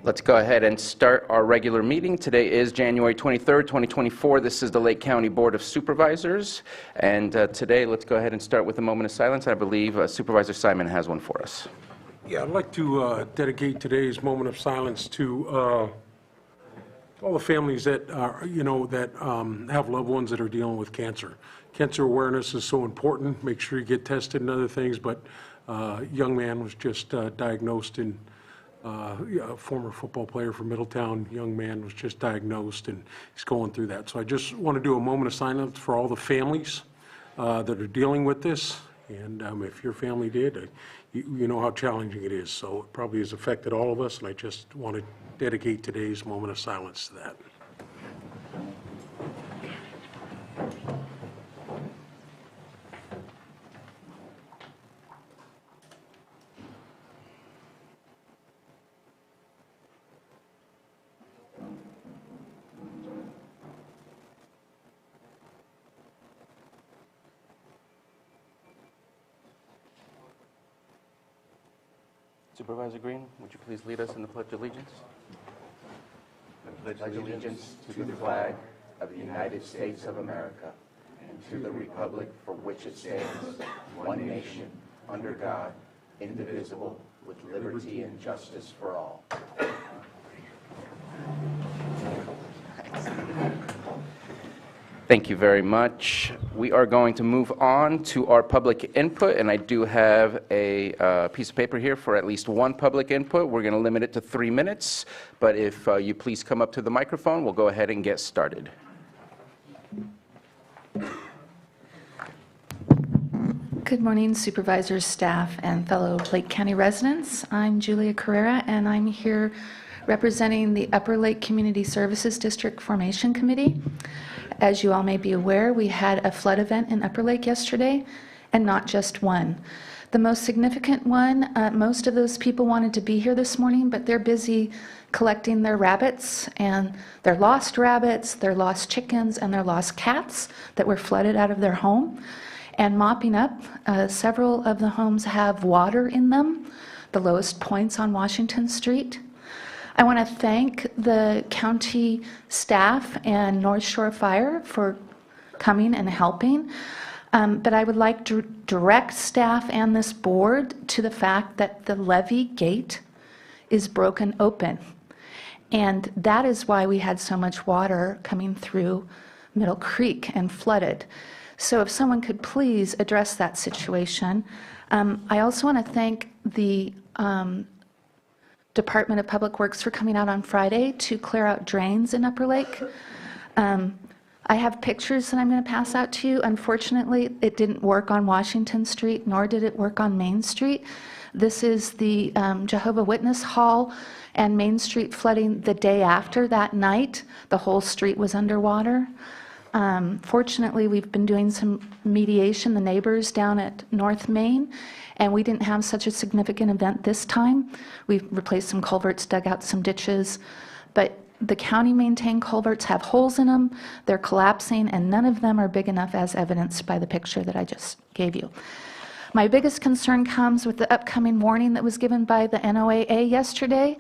Let's go ahead and start our regular meeting. Today is January 23rd, 2024. This is the Lake County Board of Supervisors. And today, let's go ahead and start with a moment of silence. I believe Supervisor Simon has one for us. Yeah, I'd like to dedicate today's moment of silence to all the families that are, have loved ones that are dealing with cancer. Cancer awareness is so important. Make sure you get tested and other things. But a young man was just diagnosed in. A former football player from Middletown, young man was just diagnosed, and he's going through that. So I just want to do a moment of silence for all the families that are dealing with this. And if your family did, you know how challenging it is. So it probably has affected all of us, and I just want to dedicate today's moment of silence to that. Supervisor Green, would you please lead us in the Pledge of Allegiance? I pledge allegiance to the flag of the United States of America and to the republic for which it stands, one nation, under God, indivisible, with liberty and justice for all. Thank you very much. We are going to move on to our public input, and I do have a piece of paper here for at least one public input. We're going to limit it to 3 minutes, but if you please come up to the microphone, we'll go ahead and get started. Good morning, supervisors, staff, and fellow Lake County residents. I'm Julia Carrera, and I'm here representing the Upper Lake Community Services District Formation Committee. As you all may be aware, we had a flood event in Upper Lake yesterday, and not just one. The most significant one, most of those people wanted to be here this morning, but they're busy collecting their rabbits and their lost chickens, and their lost cats that were flooded out of their home, and mopping up. Several of the homes have water in them, the lowest points on Washington Street. I want to thank the county staff and North Shore Fire for coming and helping, but I would like to direct staff and this board to the fact that the levee gate is broken open, and that is why we had so much water coming through Middle Creek and flooded. So if someone could please address that situation. I also want to thank the Department of Public Works for coming out on Friday to clear out drains in Upper Lake. I have pictures that I'm going to pass out to you. Unfortunately, it didn't work on Washington Street, nor did it work on Main Street. This is the Jehovah Witness Hall and Main Street flooding the day after that night. The whole street was underwater. Fortunately, we've been doing some mediation, the neighbors down at North Main, and we didn't have such a significant event this time. We've replaced some culverts, dug out some ditches, but the county-maintained culverts have holes in them, they're collapsing, and none of them are big enough as evidenced by the picture that I just gave you. My biggest concern comes with the upcoming warning that was given by the NOAA yesterday.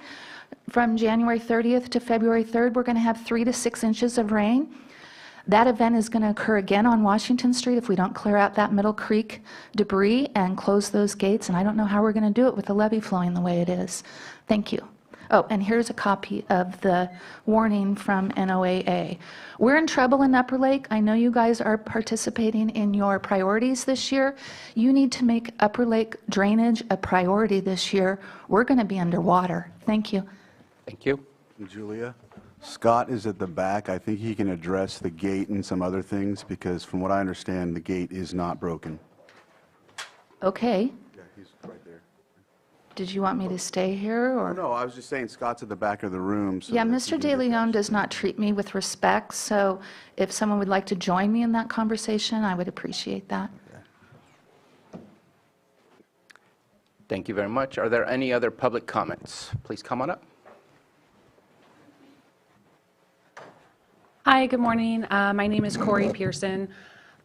From January 30th to February 3rd, we're going to have 3 to 6 inches of rain. That event is going to occur again on Washington Street if we don't clear out that Middle Creek debris and close those gates, and I don't know how we're going to do it with the levee flowing the way it is. Thank you. Oh, and here's a copy of the warning from NOAA. We're in trouble in Upper Lake. I know you guys are participating in your priorities this year. You need to make Upper Lake drainage a priority this year. We're going to be underwater. Thank you. Thank you. Julia, Scott is at the back. I think he can address the gate and some other things, because from what I understand, the gate is not broken. Okay. Yeah, he's right there. Did you want me to stay here, or? No, I was just saying Scott's at the back of the room. So Yeah, that he Mr. can De get Leon that. does not treat me with respect, so if someone would like to join me in that conversation, I would appreciate that. Thank you very much. Are there any other public comments? Please come on up. Hi, good morning. My name is Corey Pearson.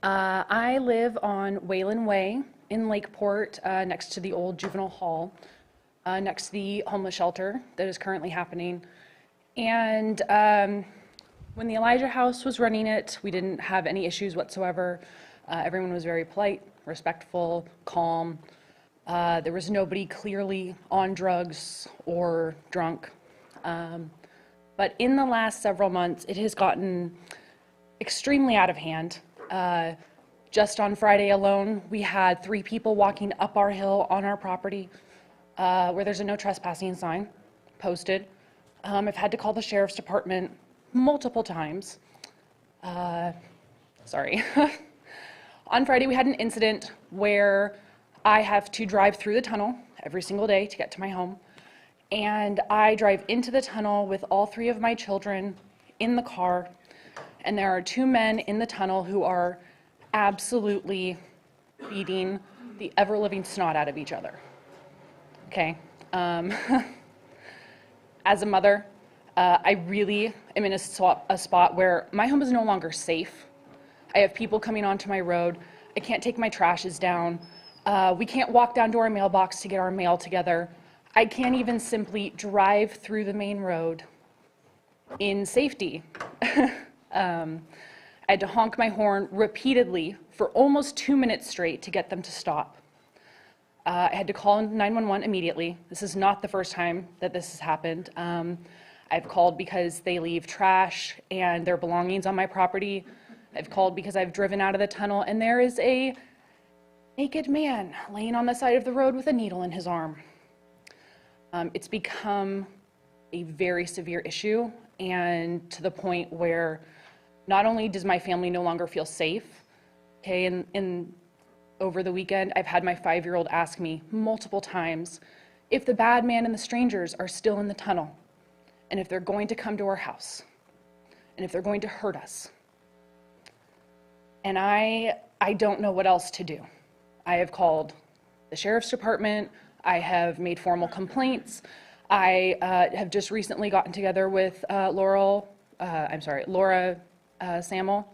I live on Wayland Way in Lakeport, next to the old juvenile hall. next to the homeless shelter that is currently happening. And when the Elijah House was running it, we didn't have any issues whatsoever. Everyone was very polite, respectful, calm. There was nobody clearly on drugs or drunk. But in the last several months, it has gotten extremely out of hand. Just on Friday alone, we had 3 people walking up our hill on our property where there's a no trespassing sign posted. I've had to call the sheriff's department multiple times. Sorry. On Friday, we had an incident where I have to drive through the tunnel every single day to get to my home. And I drive into the tunnel with all 3 of my children in the car. And there are 2 men in the tunnel who are absolutely beating the ever-living snot out of each other. Okay. As a mother, I really am in a spot where my home is no longer safe. I have people coming onto my road. I can't take my trashes down. We can't walk down to our mailbox to get our mail together. I can't even simply drive through the main road in safety. I had to honk my horn repeatedly for almost 2 minutes straight to get them to stop. I had to call 911 immediately. This is not the first time that this has happened. I've called because they leave trash and their belongings on my property. I've called because I've driven out of the tunnel and there is a naked man laying on the side of the road with a needle in his arm. It's become a very severe issue, and to the point where not only does my family no longer feel safe, okay, and over the weekend, I've had my 5-year-old ask me multiple times if the bad man and the strangers are still in the tunnel, and if they're going to come to our house, and if they're going to hurt us. And I don't know what else to do. I have called the sheriff's department. I have made formal complaints. I have just recently gotten together with Laura Samuel.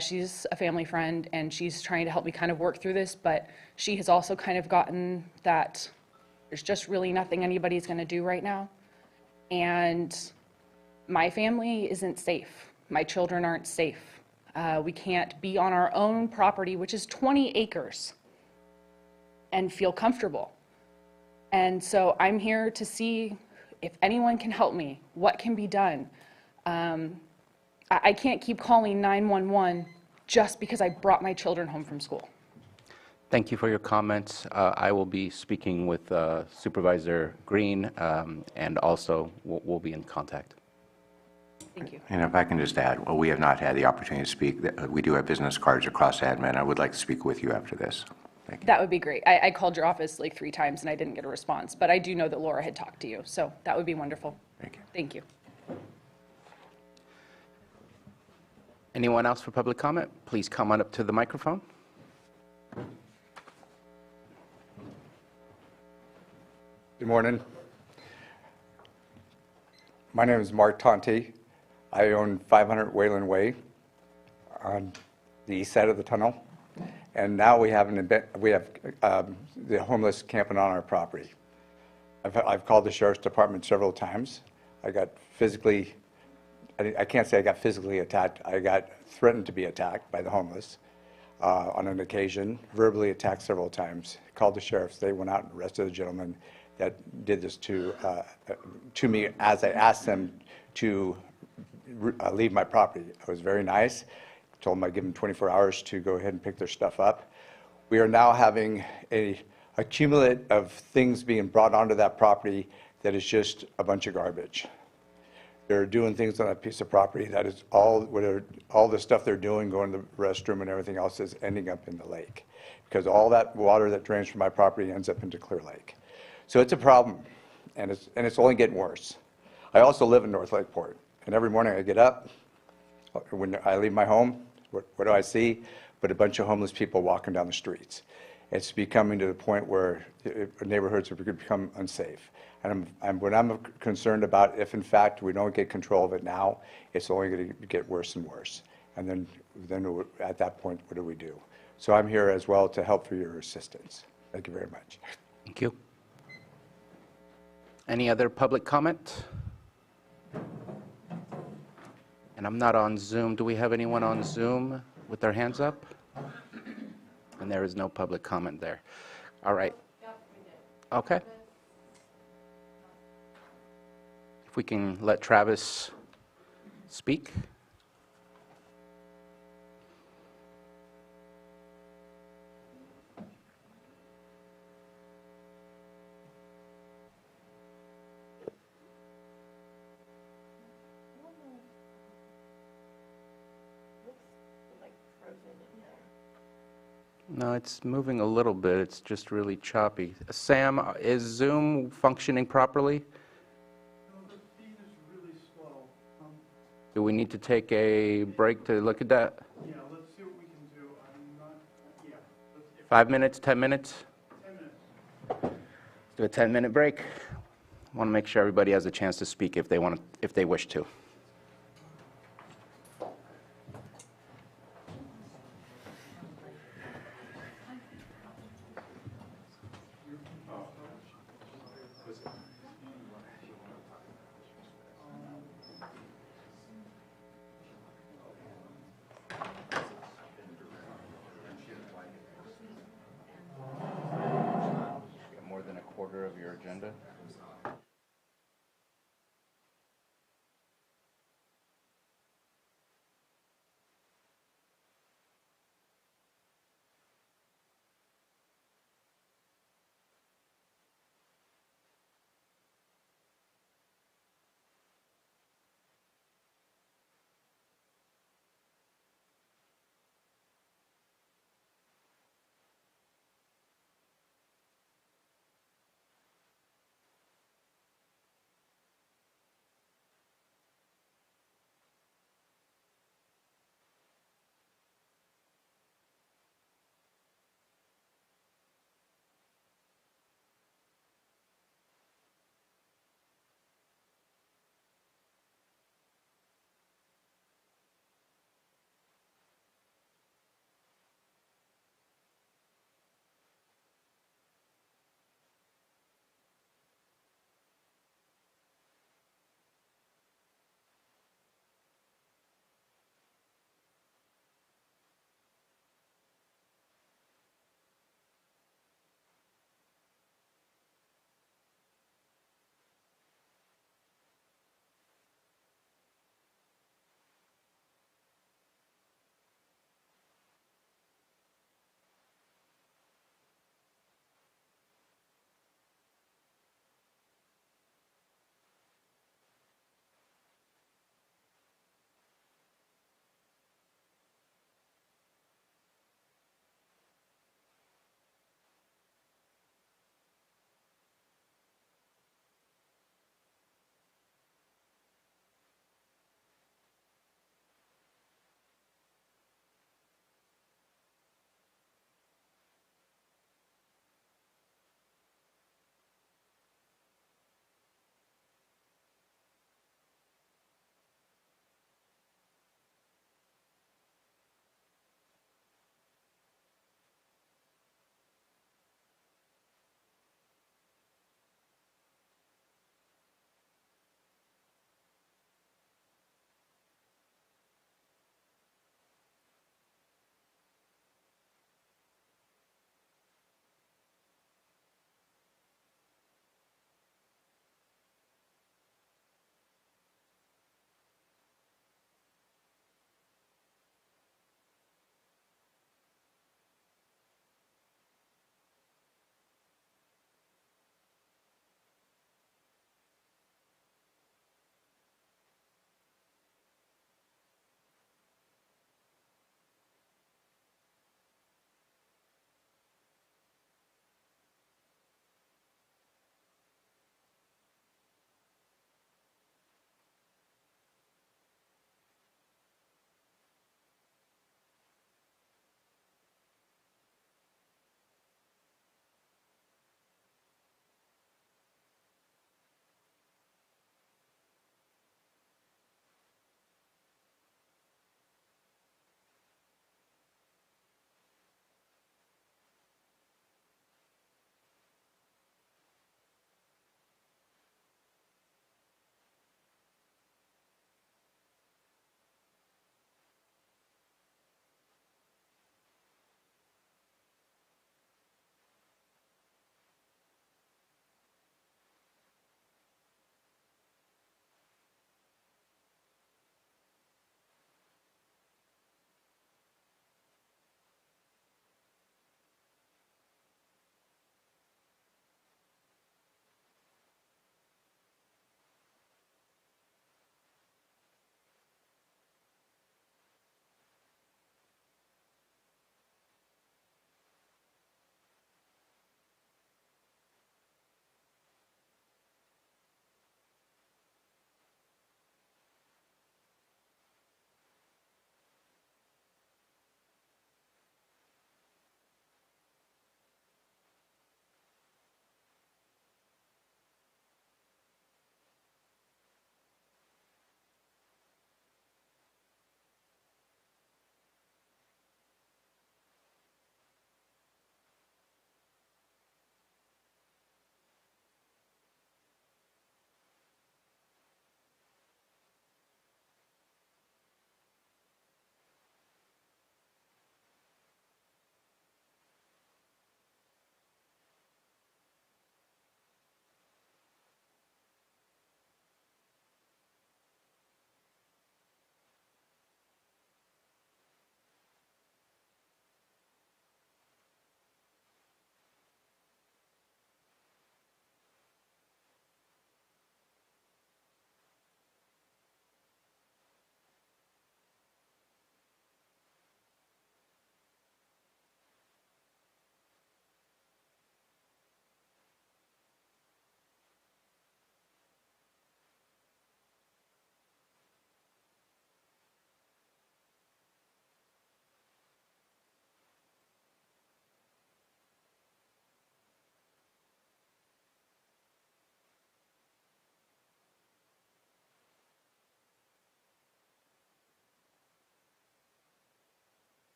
She's a family friend, and she's trying to help me kind of work through this, but she has also kind of gotten that there's just really nothing anybody's going to do right now. And my family isn't safe. My children aren't safe. We can't be on our own property, which is 20 acres, and feel comfortable. And so I'm here to see if anyone can help me, what can be done. I can't keep calling 911 just because I brought my children home from school. Thank you for your comments. I will be speaking with Supervisor Green, and also we'll be in contact. Thank you. And if I can just add, well, we have not had the opportunity to speak. We do have business cards across admin. I would like to speak with you after this. Thank you. That would be great. I called your office like 3 times and I didn't get a response, but I do know that Laura had talked to you, so that would be wonderful. Thank you. Thank you. Anyone else for public comment? Please come on up to the microphone. Good morning. My name is Mark Tonti. I own 500 Wayland Way on the east side of the tunnel. And now we have the homeless camping on our property. I've called the sheriff's department several times. I got physically, I can't say I got physically attacked. I got threatened to be attacked by the homeless on an occasion, verbally attacked several times. Called the sheriffs. They went out and arrested the gentleman that did this to me as I asked them to leave my property. I was very nice. Told them I'd give them 24 hours to go ahead and pick their stuff up. We are now having a accumulate of things being brought onto that property that is just a bunch of garbage. They're doing things on that piece of property that is all the stuff they're doing, going to the restroom and everything else, is ending up in the lake. Because all that water that drains from my property ends up into Clear Lake. So it's a problem, and it's only getting worse. I also live in North Lakeport, and every morning I get up, when I leave my home, what do I see? But a bunch of homeless people walking down the streets. It's becoming to the point where neighborhoods have become unsafe. And what I'm concerned about, if in fact we don't get control of it now, it's only going to get worse and worse. And then at that point, what do we do? So I'm here as well to help for your assistance. Thank you very much. Thank you. Any other public comment? And I'm not on Zoom. Do we have anyone on Zoom with their hands up? And there is no public comment there. All right. Okay. If we can let Travis speak. No, it's moving a little bit. It's just really choppy. Sam, is Zoom functioning properly? No, the feed is really slow. Do we need to take a break to look at that? Yeah, let's see what we can do. I'm not, yeah, let's, 5 minutes, 10 minutes? 10 minutes. Let's do a 10-minute break. Want to make sure everybody has a chance to speak if they wish to. More than a quarter of your agenda?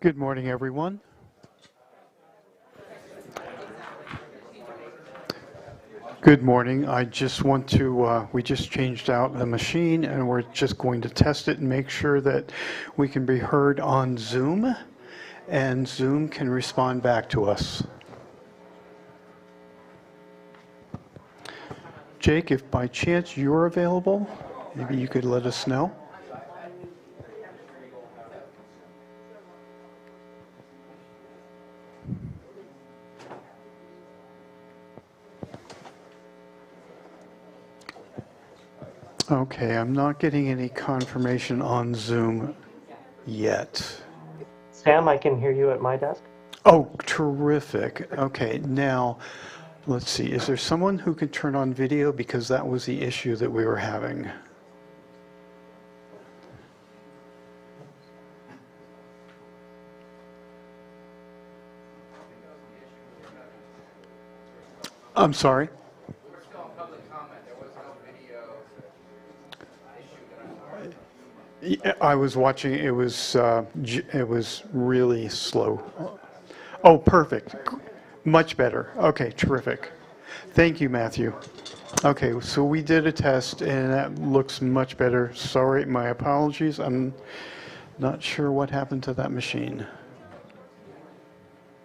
Good morning, everyone. Good morning. I just want to, we just changed out the machine and we're just going to test it and make sure that we can be heard on Zoom and Zoom can respond back to us. Jake, if by chance you're available, maybe you could let us know. Okay, I'm not getting any confirmation on Zoom yet. Sam, I can hear you at my desk. Oh, terrific. Okay, now, let's see, is there someone who can turn on video? Because that was the issue that we were having. I'm sorry? We're still on public comment. There was no video issue that I saw. Yeah, I was watching, it was really slow. Oh, perfect. Much better. Okay, terrific. Thank you, Matthew. Okay, so we did a test and that looks much better. Sorry, my apologies. I'm not sure what happened to that machine.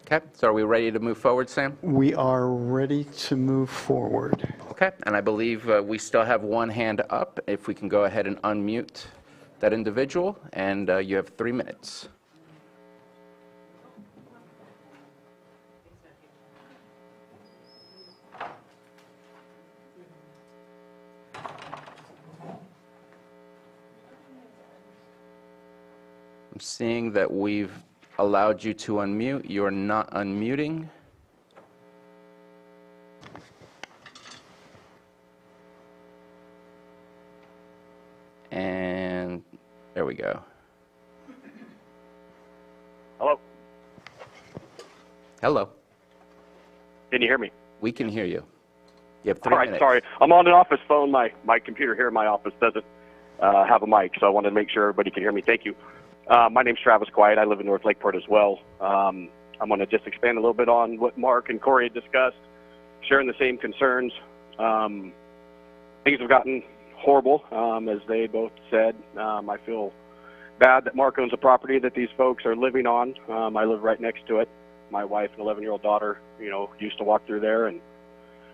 Okay, so are we ready to move forward, Sam? We are ready to move forward. Okay, and I believe we still have one hand up. If we can go ahead and unmute that individual, and you have 3 minutes. I'm seeing that we've allowed you to unmute. You're not unmuting. And there we go. Hello. Hello. Can you hear me? We can hear you. You have 3 All right, minutes. sorry. I'm on an office phone. My computer here in my office doesn't have a mic, so I wanted to make sure everybody can hear me. Thank you. My name's Travis Quiet. I live in North Lakeport as well. I'm going to just expand a little bit on what Mark and Corey had discussed, sharing the same concerns. Things have gotten horrible, as they both said. I feel bad that Mark owns a property that these folks are living on. I live right next to it. My wife and 11-year-old daughter, used to walk through there and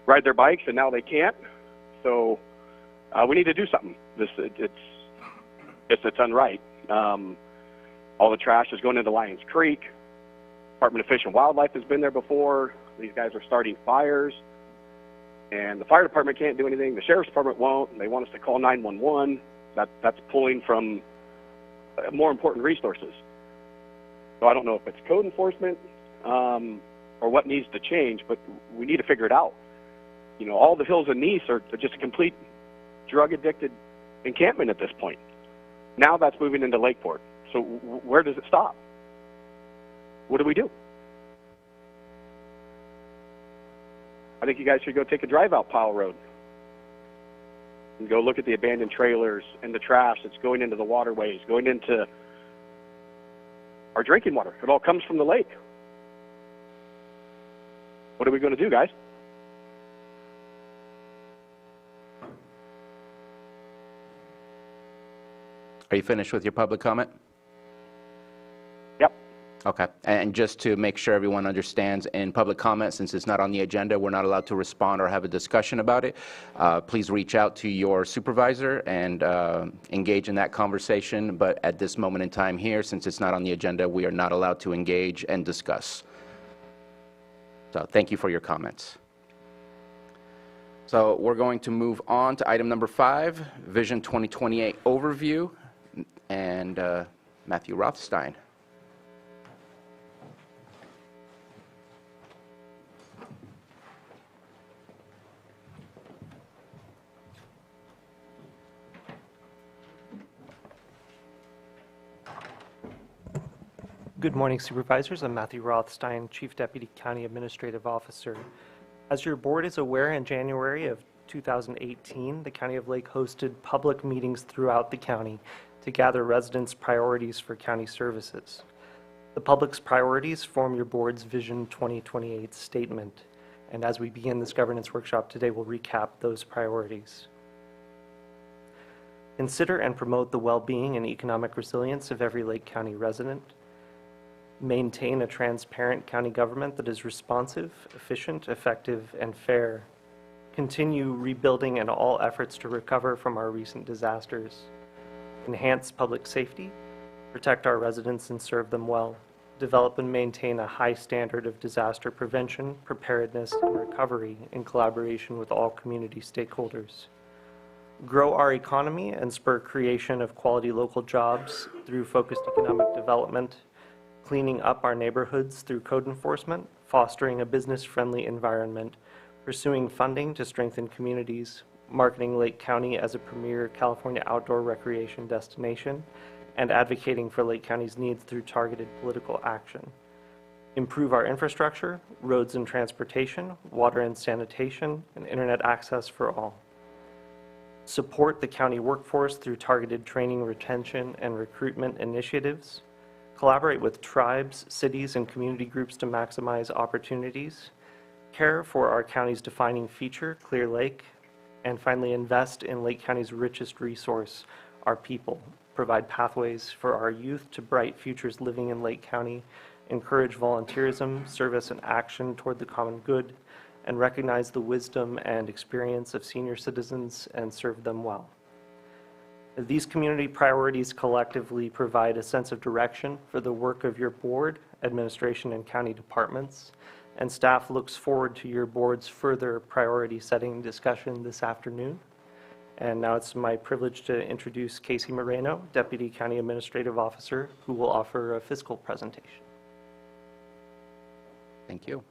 ride their bikes, and now they can't. So we need to do something. It's unright. All the trash is going into Lions Creek. Department of Fish and Wildlife has been there before. These guys are starting fires, and the fire department can't do anything. The sheriff's department won't. They want us to call 911. That's pulling from more important resources. So I don't know if it's code enforcement or what needs to change, but we need to figure it out. All the hills in Nice are just a complete drug-addicted encampment at this point. Now that's moving into Lakeport. So where does it stop? What do we do? I think you guys should go take a drive out Powell Road and go look at the abandoned trailers and the trash that's going into the waterways, going into our drinking water. It all comes from the lake. What are we going to do, guys? Are you finished with your public comment? Yep. Okay. And just to make sure everyone understands, in public comment, since it's not on the agenda, we're not allowed to respond or have a discussion about it. Please reach out to your supervisor and engage in that conversation. But at this moment in time here, since it's not on the agenda, we are not allowed to engage and discuss. So thank you for your comments. So we're going to move on to item number 5, Vision 2028 Overview, and Matthew Rothstein. Good morning, Supervisors. I'm Matthew Rothstein, Chief Deputy County Administrative Officer. As your board is aware, in January of 2018, the County of Lake hosted public meetings throughout the county to gather residents' priorities for county services. The public's priorities form your board's Vision 2028 statement. And as we begin this governance workshop today, we'll recap those priorities. Consider and promote the well-being and economic resilience of every Lake County resident. Maintain a transparent county government that is responsive, efficient, effective, and fair. Continue rebuilding in all efforts to recover from our recent disasters. Enhance public safety, protect our residents and serve them well. Develop and maintain a high standard of disaster prevention, preparedness, and recovery in collaboration with all community stakeholders. Grow our economy and spur creation of quality local jobs through focused economic development, cleaning up our neighborhoods through code enforcement, fostering a business-friendly environment, pursuing funding to strengthen communities, marketing Lake County as a premier California outdoor recreation destination, and advocating for Lake County's needs through targeted political action. Improve our infrastructure, roads and transportation, water and sanitation, and internet access for all. Support the county workforce through targeted training, retention, and recruitment initiatives. Collaborate with tribes, cities, and community groups to maximize opportunities. Care for our county's defining feature, Clear Lake. And finally, invest in Lake County's richest resource, our people. Provide pathways for our youth to bright futures living in Lake County. Encourage volunteerism, service, and action toward the common good. And recognize the wisdom and experience of senior citizens and serve them well. These community priorities collectively provide a sense of direction for the work of your board, administration, and county departments, and staff looks forward to your board's further priority setting discussion this afternoon. And now it's my privilege to introduce Casey Moreno, Deputy County Administrative Officer, who will offer a fiscal presentation. Thank you.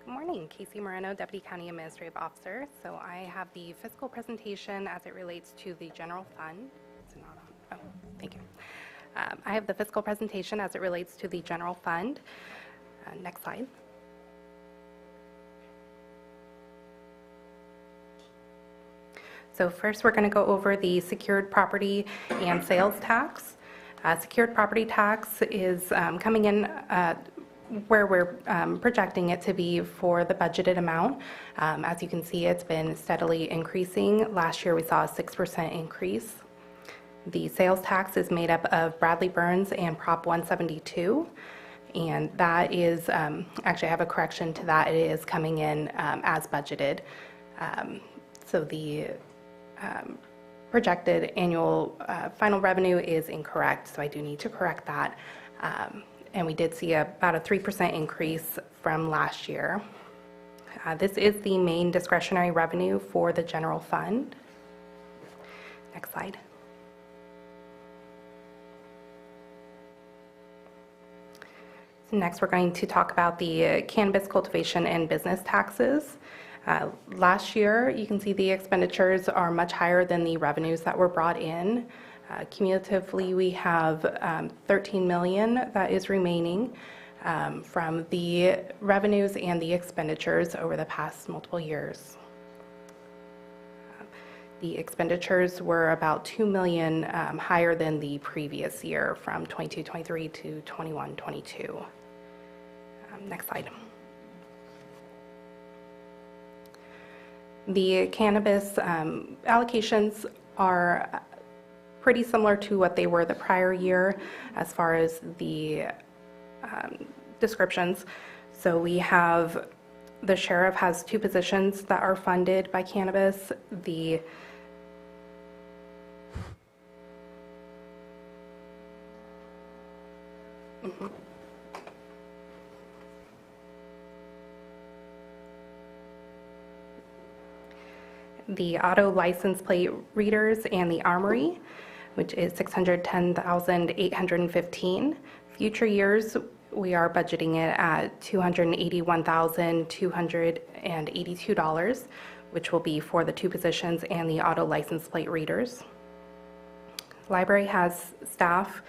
Good morning, Casey Moreno, Deputy County Administrative Officer. So I have the fiscal presentation as it relates to the general fund. Is it not on? Oh, thank you. I have the fiscal presentation as it relates to the general fund. Next slide. So first, we're going to go over the secured property and sales tax. Secured property tax is coming in where we're projecting it to be for the budgeted amount. As you can see, it's been steadily increasing. Last year, we saw a 6% increase. The sales tax is made up of Bradley Burns and Prop 172, and that is, actually I have a correction to that, it is coming in as budgeted. So the projected annual final revenue is incorrect, so I do need to correct that. And we did see about a 3% increase from last year. This is the main discretionary revenue for the general fund. Next slide. So next, we're going to talk about the cannabis cultivation and business taxes. Last year, you can see the expenditures are much higher than the revenues that were brought in. Cumulatively, we have $13 million that is remaining from the revenues and the expenditures over the past multiple years. The expenditures were about $2 million higher than the previous year from 22-23 to 21-22. Next slide. The cannabis allocations are pretty similar to what they were the prior year as far as the descriptions. So we have, the sheriff has 2 positions that are funded by cannabis. The the auto license plate readers and the armory, which is $610,815. Future years, we are budgeting it at $281,282, which will be for the 2 positions and the auto license plate readers. Library has staff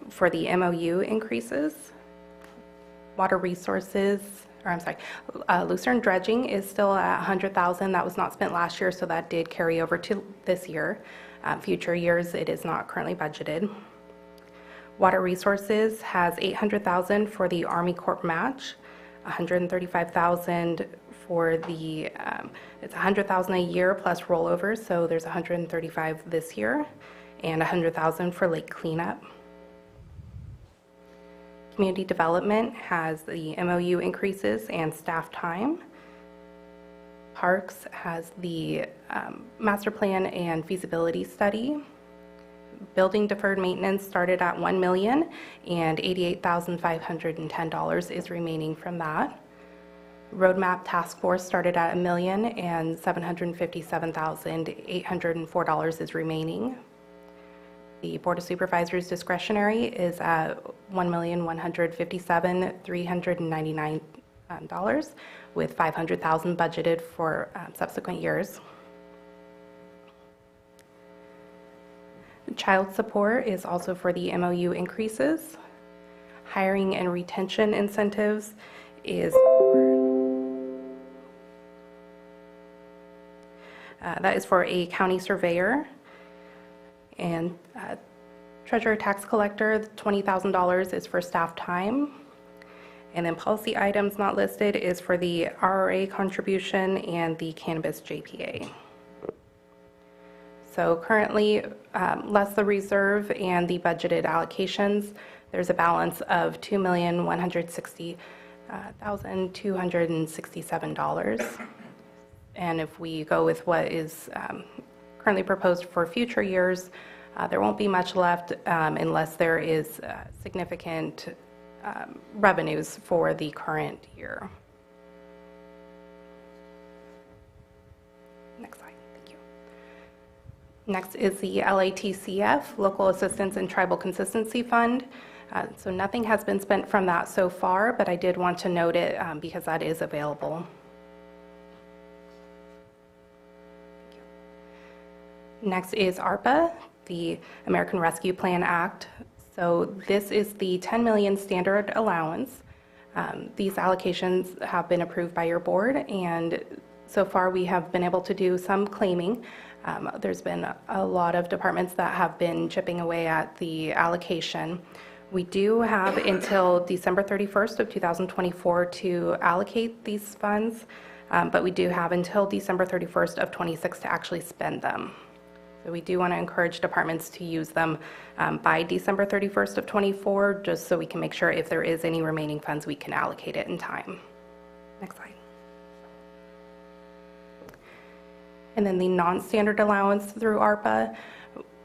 for the MOU increases. Water resources, or I'm sorry, Lucerne dredging is still at $100,000. That was not spent last year, so that did carry over to this year. Future years, it is not currently budgeted. Water resources has $800,000 for the Army Corps match, $135,000 for the, it's $100,000 a year plus rollovers, so there's $135,000 this year, and $100,000 for lake cleanup. Community development has the MOU increases and staff time. Parks has the master plan and feasibility study. Building deferred maintenance started at $1 million, and $88,510 is remaining from that. Roadmap task force started at $1 million, and $757,804 is remaining. The Board of Supervisors discretionary is at $1,157,399, with $500,000 budgeted for subsequent years. Child support is also for the MOU increases. Hiring and retention incentives is that is for a county surveyor. And treasurer tax collector, $20,000 is for staff time. And then policy items not listed is for the RRA contribution and the cannabis JPA. So currently, less the reserve and the budgeted allocations, there's a balance of $2,160,267. And if we go with what is currently proposed for future years, there won't be much left unless there is significant revenues for the current year. Next slide, thank you. Next is the LATCF, Local Assistance and Tribal Consistency Fund. So nothing has been spent from that so far, but I did want to note it because that is available. Next is ARPA, the American Rescue Plan Act. So this is the $10 million standard allowance. These allocations have been approved by your board, and so far we have been able to do some claiming. There's been a lot of departments that have been chipping away at the allocation. We do have until December 31st of 2024 to allocate these funds, but we do have until December 31st of 26 to actually spend them. So we do want to encourage departments to use them by December 31st of 24, just so we can make sure if there is any remaining funds, we can allocate it in time. Next slide. And then the non-standard allowance through ARPA,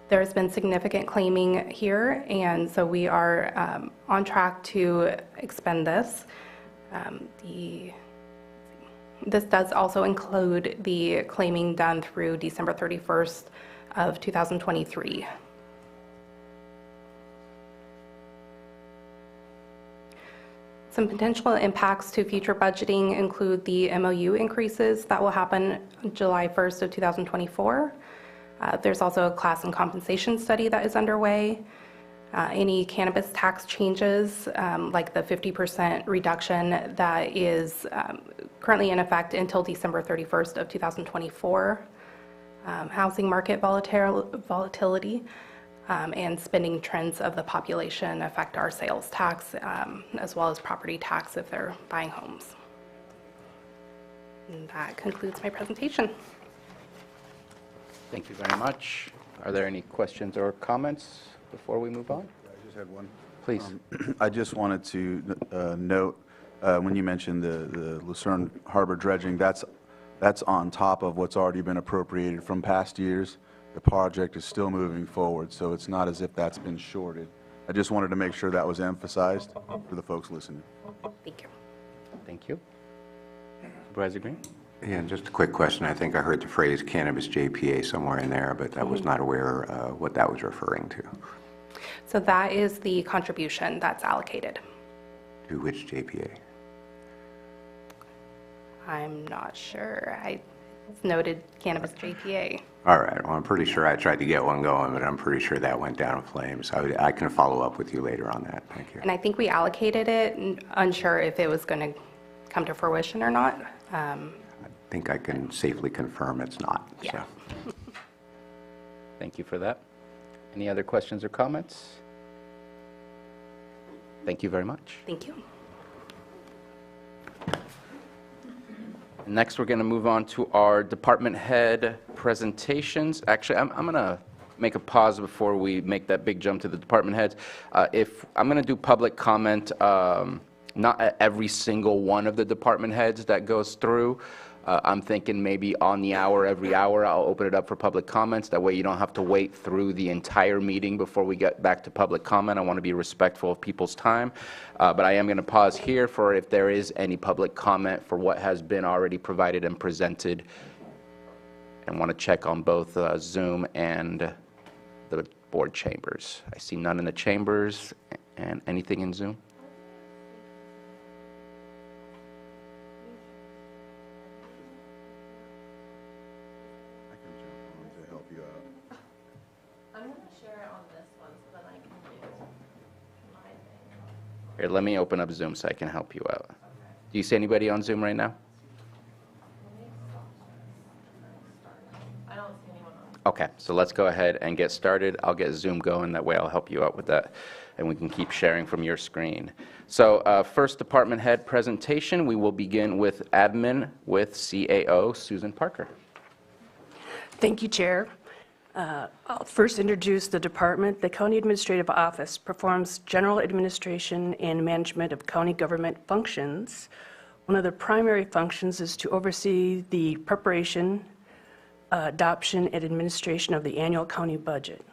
there's been significant claiming here, and so we are on track to expend this. This does also include the claiming done through December 31st of 2023. Some potential impacts to future budgeting include the MOU increases that will happen July 1st of 2024. There's also a class and compensation study that is underway. Any cannabis tax changes, like the 50% reduction that is currently in effect until December 31st of 2024. Housing market volatility, and spending trends of the population affect our sales tax, as well as property tax if they're buying homes. And that concludes my presentation. Thank you very much. Are there any questions or comments before we move on? I just had one. Please. I just wanted to note, when you mentioned the Lucerne Harbor dredging, that's on top of what's already been appropriated from past years. The project is still moving forward, so it's not as if that's been shorted. I just wanted to make sure that was emphasized for the folks listening. Thank you. Thank you. Supervisor Green? Yeah, and just a quick question. I think I heard the phrase cannabis JPA somewhere in there, but I was not aware what that was referring to. So that is the contribution that's allocated. To which JPA? I'm not sure. It's noted cannabis JPA. All right, well, I'm pretty sure I tried to get one going, but I'm pretty sure that went down in flames. I can follow up with you later on that. Thank you. And I think we allocated it, unsure if it was going to come to fruition or not. I think I can safely confirm it's not. Yeah. So. Thank you for that. Any other questions or comments? Thank you very much. Thank you. Next, we're going to move on to our department head presentations. Actually, I'm going to make a pause before we make that big jump to the department heads. If I'm going to do public comment, not at every single one of the department heads that goes through. I'm thinking maybe on the hour, every hour, I'll open it up for public comments. That way you don't have to wait through the entire meeting before we get back to public comment. I want to be respectful of people's time. But I am going to pause here for if there is any public comment for what has been already provided and presented. And want to check on both Zoom and the board chambers. I see none in the chambers. And anything in Zoom? Here, let me open up Zoom so I can help you out. Do you see anybody on Zoom right now? I don't see anyone on. Okay, so let's go ahead and get started. I'll get Zoom going. That way I'll help you out with that, and we can keep sharing from your screen. So first department head presentation, we will begin with admin with CAO Susan Parker. Thank you, Chair. I'll first introduce the department. The County Administrative Office performs general administration and management of county government functions. One of the primary functions is to oversee the preparation, adoption, and administration of the annual county budget.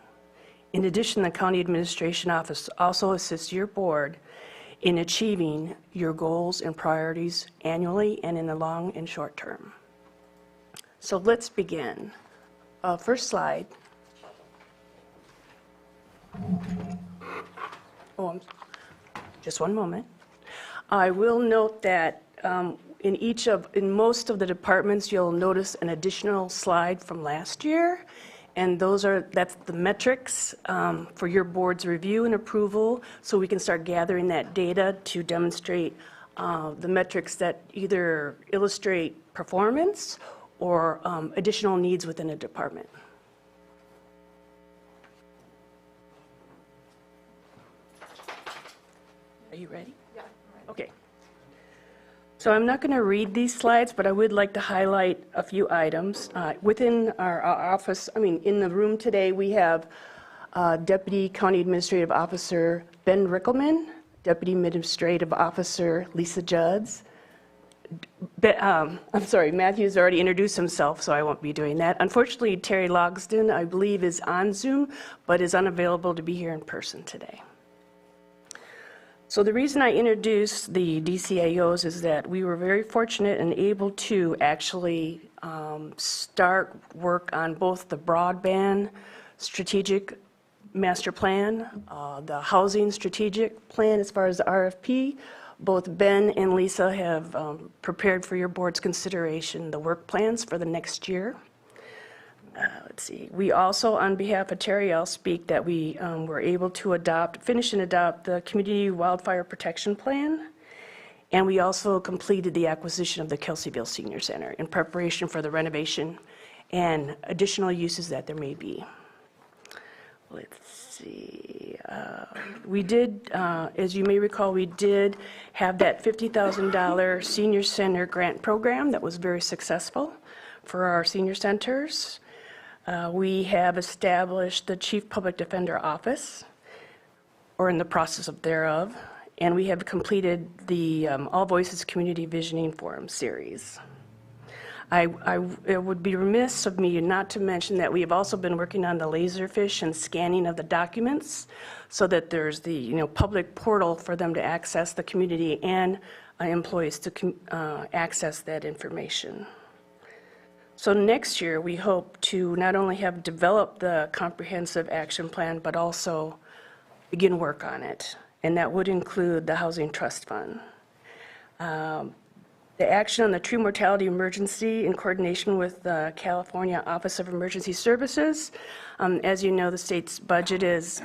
In addition, the County Administration Office also assists your board in achieving your goals and priorities annually and in the long and short term. So let's begin. First slide. Just one moment. I will note that in most of the departments, you'll notice an additional slide from last year, and that's the metrics for your board's review and approval, so we can start gathering that data to demonstrate the metrics that either illustrate performance or additional needs within a department. Are you ready? Yeah. Okay. So I'm not going to read these slides, but I would like to highlight a few items. Within our office, in the room today, we have Deputy County Administrative Officer Ben Rickelman, Deputy Administrative Officer Lisa Judds. I'm sorry, Matthew's already introduced himself, so I won't be doing that. Unfortunately, Terry Logsden, I believe, is on Zoom, but is unavailable to be here in person today. So the reason I introduced the DCAOs is that we were very fortunate and able to actually start work on both the broadband strategic master plan, the housing strategic plan as far as the RFP. Both Ben and Lisa have prepared for your board's consideration the work plans for the next year. Let's see. We also, on behalf of Terry, I'll speak that we were able to finish and adopt the Community Wildfire Protection Plan. And we also completed the acquisition of the Kelseyville Senior Center in preparation for the renovation and additional uses that there may be. Let's see. We did, as you may recall, we did have that $50,000 senior center grant program that was very successful for our senior centers. We have established the Chief Public Defender Office, or in the process thereof, and we have completed the All Voices Community Visioning Forum series. It would be remiss of me not to mention that we have also been working on the Laserfish and scanning of the documents so that there's the public portal for them to access, the community and employees to access that information. So next year, we hope to not only have developed the comprehensive action plan, but also begin work on it. and that would include the Housing Trust Fund. The action on the tree mortality emergency in coordination with the California Office of Emergency Services. As you know, the state's budget is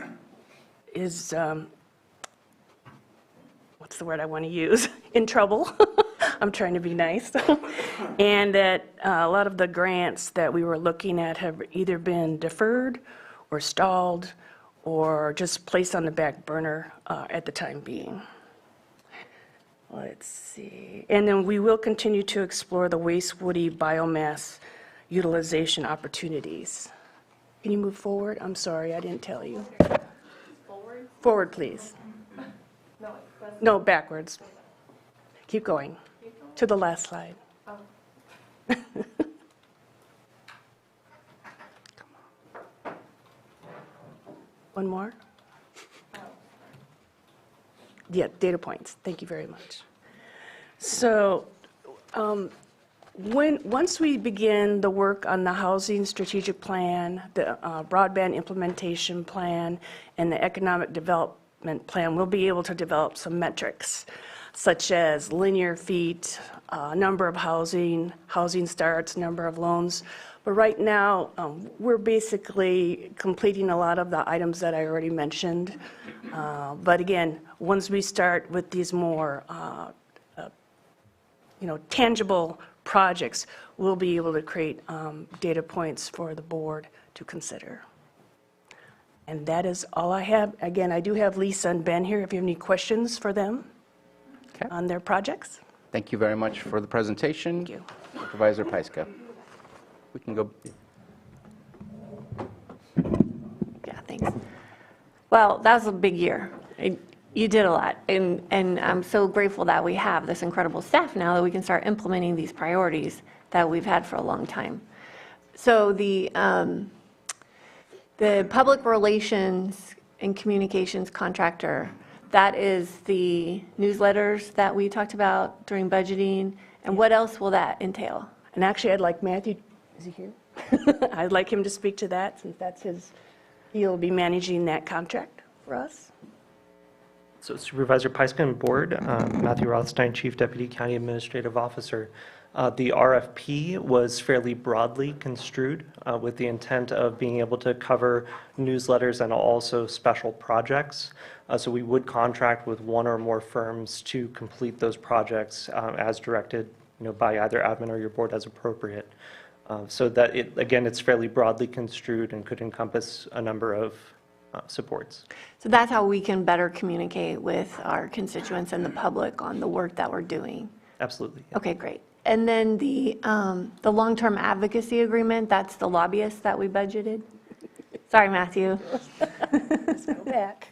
what's the word I want to use? In trouble. I'm trying to be nice. And that a lot of the grants that we were looking at have either been deferred or stalled or just placed on the back burner at the time being. Let's see. And then we will continue to explore the waste woody biomass utilization opportunities. Can you move forward? I'm sorry, I didn't tell you. Forward? Forward, please. No, backwards. Keep going. To the last slide. One more? Yeah, data points. Thank you very much. So once we begin the work on the housing strategic plan, the broadband implementation plan, and the economic development plan, we'll be able to develop some metrics, such as linear feet, number of housing starts, number of loans. But right now, we're basically completing a lot of the items that I already mentioned. But again, once we start with these more tangible projects, we'll be able to create data points for the board to consider. And that is all I have. Again, I do have Lisa and Ben here if you have any questions for them on their projects. Thank you very much for the presentation. Thank you. Supervisor Pyska. We can go. Yeah, thanks. Well, that was a big year. You did a lot, and I'm so grateful that we have this incredible staff now that we can start implementing these priorities that we've had for a long time. So the public relations and communications contractor, that is the newsletters that we talked about during budgeting, and what else will that entail? And actually, I'd like Matthew, is he here? I'd like him to speak to that, since that's he'll be managing that contract for us. So Supervisor Pyska and Board, Matthew Rothstein, Chief Deputy County Administrative Officer. The RFP was fairly broadly construed with the intent of being able to cover newsletters and also special projects. So we would contract with one or more firms to complete those projects as directed, by either admin or your board as appropriate. So that again, it's fairly broadly construed and could encompass a number of supports. So that's how we can better communicate with our constituents and the public on the work that we're doing. Absolutely. Yeah. Okay, great. And then the long-term advocacy agreement, that's the lobbyists that we budgeted? Sorry, Matthew. Let's go back.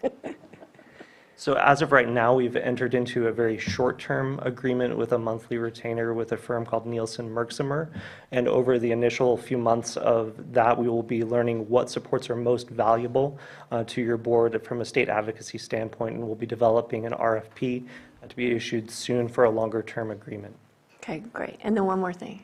So as of right now, we've entered into a very short-term agreement with a monthly retainer with a firm called Nielsen Merksimer. And over the initial few months of that, we will be learning what supports are most valuable to your board from a state advocacy standpoint, and we'll be developing an RFP to be issued soon for a longer-term agreement. Okay, great. And then one more thing.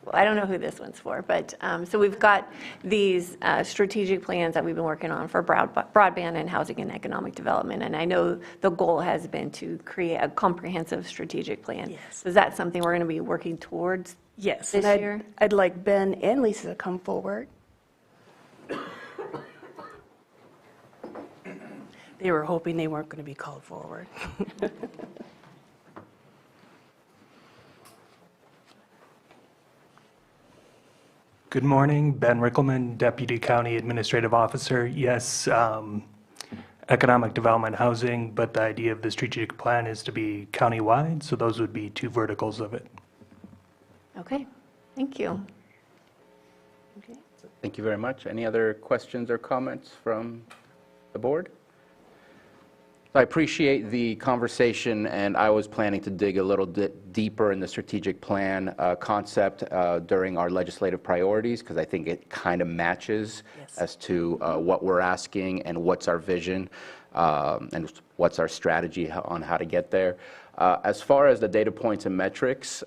Well, I don't know who this one's for, but so we've got these strategic plans that we've been working on for broadband and housing and economic development. And I know the goal has been to create a comprehensive strategic plan. Yes. So is that something we're going to be working towards Yes. this and year? I'd like Ben and Lisa to come forward. They were hoping they weren't going to be called forward. Good morning, Ben Rickelman, Deputy County Administrative Officer. Yes, economic development housing, but the idea of the strategic plan is to be countywide, so those would be two verticals of it. Okay, thank you. Okay. Thank you very much. Any other questions or comments from the board? I appreciate the conversation, and I was planning to dig a little bit deeper in the strategic plan concept during our legislative priorities, because I think it kind of matches as to what we're asking and what's our vision and what's our strategy on how to get there. As far as the data points and metrics,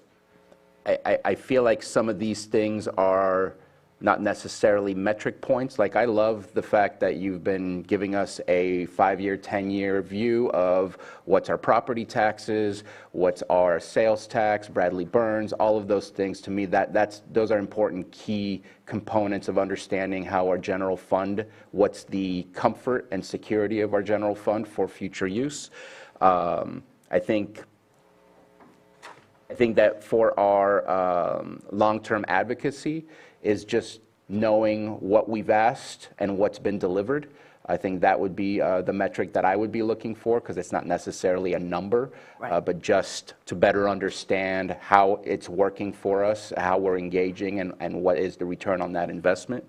I feel like some of these things are not necessarily metric points. Like, I love the fact that you've been giving us a 5-year, 10-year view of what's our property taxes, what's our sales tax, Bradley Burns, all of those things. To me, those are important key components of understanding how our general fund, what's the comfort and security of our general fund for future use. I think that for our long-term advocacy is just knowing what we've asked and what's been delivered. I think that would be the metric that I would be looking for, because it's not necessarily a number, but just to better understand how it's working for us, how we're engaging, and what is the return on that investment.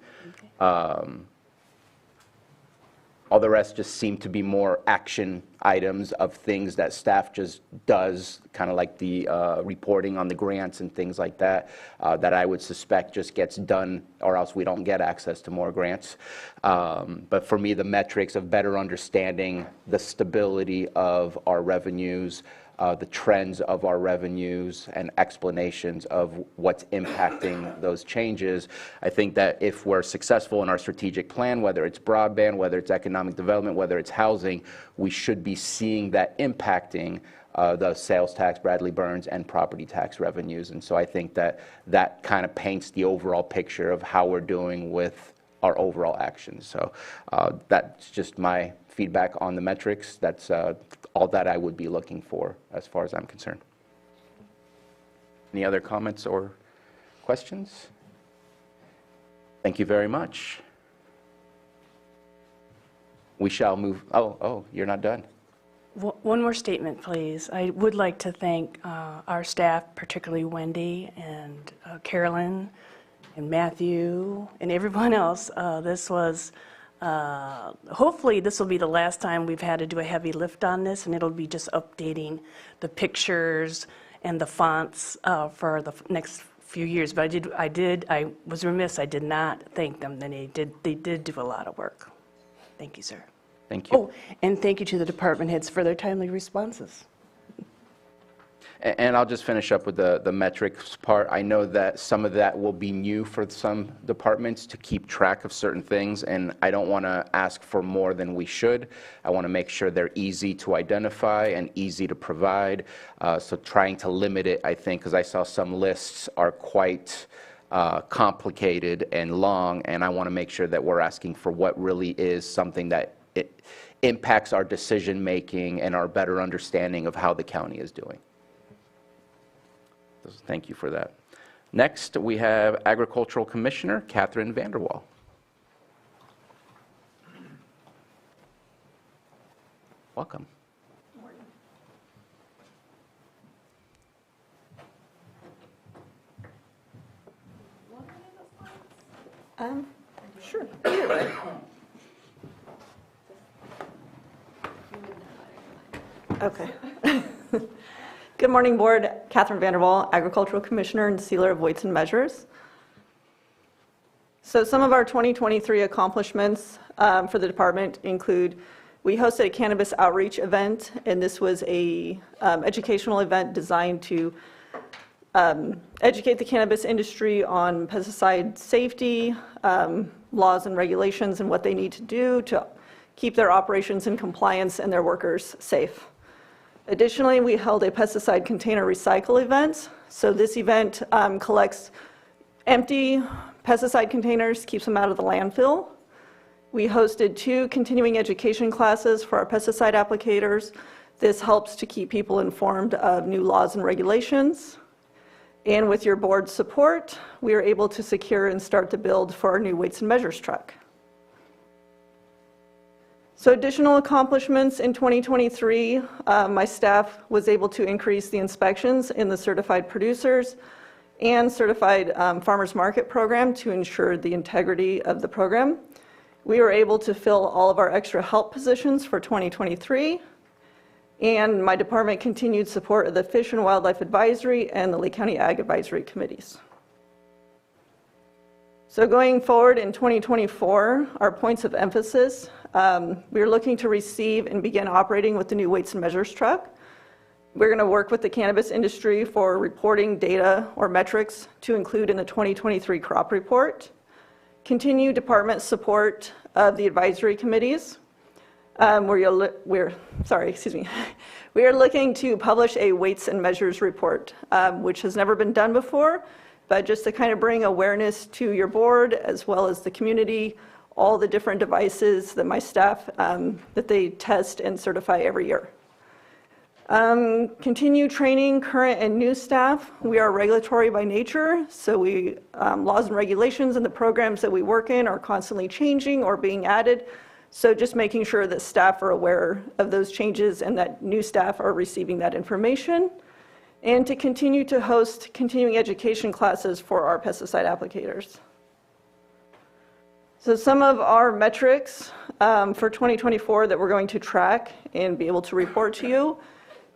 Okay. All the rest just seem to be more action items of things that staff just does, kind of like the reporting on the grants and things like that, that I would suspect just gets done, or else we don't get access to more grants. But for me, the metrics of better understanding the stability of our revenues, the trends of our revenues, and explanations of what's impacting those changes. I think that if we're successful in our strategic plan, whether it's broadband, whether it's economic development, whether it's housing, we should be seeing that impacting the sales tax, Bradley Burns, and property tax revenues. And so I think that that kind of paints the overall picture of how we're doing with our overall actions. So that's just my feedback on the metrics. That's all that I would be looking for as far as I'm concerned. Any other comments or questions? Thank you very much. We shall move. Oh, you're not done. One more statement, please. I would like to thank our staff, particularly Wendy and Carolyn and Matthew and everyone else. This was, hopefully this will be the last time we've had to do a heavy lift on this, and it'll be just updating the pictures and the fonts for the next few years. But I was remiss, I did not thank them. They did do a lot of work. Thank you, sir. Thank you. Oh, and thank you to the department heads for their timely responses. And I'll just finish up with the metrics part. I know that some of that will be new for some departments to keep track of certain things, and I don't want to ask for more than we should. I want to make sure they're easy to identify and easy to provide. So trying to limit it, I think, because I saw some lists are quite complicated and long, and I want to make sure that we're asking for what really is something that it impacts our decision-making and our better understanding of how the county is doing. Thank you for that. Next, we have Agricultural Commissioner Catherine Vanderwall. Welcome. Sure. Either way. Okay. Good morning, Board. Catherine Vanderwall, Agricultural Commissioner and Sealer of Weights and Measures. So some of our 2023 accomplishments for the department include we hosted a cannabis outreach event, and this was a educational event designed to educate the cannabis industry on pesticide safety, laws and regulations, and what they need to do to keep their operations in compliance and their workers safe. Additionally, we held a pesticide container recycle event. So this event collects empty pesticide containers, keeps them out of the landfill. We hosted 2 continuing education classes for our pesticide applicators. This helps to keep people informed of new laws and regulations. And with your board's support, we were able to secure and start the build for our new Weights and Measures truck. So additional accomplishments in 2023, my staff was able to increase the inspections in the certified producers and certified farmers market program to ensure the integrity of the program. We were able to fill all of our extra help positions for 2023, and my department continued support of the Fish and Wildlife Advisory and the Lake County Ag Advisory Committees. So going forward in 2024, our points of emphasis, we are looking to receive and begin operating with the new Weights and Measures truck. We're going to work with the cannabis industry for reporting data or metrics to include in the 2023 crop report. continue department support of the advisory committees. We are looking to publish a weights and measures report, which has never been done before, but just to kind of bring awareness to your board as well as the community, all the different devices that my staff, that they test and certify every year. Continue training current and new staff. We are regulatory by nature, so laws and regulations and the programs that we work in are constantly changing or being added. So just making sure that staff are aware of those changes and that new staff are receiving that information. And to continue to host continuing education classes for our pesticide applicators. So some of our metrics for 2024 that we're going to track and be able to report to you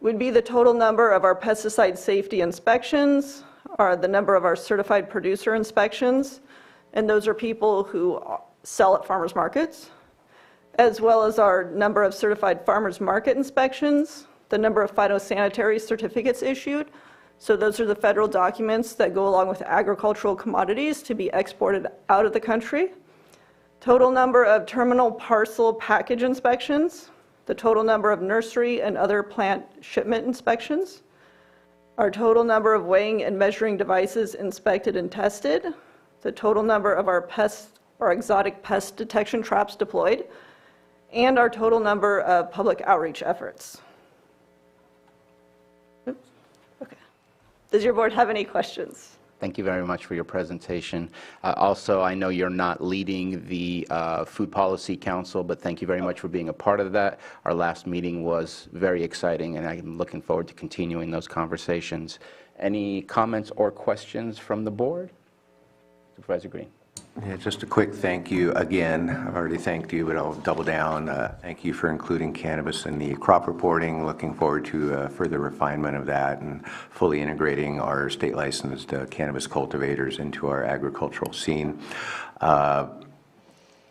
would be the total number of our pesticide safety inspections, or the number of our certified producer inspections, and those are people who sell at farmers markets, as well as our number of certified farmers market inspections, the number of phytosanitary certificates issued. So those are the federal documents that go along with agricultural commodities to be exported out of the country. Total number of terminal parcel package inspections, the total number of nursery and other plant shipment inspections, our total number of weighing and measuring devices inspected and tested, the total number of our exotic pest detection traps deployed, and our total number of public outreach efforts. Oops. Okay. Does your board have any questions? Thank you very much for your presentation. Also, I know you're not leading the Food Policy Council, but thank you very much for being a part of that. Our last meeting was very exciting, and I'm looking forward to continuing those conversations. Any comments or questions from the board? Supervisor Green. Yeah, just a quick thank you again. I've already thanked you, but I'll double down. Thank you for including cannabis in the crop reporting. Looking forward to further refinement of that and fully integrating our state licensed cannabis cultivators into our agricultural scene,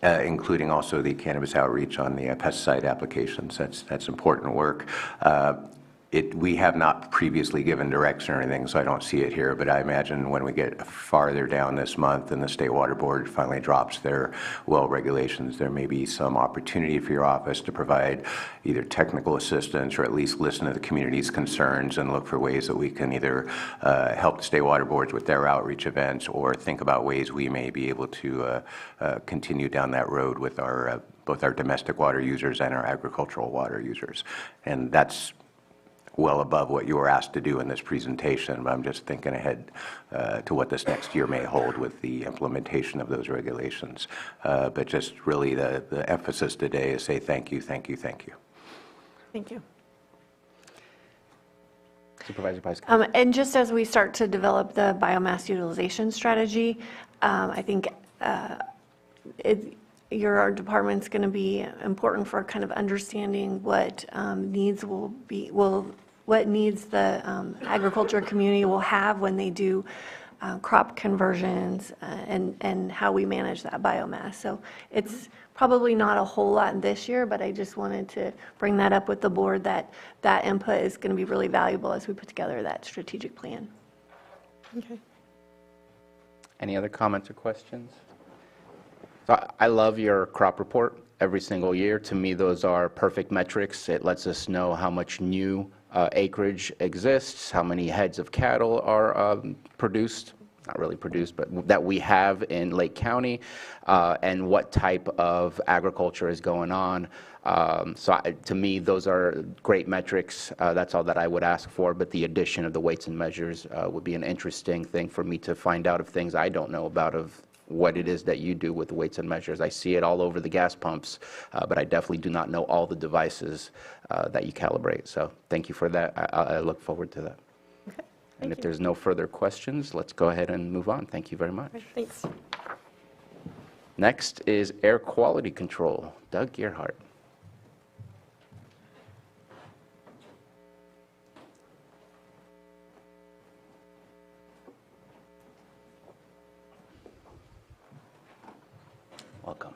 including also the cannabis outreach on the pesticide applications. That's important work. We have not previously given direction or anything, so I don't see it here, but I imagine when we get farther down this month and the State Water Board finally drops their well regulations, there may be some opportunity for your office to provide either technical assistance or at least listen to the community's concerns and look for ways that we can either help the State Water Boards with their outreach events or think about ways we may be able to continue down that road with both our domestic water users and our agricultural water users. And that's well above what you were asked to do in this presentation, but I'm just thinking ahead to what this next year may hold with the implementation of those regulations. But just really the emphasis today is say thank you, thank you, thank you. Thank you. Supervisor Pice. And just as we start to develop the biomass utilization strategy, I think your department's going to be important for kind of understanding what what needs the agriculture community will have when they do crop conversions and how we manage that biomass. So it's probably not a whole lot this year, but I just wanted to bring that up with the board that input is going to be really valuable as we put together that strategic plan. Okay. Any other comments or questions? So I love your crop report every single year. To me, those are perfect metrics. It lets us know how much new acreage exists, how many heads of cattle are produced, not really produced, but that we have in Lake County, and what type of agriculture is going on. To me, those are great metrics. That's all that I would ask for, but the addition of the weights and measures would be an interesting thing for me to find out of things I don't know about of what it is that you do with the weights and measures. I see it all over the gas pumps, but I definitely do not know all the devices that you calibrate. So thank you for that. I look forward to that. Okay. And if there's no further questions, let's go ahead and move on. Thank you very much. Thanks. Next is air quality control. Doug Gearhart. Welcome.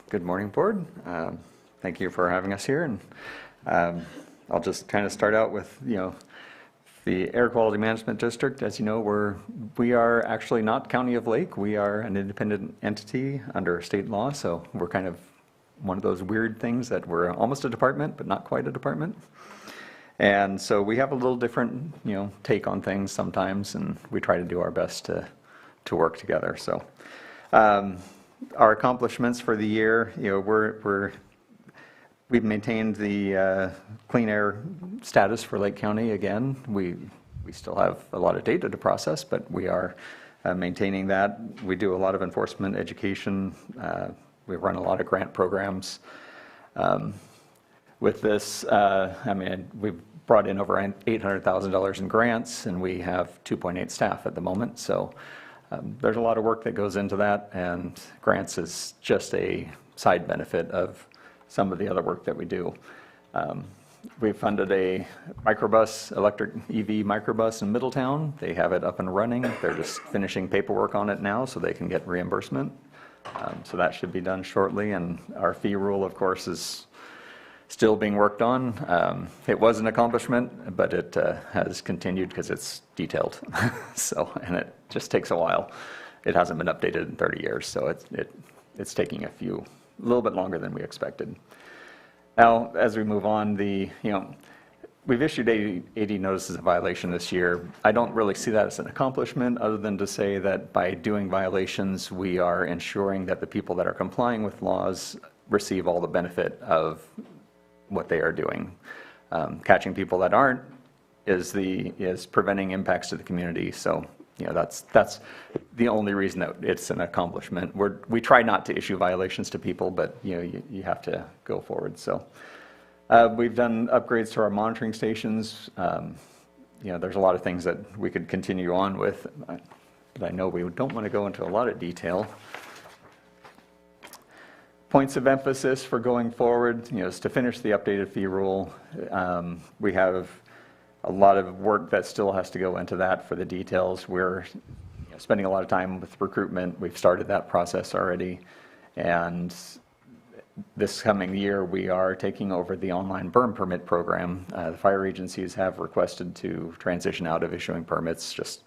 Good morning, Board. Thank you for having us here. And I'll just kind of start out with, the Air Quality Management District. As you know, we are actually not County of Lake. We are an independent entity under state law, so we're kind of one of those weird things that we're almost a department, but not quite a department. And so we have a little different, take on things sometimes, and we try to do our best to work together. So our accomplishments for the year, we've maintained the clean air status for Lake County again. We still have a lot of data to process, but we are maintaining that. We do a lot of enforcement education. We run a lot of grant programs. With this, we've brought in over $800,000 in grants, and we have 2.8 staff at the moment. So there's a lot of work that goes into that, and grants is just a side benefit of some of the other work that we do. We funded a microbus, electric EV microbus in Middletown. They have it up and running. They're just finishing paperwork on it now so they can get reimbursement. So that should be done shortly, and our fee rule, of course, is still being worked on. It was an accomplishment, but it has continued because it's detailed. And it just takes a while. It hasn't been updated in 30 years, so it's taking a little bit longer than we expected. Now, as we move on, we've issued 80 notices of violation this year. I don't really see that as an accomplishment, other than to say that by doing violations, we are ensuring that the people that are complying with laws receive all the benefit of what they are doing. Catching people that aren't is preventing impacts to the community. So, that's the only reason that it's an accomplishment. We try not to issue violations to people, but you have to go forward. So, we've done upgrades to our monitoring stations. There's a lot of things that we could continue on with, but I know we don't want to go into a lot of detail. Points of emphasis for going forward, is to finish the updated fee rule. We have a lot of work that still has to go into that for the details. We're spending a lot of time with recruitment. We've started that process already. And this coming year, we are taking over the online burn permit program. The fire agencies have requested to transition out of issuing permits. Just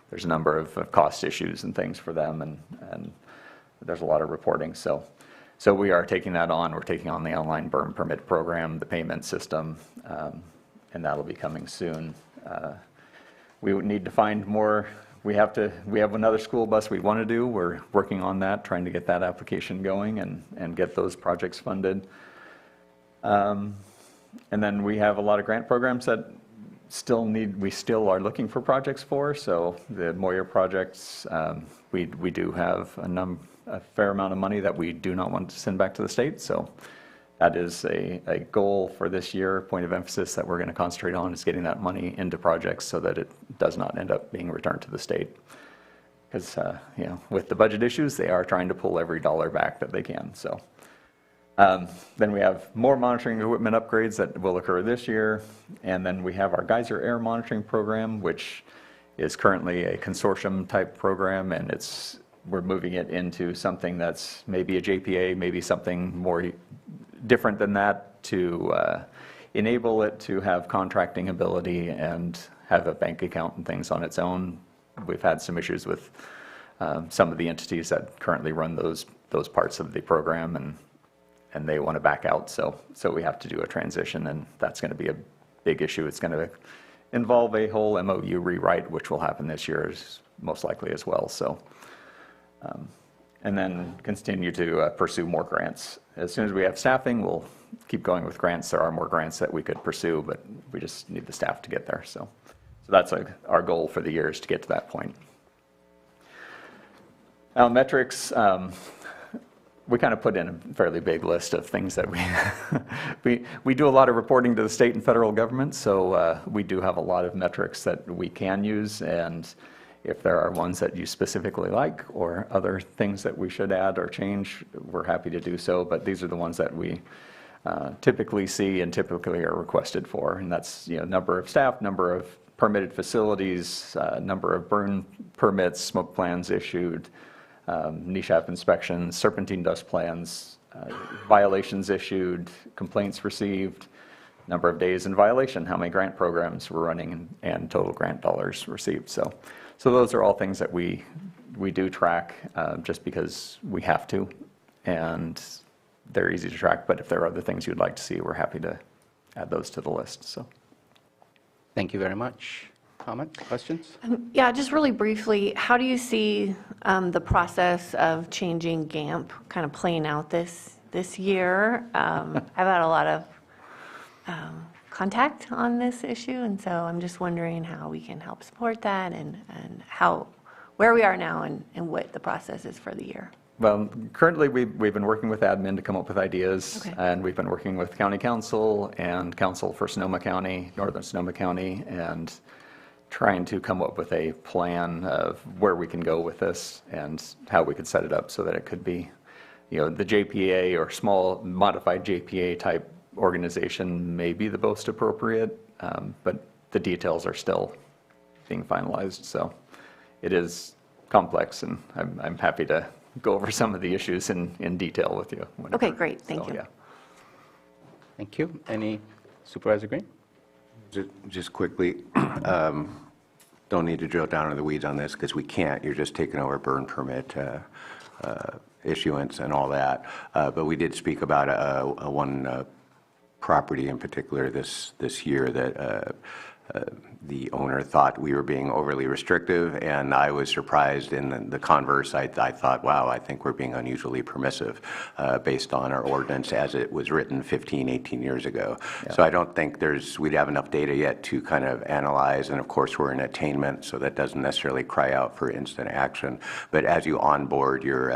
there's a number of cost issues and things for them, and there's a lot of reporting. So we are taking that on. We're taking on the online burn permit program, the payment system, and that'll be coming soon. We would need to find more. We have another school bus we want to do. We're working on that, trying to get that application going and get those projects funded. And then we have a lot of grant programs that we still are looking for projects for. So the Moyer projects, we do have a fair amount of money that we do not want to send back to the state. So that is a goal for this year, point of emphasis that we're going to concentrate on, is getting that money into projects so that it does not end up being returned to the state. Because, with the budget issues, they are trying to pull every dollar back that they can. So then we have more monitoring equipment upgrades that will occur this year. And then we have our geyser air monitoring program, which is currently a consortium type program, and we're moving it into something that's maybe a JPA, maybe something more different than that, to enable it to have contracting ability and have a bank account and things on its own. We've had some issues with some of the entities that currently run those parts of the program, and they want to back out. So we have to do a transition, and that's going to be a big issue. It's going to involve a whole MOU rewrite, which will happen this year most likely as well. So. And then continue to pursue more grants. As soon as we have staffing, we'll keep going with grants. There are more grants that we could pursue, but we just need the staff to get there. So that's our goal for the year, is to get to that point. Now, metrics, we kind of put in a fairly big list of things that we do a lot of reporting to the state and federal government, so we do have a lot of metrics that we can use, and if there are ones that you specifically like or other things that we should add or change, we're happy to do so, but these are the ones that we typically see and typically are requested for, and that's number of staff, number of permitted facilities, number of burn permits, smoke plans issued, NESHAP inspections, serpentine dust plans, violations issued, complaints received, number of days in violation, how many grant programs we're running, and total grant dollars received. So those are all things that we do track just because we have to, and they're easy to track. But if there are other things you'd like to see, we're happy to add those to the list. So, Thank you very much. Comments, questions? Yeah, just really briefly, how do you see the process of changing GAMP kind of playing out this year? I've had a lot of contact on this issue, and so I'm just wondering how we can help support that and where we are now and what the process is for the year. well, currently we've been working with admin to come up with ideas, Okay. and we've been working with County Council and Council for Sonoma County, Northern Sonoma County, and trying to come up with a plan of where we can go with this and how we could set it up so that it could be, the JPA or small modified JPA type organization may be the most appropriate, but the details are still being finalized. So it is complex, and I'm happy to go over some of the issues in detail with you. whenever. Okay, great, thank you. Yeah. Thank you. Any Supervisor Green? Just quickly, don't need to drill down into the weeds on this because we can't. You're just taking over burn permit issuance and all that. But we did speak about one property in particular this year that the owner thought we were being overly restrictive, and I was surprised in the converse. I thought, wow, I think we're being unusually permissive based on our ordinance as it was written 15, 18 years ago. Yeah. So I don't think we'd have enough data yet to kind of analyze, and of course we're in attainment, so that doesn't necessarily cry out for instant action. But as you onboard your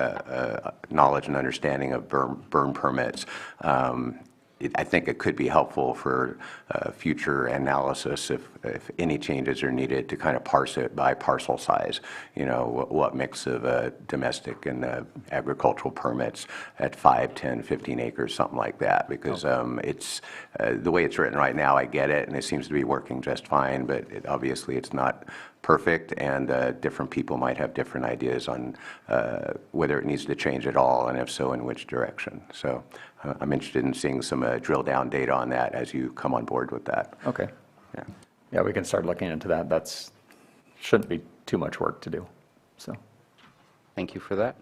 knowledge and understanding of burn permits, I think it could be helpful for future analysis if any changes are needed to kind of parse it by parcel size. What mix of domestic and agricultural permits at 5, 10, 15 acres, something like that. Because it's the way it's written right now, I get it, and it seems to be working just fine, but obviously it's not perfect, and different people might have different ideas on whether it needs to change at all, and if so, in which direction. So I'm interested in seeing some drill down data on that as you come on board with that. Okay. Yeah. Yeah, we can start looking into that. That's shouldn't be too much work to do. So, Thank you for that.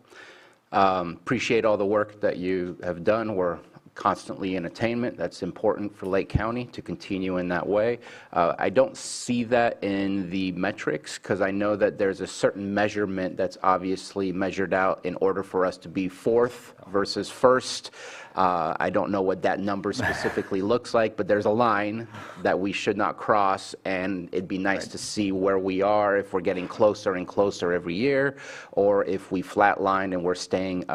Appreciate all the work that you have done. We're constantly in attainment. That's important for Lake County to continue in that way. I don't see that in the metrics because I know that there's a certain measurement that's obviously measured out in order for us to be fourth versus first. I don't know what that number specifically looks like, but there's a line that we should not cross, and it'd be nice to see where we are, if we're getting closer and closer every year, or if we flatline and we're staying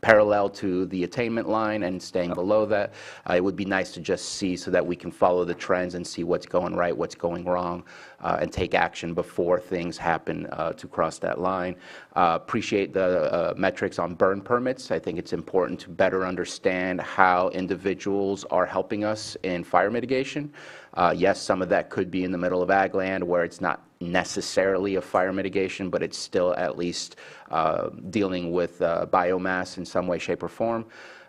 parallel to the attainment line and staying below that. It would be nice to just see so that we can follow the trends and see what's going right, what's going wrong, and take action before things happen to cross that line. Appreciate the metrics on burn permits. I think it's important to better understand how individuals are helping us in fire mitigation. Yes, some of that could be in the middle of ag land where it's not necessarily a fire mitigation, but it's still at least dealing with biomass in some way, shape, or form.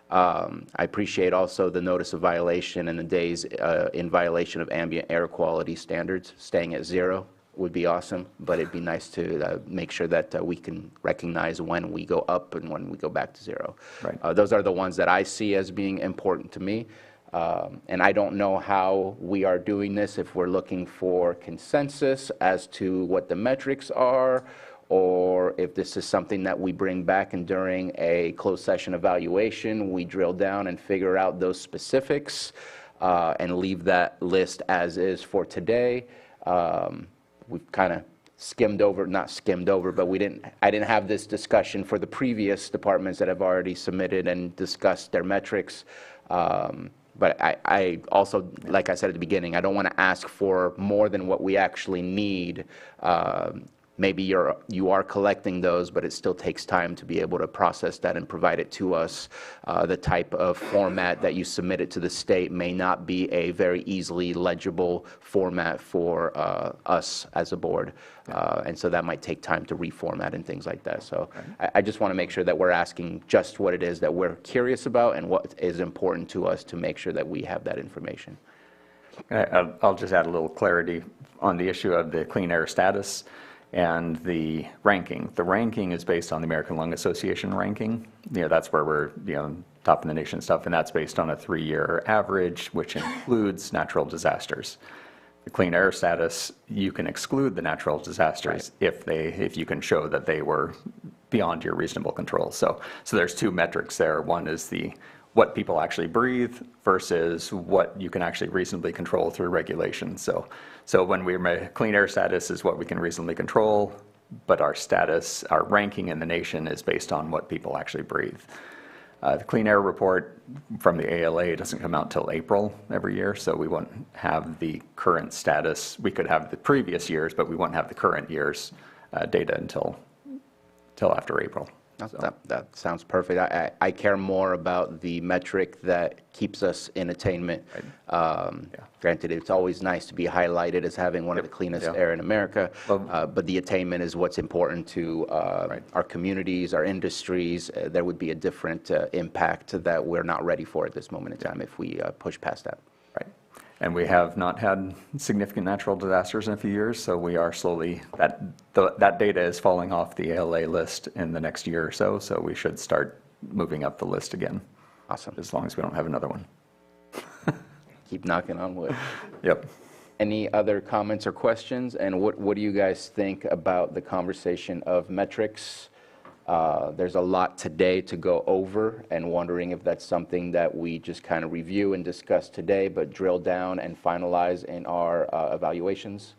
I appreciate also the notice of violation and the days in violation of ambient air quality standards. Staying at 0 would be awesome, but it'd be nice to make sure that we can recognize when we go up and when we go back to 0. Right. Those are the ones that I see as being important to me. And I don't know how we are doing this, if we're looking for consensus as to what the metrics are, or if this is something that we bring back and during a closed session evaluation, we drill down and figure out those specifics and leave that list as is for today. We've kind of not skimmed over, but I didn't have this discussion for the previous departments that have already submitted and discussed their metrics. But I also, like I said at the beginning, I don't want to ask for more than what we actually need maybe you are collecting those, but it still takes time to be able to process that and provide it to us. The type of format that you submit it to the state may not be a very easily legible format for us as a board. And so that might take time to reformat and things like that. So I just want to make sure that we're asking just what it is that we're curious about and what is important to us to make sure that we have that information. I'll just add a little clarity on the issue of the clean air status and the ranking. The ranking is based on the American Lung Association ranking. That's where we're, top in the nation stuff, and that's based on a 3-year average, which includes natural disasters. The clean air status, you can exclude the natural disasters if you can show that they were beyond your reasonable control. So there's 2 metrics there. One is what people actually breathe versus what you can actually reasonably control through regulation. So when clean air status is what we can reasonably control, but our status, our ranking in the nation is based on what people actually breathe. The clean air report from the ALA doesn't come out till April every year, so we won't have the current status. We could have the previous years, but we won't have the current year's data until after April. That sounds perfect. I care more about the metric that keeps us in attainment. Granted, it's always nice to be highlighted as having one of the cleanest air in America, but the attainment is what's important to our communities, our industries. There would be a different impact that we're not ready for at this moment in time if we push past that. Right. And we have not had significant natural disasters in a few years, so we are slowly, that data is falling off the ALA list in the next year or so, so we should start moving up the list again. Awesome. As long as we don't have another one. Keep knocking on wood. Yep. Any other comments or questions? And what do you guys think about the conversation of metrics? There's a lot today to go over, and wondering if that's something that we just kind of review and discuss today, but drill down and finalize in our evaluations.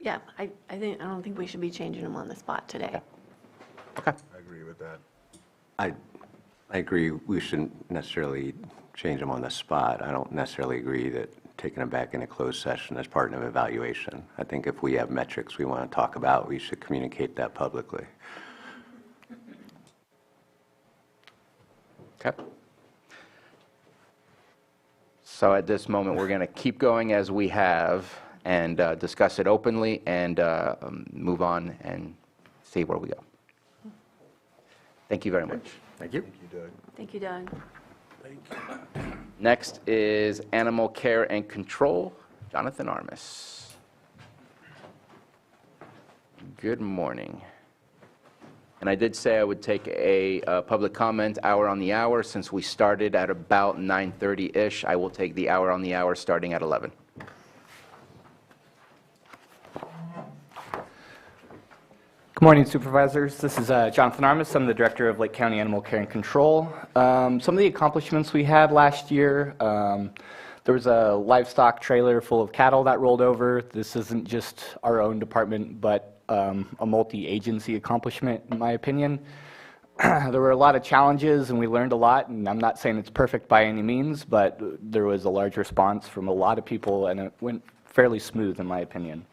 Yeah, I don't think we should be changing them on the spot today. Okay. I agree with that. I agree, we shouldn't necessarily change them on the spot. I don't necessarily agree that taking them back in a closed session is part of an evaluation. I think if we have metrics we want to talk about, we should communicate that publicly. Okay. So at this moment, we're going to keep going as we have and discuss it openly and move on and see where we go. Thank you very much. Thank you. Thank you, Doug. Next is Animal Care and Control, Jonathan Armis. Good morning. And I did say I would take a public comment hour on the hour. Since we started at about 9:30-ish, I will take the hour on the hour starting at 11. Good morning, Supervisors. This is Jonathan Armis. I'm the Director of Lake County Animal Care and Control. Some of the accomplishments we had last year, there was a livestock trailer full of cattle that rolled over. This isn't just our own department, but a multi-agency accomplishment, in my opinion. There were a lot of challenges, and we learned a lot, and I'm not saying it's perfect by any means, but there was a large response from a lot of people, and it went fairly smooth, in my opinion.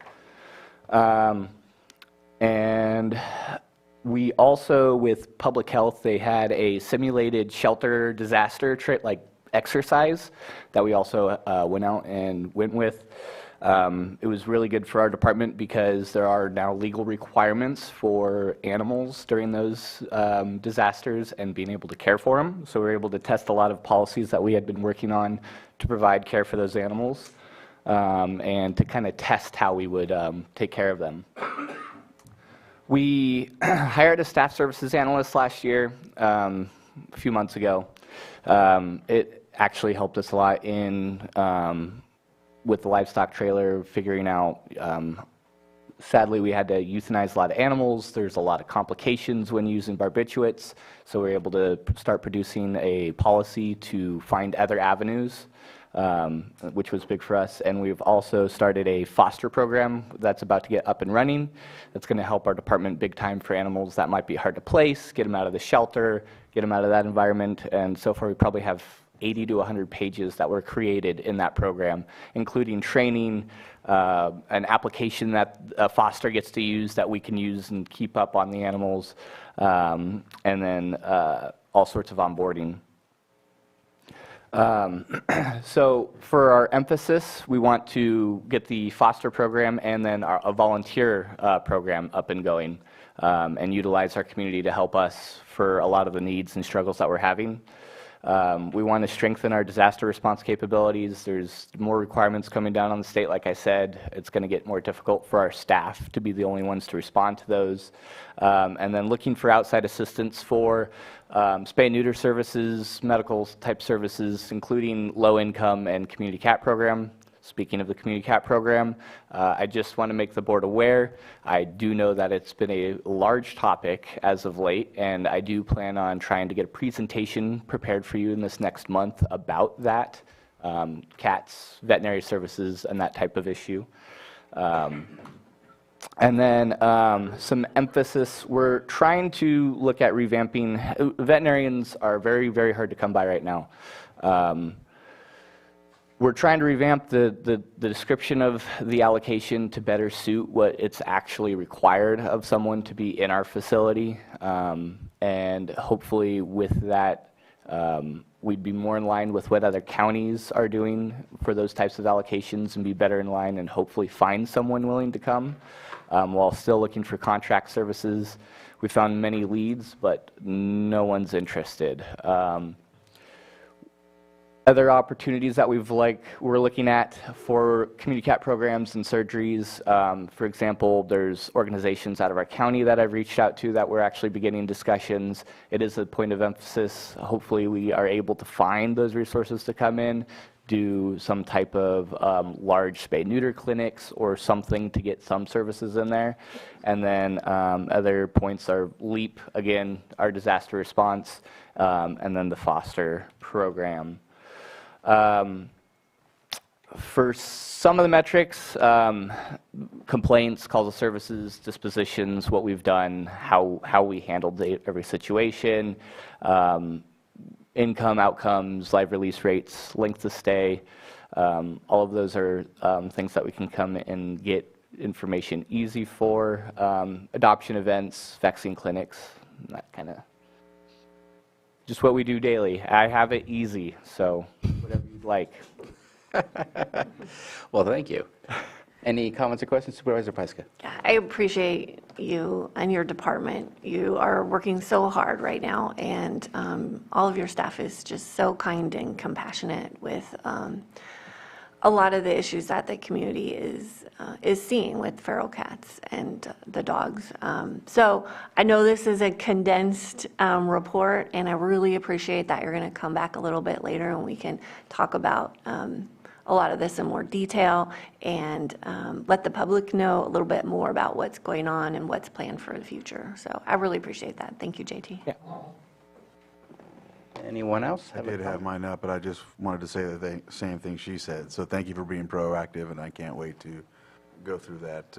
And we also, with public health, they had a simulated shelter disaster exercise that we also went out and went with. It was really good for our department because there are now legal requirements for animals during those disasters and being able to care for them. So we were able to test a lot of policies that we had been working on to provide care for those animals and to kind of test how we would take care of them. We hired a staff services analyst last year, a few months ago. It actually helped us a lot in with the livestock trailer, figuring out, sadly we had to euthanize a lot of animals. There's a lot of complications when using barbiturates, so we were able to start producing a policy to find other avenues, which was big for us. And we've also started a foster program that's about to get up and running. That's going to help our department big time for animals that might be hard to place, get them out of the shelter, get them out of that environment. And so far we probably have 80 to 100 pages that were created in that program, including training, an application that a foster gets to use that we can use and keep up on the animals, and then all sorts of onboarding. So for our emphasis, we want to get the foster program and then a volunteer program up and going, and utilize our community to help us for a lot of the needs and struggles that we're having. We want to strengthen our disaster response capabilities. There's more requirements coming down on the state, like I said. It's going to get more difficult for our staff to be the only ones to respond to those. And then looking for outside assistance for spay and neuter services, medical type services, including low income and community cat program. Speaking of the community cat program, I just want to make the board aware. I do know that it's been a large topic as of late, and I do plan on trying to get a presentation prepared for you in this next month about that, cats, veterinary services, and that type of issue. And then some emphasis, we're trying to look at revamping. Veterinarians are very, very hard to come by right now. We're trying to revamp the description of the allocation to better suit what it's actually required of someone to be in our facility. And hopefully with that, we'd be more in line with what other counties are doing for those types of allocations and be better in line and hopefully find someone willing to come while still looking for contract services. We found many leads, but no one's interested. Other opportunities that we're looking at for community cat programs and surgeries. For example, there's organizations out of our county that I've reached out to that we're actually beginning discussions. It is a point of emphasis. Hopefully we are able to find those resources to come in, do some type of large spay-neuter clinics or something to get some services in there. And then other points are LEAP, again, our disaster response, and then the foster program. For some of the metrics, complaints, calls of services, dispositions, what we've done, how we handled every situation, income, outcomes, live release rates, length of stay, all of those are things that we can come and get information easy for. Adoption events, vaccine clinics, that kind of just what we do daily. I have it easy, so whatever you'd like. Well, thank you. Any comments or questions, Supervisor Pyska? Yeah, I appreciate you and your department. You are working so hard right now, and all of your staff is just so kind and compassionate with a lot of the issues that the community is seeing with feral cats and the dogs. So I know this is a condensed report, and I really appreciate that you're going to come back a little bit later and we can talk about a lot of this in more detail and let the public know a little bit more about what's going on and what's planned for the future. So I really appreciate that. Thank you, JT. Yeah. Anyone else? I did have mine up, but I just wanted to say the same thing she said. So thank you for being proactive, and I can't wait to go through that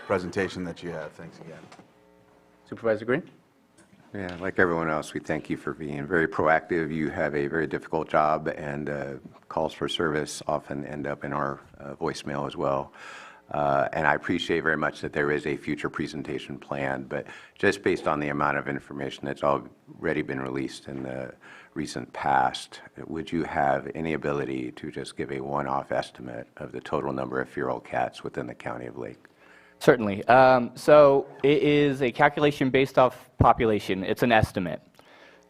presentation that you have. Thanks again. Supervisor Green? Yeah, like everyone else, we thank you for being very proactive. You have a very difficult job, and calls for service often end up in our voicemail as well. And I appreciate very much that there is a future presentation plan, but just based on the amount of information that's already been released in the recent past, would you have any ability to just give a one-off estimate of the total number of feral cats within the County of Lake? Certainly. So it is a calculation based off population. It's an estimate.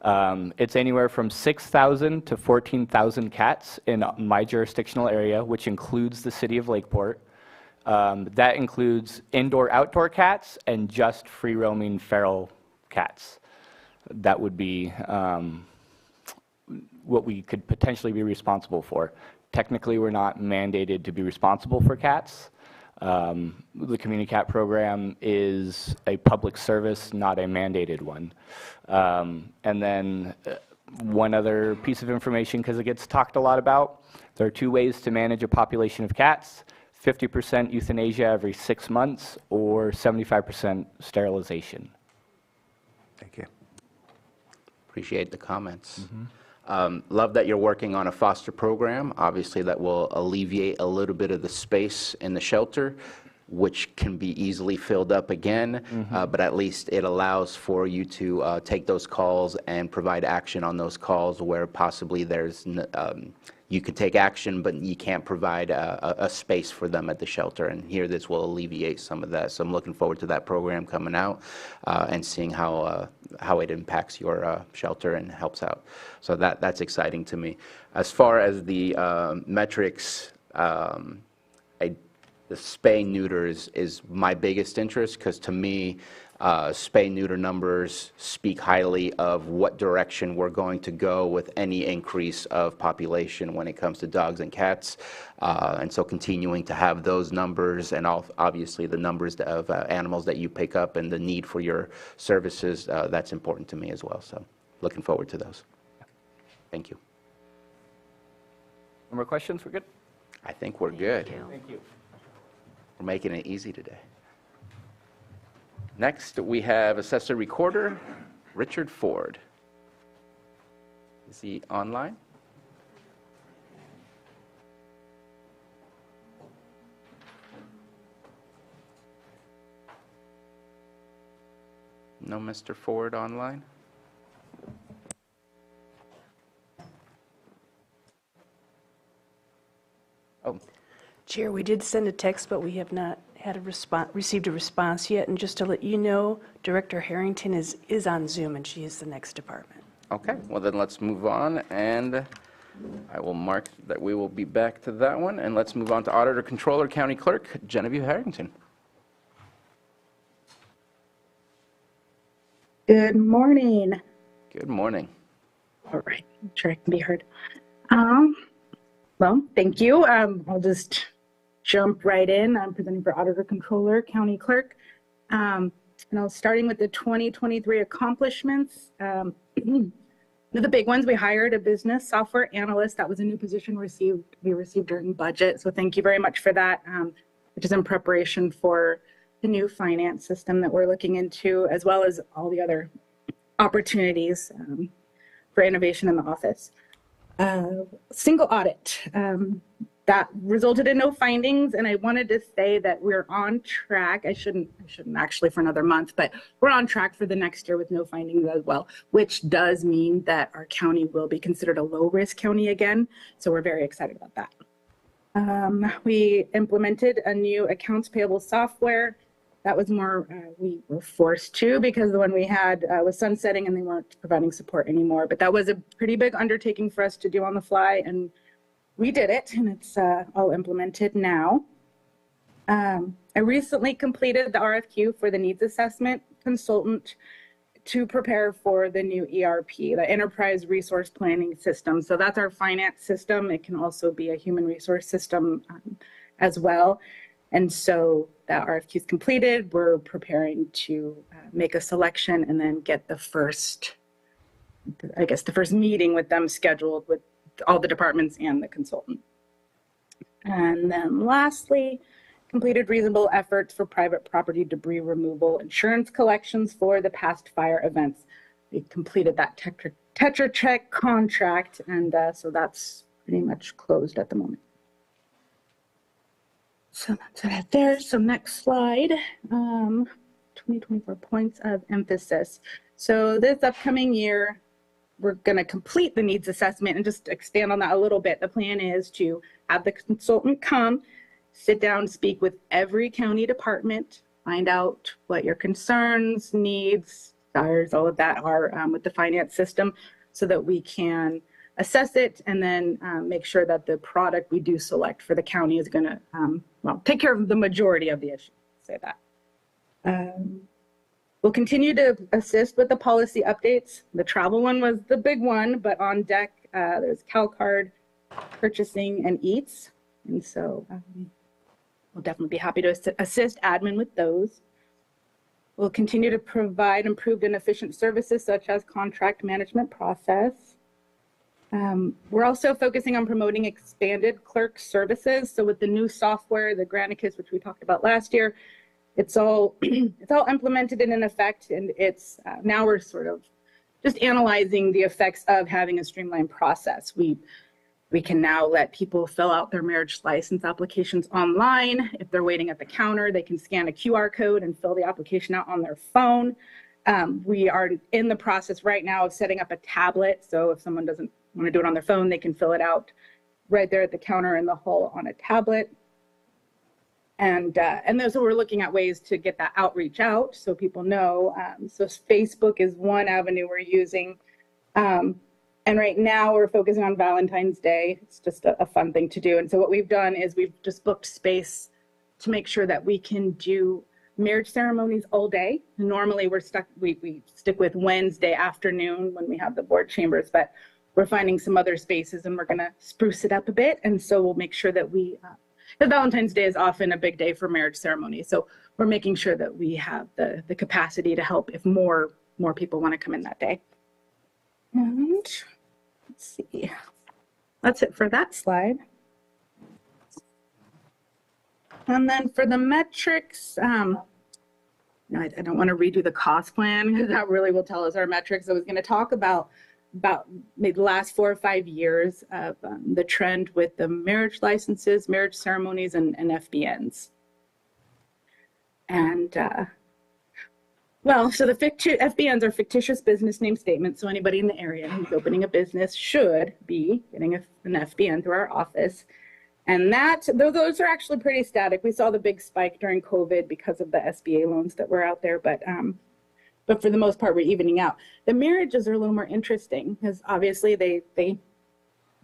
It's anywhere from 6,000 to 14,000 cats in my jurisdictional area, which includes the city of Lakeport. That includes indoor-outdoor cats and just free-roaming feral cats. That would be what we could potentially be responsible for. Technically, we're not mandated to be responsible for cats. The community cat program is a public service, not a mandated one. And then one other piece of information, because it gets talked a lot about, there are 2 ways to manage a population of cats: 50% euthanasia every 6 months or 75% sterilization. Thank you. Appreciate the comments. Love that you're working on a foster program. Obviously, that will alleviate a little bit of the space in the shelter, which can be easily filled up again, but at least it allows for you to take those calls and provide action on those calls where possibly you could take action, but you can't provide a space for them at the shelter. And here, this will alleviate some of that. So I'm looking forward to that program coming out and seeing how it impacts your shelter and helps out. So that's exciting to me. As far as the metrics, the spay-neuter is my biggest interest, because to me, spay-neuter numbers speak highly of what direction we're going to go with any increase of population when it comes to dogs and cats. And so continuing to have those numbers and obviously the numbers of animals that you pick up and the need for your services, that's important to me as well. So looking forward to those. Thank you. No more questions? We're good? I think we're good. Thank you. We're making it easy today. Next, we have Assessor Recorder, Richard Ford. Is he online? No Mr. Ford online? Oh. Chair, we did send a text, but we have not had received a response yet. And just to let you know, Director Harrington is on Zoom, and she is the next department. Okay, well then let's move on, and I will mark that we will be back to that one. And let's move on to Auditor Controller County Clerk Genevieve Harrington. Good morning. Good morning. All right, I'm sure I can be heard. Well, thank you. I'll just jump right in. I'm presenting for Auditor Controller County Clerk. And I'll starting with the 2023 accomplishments. One of the big ones, we hired a business software analyst. That was a new position we received during budget. So thank you very much for that, which is in preparation for the new finance system that we're looking into, as well as all the other opportunities for innovation in the office. Single audit. That resulted in no findings, and I wanted to say that we're on track. I shouldn't actually for another month, but we're on track for the next year with no findings as well, which does mean that our county will be considered a low-risk county again, so we're very excited about that. We implemented a new accounts payable software. That was more, we were forced to, because the one we had was sunsetting and they weren't providing support anymore, but that was a pretty big undertaking for us to do on the fly, and we did it, and it's all implemented now. I recently completed the RFQ for the needs assessment consultant to prepare for the new ERP, the Enterprise Resource Planning System. So that's our finance system. It can also be a human resource system as well. And so that RFQ is completed. We're preparing to make a selection and then get the first meeting with them scheduled with all the departments and the consultant. And then lastly, completed reasonable efforts for private property debris removal insurance collections for the past fire events. We completed that Tetra Tech contract, and so that's pretty much closed at the moment. So that's it there. So next slide, 2024 points of emphasis. So this upcoming year, we're going to complete the needs assessment, and just expand on that a little bit. The plan is to have the consultant come, sit down, speak with every county department, find out what your concerns, needs, desires, all of that are with the finance system, so that we can assess it and then make sure that the product we do select for the county is going to, take care of the majority of the issues, say that. We'll continue to assist with the policy updates. The travel one was the big one, but on deck, there's CalCard, purchasing, and EATS. And so we'll definitely be happy to assist admin with those. We'll continue to provide improved and efficient services such as contract management process. We're also focusing on promoting expanded clerk services. So with the new software, the Granicus, which we talked about last year, it's all implemented and in effect, and it's now we're sort of just analyzing the effects of having a streamlined process. We can now let people fill out their marriage license applications online. If they're waiting at the counter, they can scan a QR code and fill the application out on their phone. We are in the process right now of setting up a tablet. So if someone doesn't want to do it on their phone, they can fill it out right there at the counter in the hall on a tablet. And so we're looking at ways to get that outreach out so people know. So Facebook is one avenue we're using. And right now we're focusing on Valentine's Day. It's just a fun thing to do. And so what we've done is we've just booked space to make sure that we can do marriage ceremonies all day. Normally we stick with Wednesday afternoon when we have the board chambers, but we're finding some other spaces and we're gonna spruce it up a bit. And so we'll make sure that the Valentine's Day is often a big day for marriage ceremonies. So we're making sure that we have the capacity to help if more people wanna come in that day. And let's see, that's it for that slide. And then for the metrics, I don't want to redo the cost plan because that really will tell us our metrics. I was going to talk about maybe the last 4 or 5 years of the trend with the marriage licenses, marriage ceremonies, and FBNs. And so the FBNs are fictitious business name statements. So anybody in the area who's opening a business should be getting an FBN through our office. And those are actually pretty static. We saw the big spike during COVID because of the SBA loans that were out there, but for the most part, we're evening out. The marriages are a little more interesting because obviously they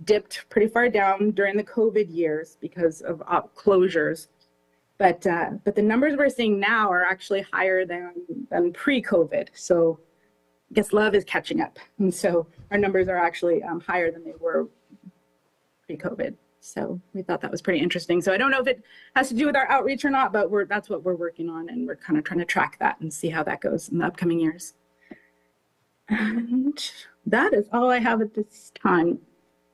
dipped pretty far down during the COVID years because of closures. But the numbers we're seeing now are actually higher than pre-COVID. So I guess love is catching up. And so our numbers are actually higher than they were pre-COVID. So we thought that was pretty interesting. So I don't know if it has to do with our outreach or not, but that's what we're working on. And we're kind of trying to track that and see how that goes in the upcoming years. And that is all I have at this time.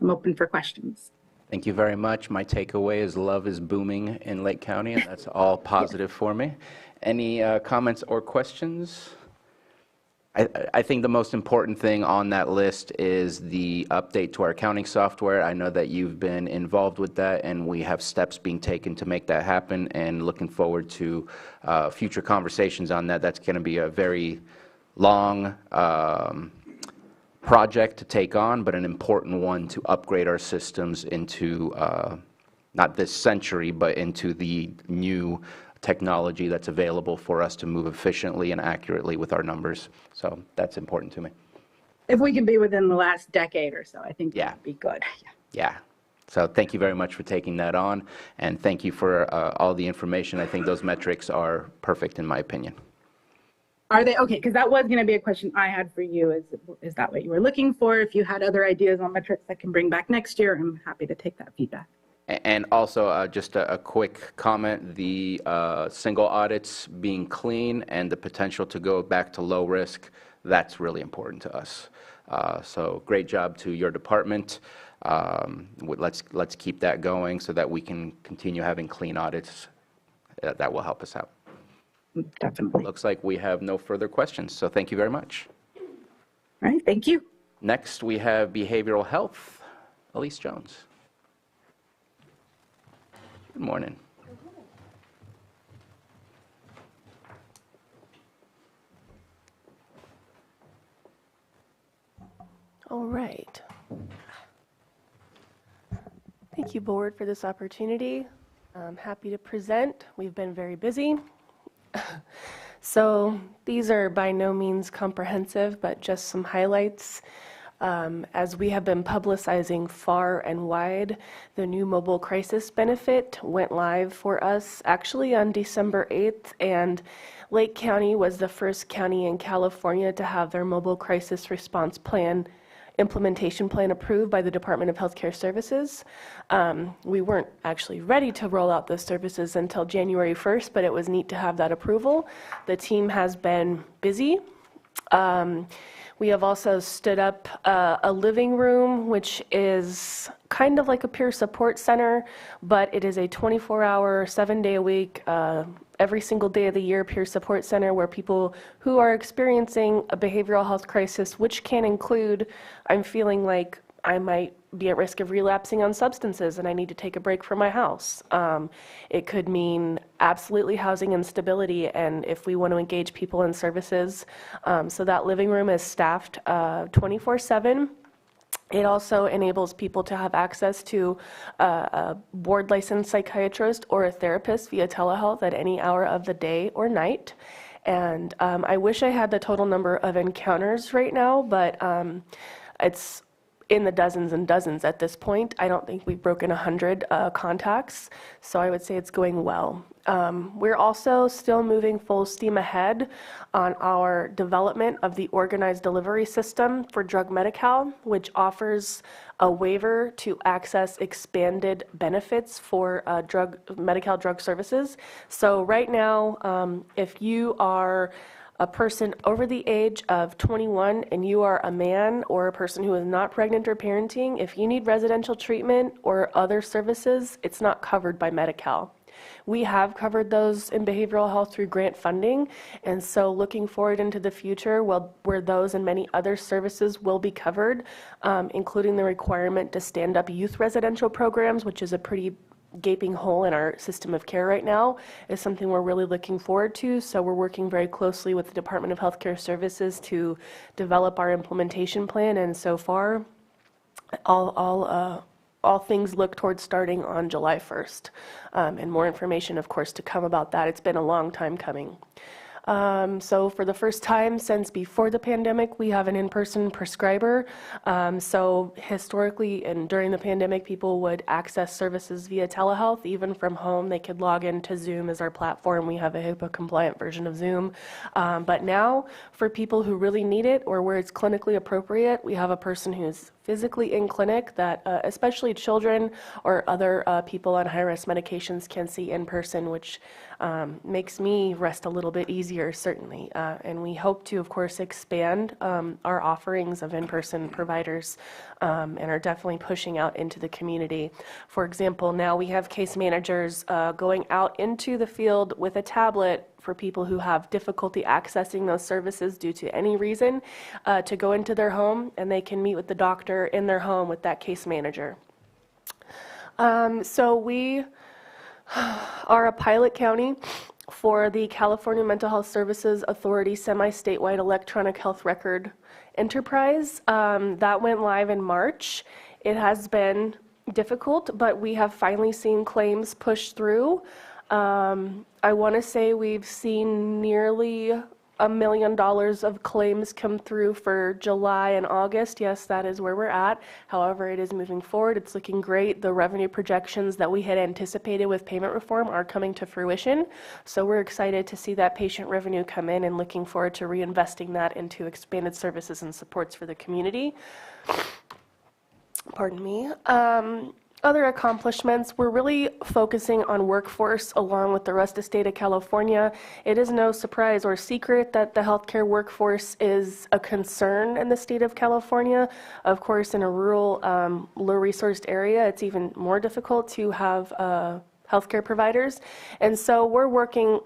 I'm open for questions. Thank you very much. My takeaway is love is booming in Lake County, and that's all positive for me. Any comments or questions? I think the most important thing on that list is the update to our accounting software. I know that you've been involved with that, and we have steps being taken to make that happen, and looking forward to future conversations on that. That's going to be a very long project to take on, but an important one to upgrade our systems into not this century, but into the new technology that's available for us to move efficiently and accurately with our numbers. So that's important to me. If we can be within the last decade or so, I think that would be good. Yeah. So thank you very much for taking that on, and thank you for all the information. I think those metrics are perfect in my opinion. Are they? Okay, because that was going to be a question I had for you. Is that what you were looking for? If you had other ideas on metrics I can bring back next year, I'm happy to take that feedback. And also, just a quick comment, the single audits being clean and the potential to go back to low risk, that's really important to us. So great job to your department. Let's keep that going so that we can continue having clean audits. That will help us out. Definitely. Looks like we have no further questions, so thank you very much. All right, thank you. Next, we have behavioral health. Elise Jones. Good morning. All right. Thank you, Board, for this opportunity. I'm happy to present. We've been very busy. So these are by no means comprehensive, but just some highlights. As we have been publicizing far and wide, the new mobile crisis benefit went live for us actually on December 8th, and Lake County was the first county in California to have their mobile crisis response plan implementation plan approved by the Department of Healthcare Services. We weren't actually ready to roll out those services until January 1st, but it was neat to have that approval. The team has been busy. We have also stood up a living room, which is kind of like a peer support center, but it is a 24-hour, 7-day-a-week, every single day of the year peer support center where people who are experiencing a behavioral health crisis, which can include, I'm feeling like I might be at risk of relapsing on substances and I need to take a break from my house. It could mean absolutely housing instability, and if we want to engage people in services. So that living room is staffed 24/7. It also enables people to have access to a board licensed psychiatrist or a therapist via telehealth at any hour of the day or night. And I wish I had the total number of encounters right now, but it's in the dozens and dozens at this point. I don't think we've broken 100 contacts, so I would say it's going well. We're also still moving full steam ahead on our development of the organized delivery system for drug Medi-Cal, which offers a waiver to access expanded benefits for Medi-Cal drug services. So right now, if you are a person over the age of 21 and you are a man or a person who is not pregnant or parenting, if you need residential treatment or other services, it's not covered by Medi-Cal. We have covered those in behavioral health through grant funding, and so looking forward into the future, where those and many other services will be covered, including the requirement to stand up youth residential programs, which is a pretty gaping hole in our system of care right now, is something we're really looking forward to. So we're working very closely with the Department of Healthcare Services to develop our implementation plan, and so far, all things look towards starting on July 1st. And more information, of course, to come about that. It's been a long time coming. So for the first time since before the pandemic, we have an in-person prescriber. So historically and during the pandemic, people would access services via telehealth, even from home. They could log into Zoom as our platform. We have a HIPAA-compliant version of Zoom. But now, for people who really need it or where it's clinically appropriate, we have a person who's physically in clinic that especially children or other people on high-risk medications can see in person, which makes me rest a little bit easier, certainly. And we hope to, of course, expand our offerings of in-person providers and are definitely pushing out into the community. For example, now we have case managers going out into the field with a tablet for people who have difficulty accessing those services due to any reason to go into their home, and they can meet with the doctor in their home with that case manager. So we are a pilot county for the California Mental Health Services Authority semi-statewide electronic health record enterprise. That went live in March. It has been difficult, but we have finally seen claims push through. I want to say we've seen nearly $1 million of claims come through for July and August. Yes, that is where we're at. However, it is moving forward. It's looking great. The revenue projections that we had anticipated with payment reform are coming to fruition. So we're excited to see that patient revenue come in and looking forward to reinvesting that into expanded services and supports for the community. Pardon me. Other accomplishments, we're really focusing on workforce along with the rest of the state of California. It is no surprise or secret that the healthcare workforce is a concern in the state of California. Of course, in a rural, low-resourced area, it's even more difficult to have healthcare providers. And so we're working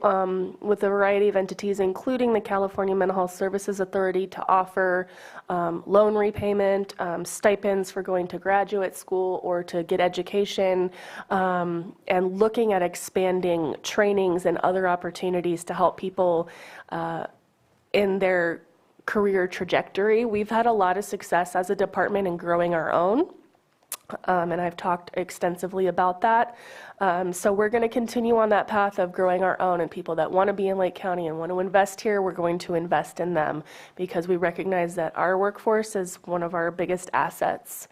with a variety of entities, including the California Mental Health Services Authority, to offer loan repayment, stipends for going to graduate school or to get education, and looking at expanding trainings and other opportunities to help people in their career trajectory. We've had a lot of success as a department in growing our own. And I've talked extensively about that. So we're going to continue on that path of growing our own, and people that want to be in Lake County and want to invest here, we're going to invest in them because we recognize that our workforce is one of our biggest assets.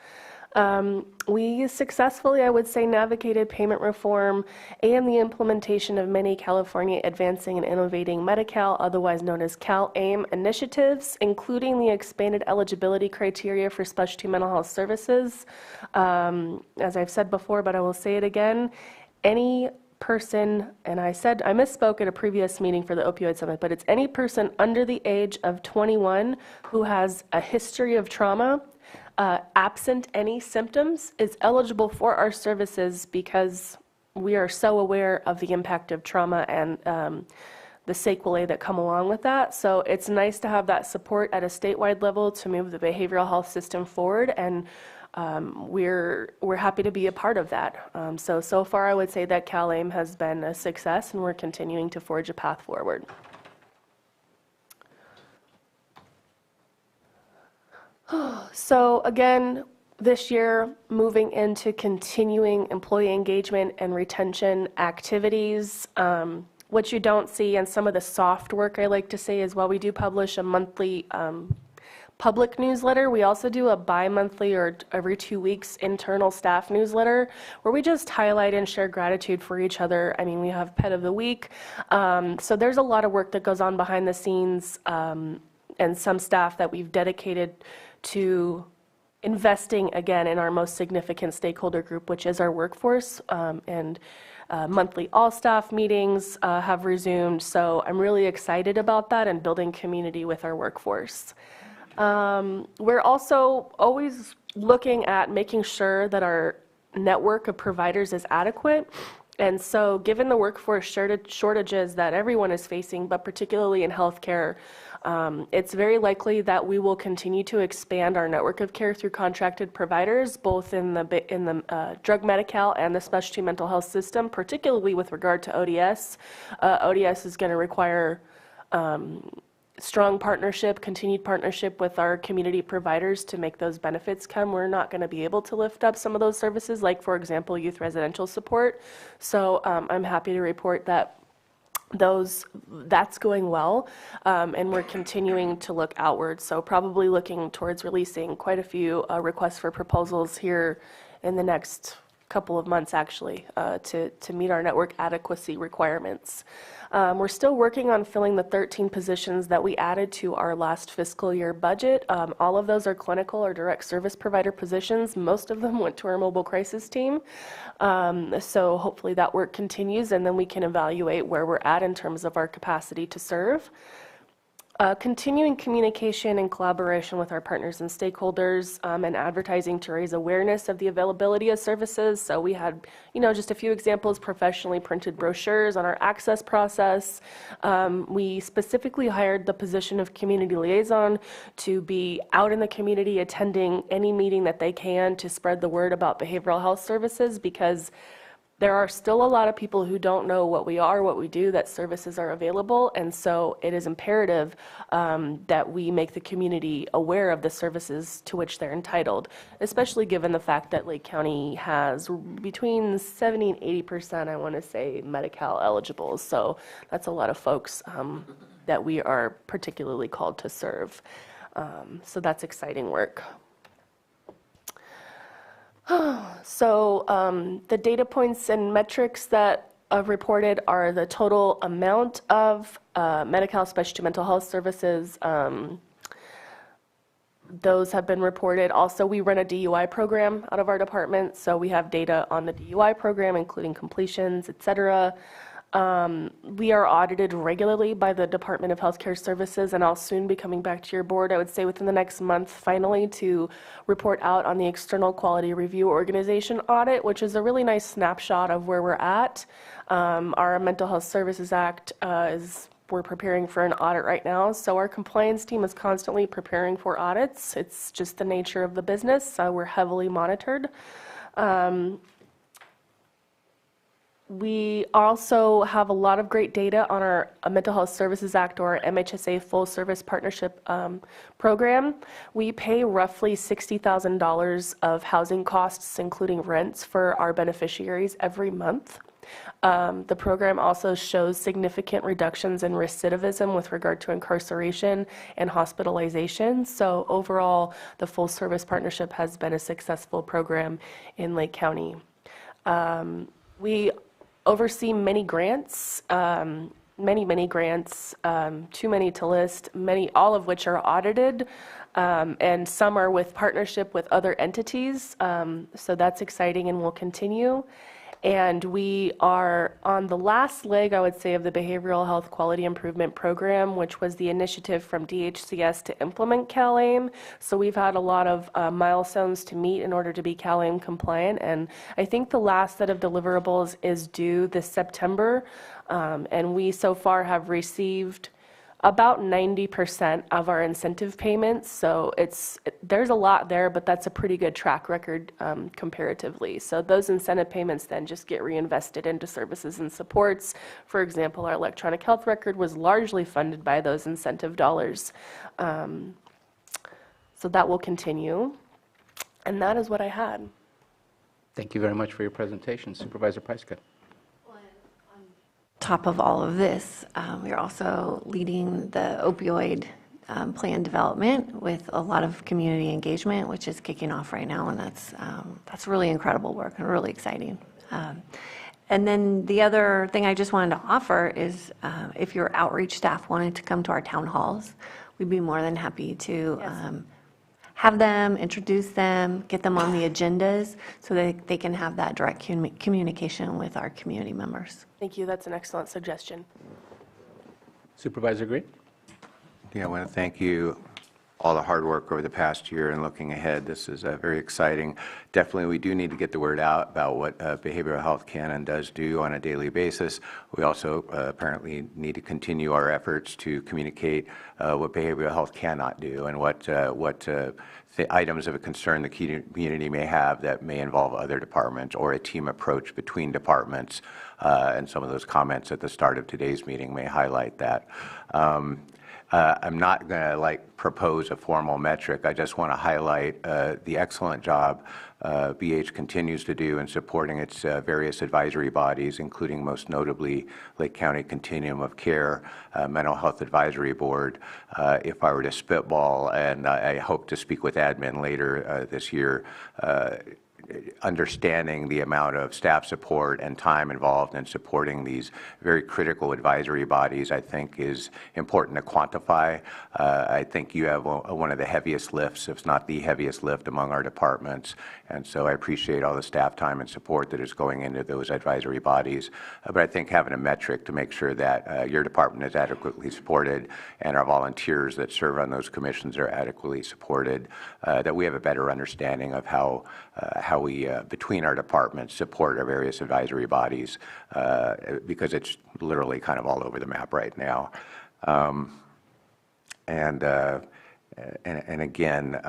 We successfully, I would say, navigated payment reform and the implementation of many California Advancing and Innovating Medi-Cal, otherwise known as CalAIM initiatives, including the expanded eligibility criteria for specialty mental health services. As I've said before, but I will say it again, any person, and I misspoke at a previous meeting for the opioid summit, but it's any person under the age of 21 who has a history of trauma, absent any symptoms, is eligible for our services because we are so aware of the impact of trauma and the sequelae that come along with that. So it's nice to have that support at a statewide level to move the behavioral health system forward, and we're happy to be a part of that. So far I would say that CalAIM has been a success, and we're continuing to forge a path forward. So again, this year, moving into continuing employee engagement and retention activities. What you don't see, and some of the soft work I like to say, is while we do publish a monthly public newsletter, we also do a bi-monthly or every 2 weeks internal staff newsletter where we just highlight and share gratitude for each other. I mean, we have Pet of the Week. So there's a lot of work that goes on behind the scenes, and some staff that we've dedicated to investing again in our most significant stakeholder group, which is our workforce, and monthly all-staff meetings have resumed. So I'm really excited about that and building community with our workforce. We're also always looking at making sure that our network of providers is adequate. And so given the workforce shortages that everyone is facing, but particularly in healthcare, it's very likely that we will continue to expand our network of care through contracted providers, both in the drug Medi-Cal and the specialty mental health system, particularly with regard to ODS. ODS is going to require strong partnership, continued partnership with our community providers to make those benefits come. We're not going to be able to lift up some of those services, like, for example, youth residential support. So I'm happy to report that that's going well, and we're continuing to look outward. So probably looking towards releasing quite a few requests for proposals here in the next couple of months, actually, to meet our network adequacy requirements. We're still working on filling the 13 positions that we added to our last fiscal year budget. All of those are clinical or direct service provider positions. Most of them went to our mobile crisis team. So hopefully that work continues, and then we can evaluate where we're at in terms of our capacity to serve. Continuing communication and collaboration with our partners and stakeholders, and advertising to raise awareness of the availability of services. So we had, just a few examples: professionally printed brochures on our access process. We specifically hired the position of community liaison to be out in the community, attending any meeting that they can to spread the word about behavioral health services, because there are still a lot of people who don't know what we are, what we do, that services are available, and so it is imperative that we make the community aware of the services to which they're entitled, especially given the fact that Lake County has between 70% and 80%, I want to say, Medi-Cal eligible. So that's a lot of folks that we are particularly called to serve. So that's exciting work. So the data points and metrics that I've reported are the total amount of Medi-Cal specialty mental health services. Those have been reported. Also, we run a DUI program out of our department, so we have data on the DUI program, including completions, et cetera. We are audited regularly by the Department of Healthcare Services, and I'll soon be coming back to your board, I would say within the next month, finally, to report out on the External Quality Review Organization audit, which is a really nice snapshot of where we're at. Our Mental Health Services Act we're preparing for an audit right now, so our compliance team is constantly preparing for audits. It's just the nature of the business. We're heavily monitored. We also have a lot of great data on our Mental Health Services Act, or MHSA Full Service Partnership program. We pay roughly $60,000 of housing costs, including rents, for our beneficiaries every month. The program also shows significant reductions in recidivism with regard to incarceration and hospitalization. So overall, the Full Service Partnership has been a successful program in Lake County. We oversee many grants, many grants, too many to list, all of which are audited, and some are with partnership with other entities. So that's exciting and will continue. And we are on the last leg, I would say, of the Behavioral Health Quality Improvement Program, which was the initiative from DHCS to implement CalAIM. So we've had a lot of milestones to meet in order to be CalAIM compliant. And I think the last set of deliverables is due this September. And we so far have received about 90% of our incentive payments. So there's a lot there, but that's a pretty good track record comparatively. So those incentive payments then just get reinvested into services and supports. For example, our electronic health record was largely funded by those incentive dollars. So that will continue. And that is what I had. Thank you very much for your presentation. Supervisor Pyska. Top of all of this, we're also leading the opioid plan development with a lot of community engagement, which is kicking off right now, and that's really incredible work and really exciting. And then the other thing I just wanted to offer is if your outreach staff wanted to come to our town halls, we'd be more than happy to have them, introduce them, get them on the agendas so that they can have that direct communication with our community members. Thank you. That's an excellent suggestion. Supervisor Green? Yeah, I want to thank you, all the hard work over the past year and looking ahead. This is very exciting. Definitely, we do need to get the word out about what behavioral health can and does do on a daily basis. We also apparently need to continue our efforts to communicate what behavioral health cannot do and what the items of concern the community may have that may involve other departments or a team approach between departments. And some of those comments at the start of today's meeting may highlight that. I'm not going to propose a formal metric. I just want to highlight the excellent job BH continues to do in supporting its various advisory bodies, including most notably Lake County Continuum of Care, Mental Health Advisory Board. If I were to spitball, and I hope to speak with admin later this year, understanding the amount of staff support and time involved in supporting these very critical advisory bodies, I think is important to quantify. I think you have one of the heaviest lifts, if not the heaviest lift among our departments, and so I appreciate all the staff time and support that is going into those advisory bodies. But I think having a metric to make sure that your department is adequately supported and our volunteers that serve on those commissions are adequately supported, that we have a better understanding of how we, between our departments, support our various advisory bodies, because it's literally kind of all over the map right now. And again,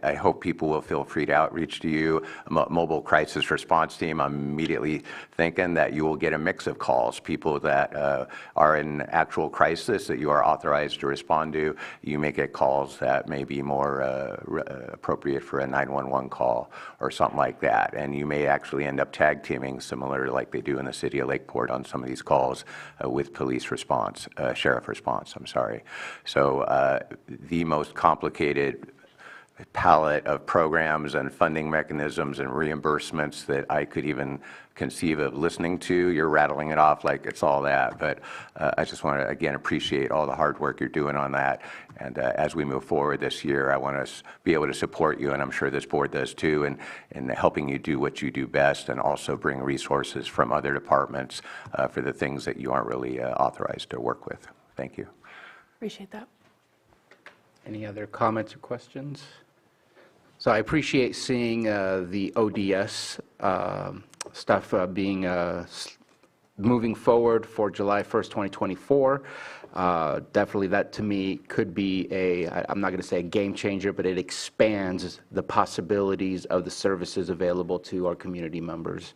I hope people will feel free to outreach to you. Mobile crisis response team, I'm immediately thinking that you will get a mix of calls, people that are in actual crisis that you are authorized to respond to. You may get calls that may be more appropriate for a 911 call or something like that. And you may actually end up tag teaming, similar to like they do in the city of Lakeport on some of these calls with police response, sheriff response, I'm sorry. So the most complicated palette of programs and funding mechanisms and reimbursements that I could even conceive of listening to. You're rattling it off like it's all that, but I just want to, again, appreciate all the hard work you're doing on that. And as we move forward this year, I want to be able to support you, and I'm sure this board does too, in helping you do what you do best and also bring resources from other departments for the things that you aren't really authorized to work with. Thank you. Appreciate that. Any other comments or questions? So I appreciate seeing the ODS stuff being moving forward for July 1st, 2024. Definitely that to me could be I'm not going to say a game changer, but it expands the possibilities of the services available to our community members.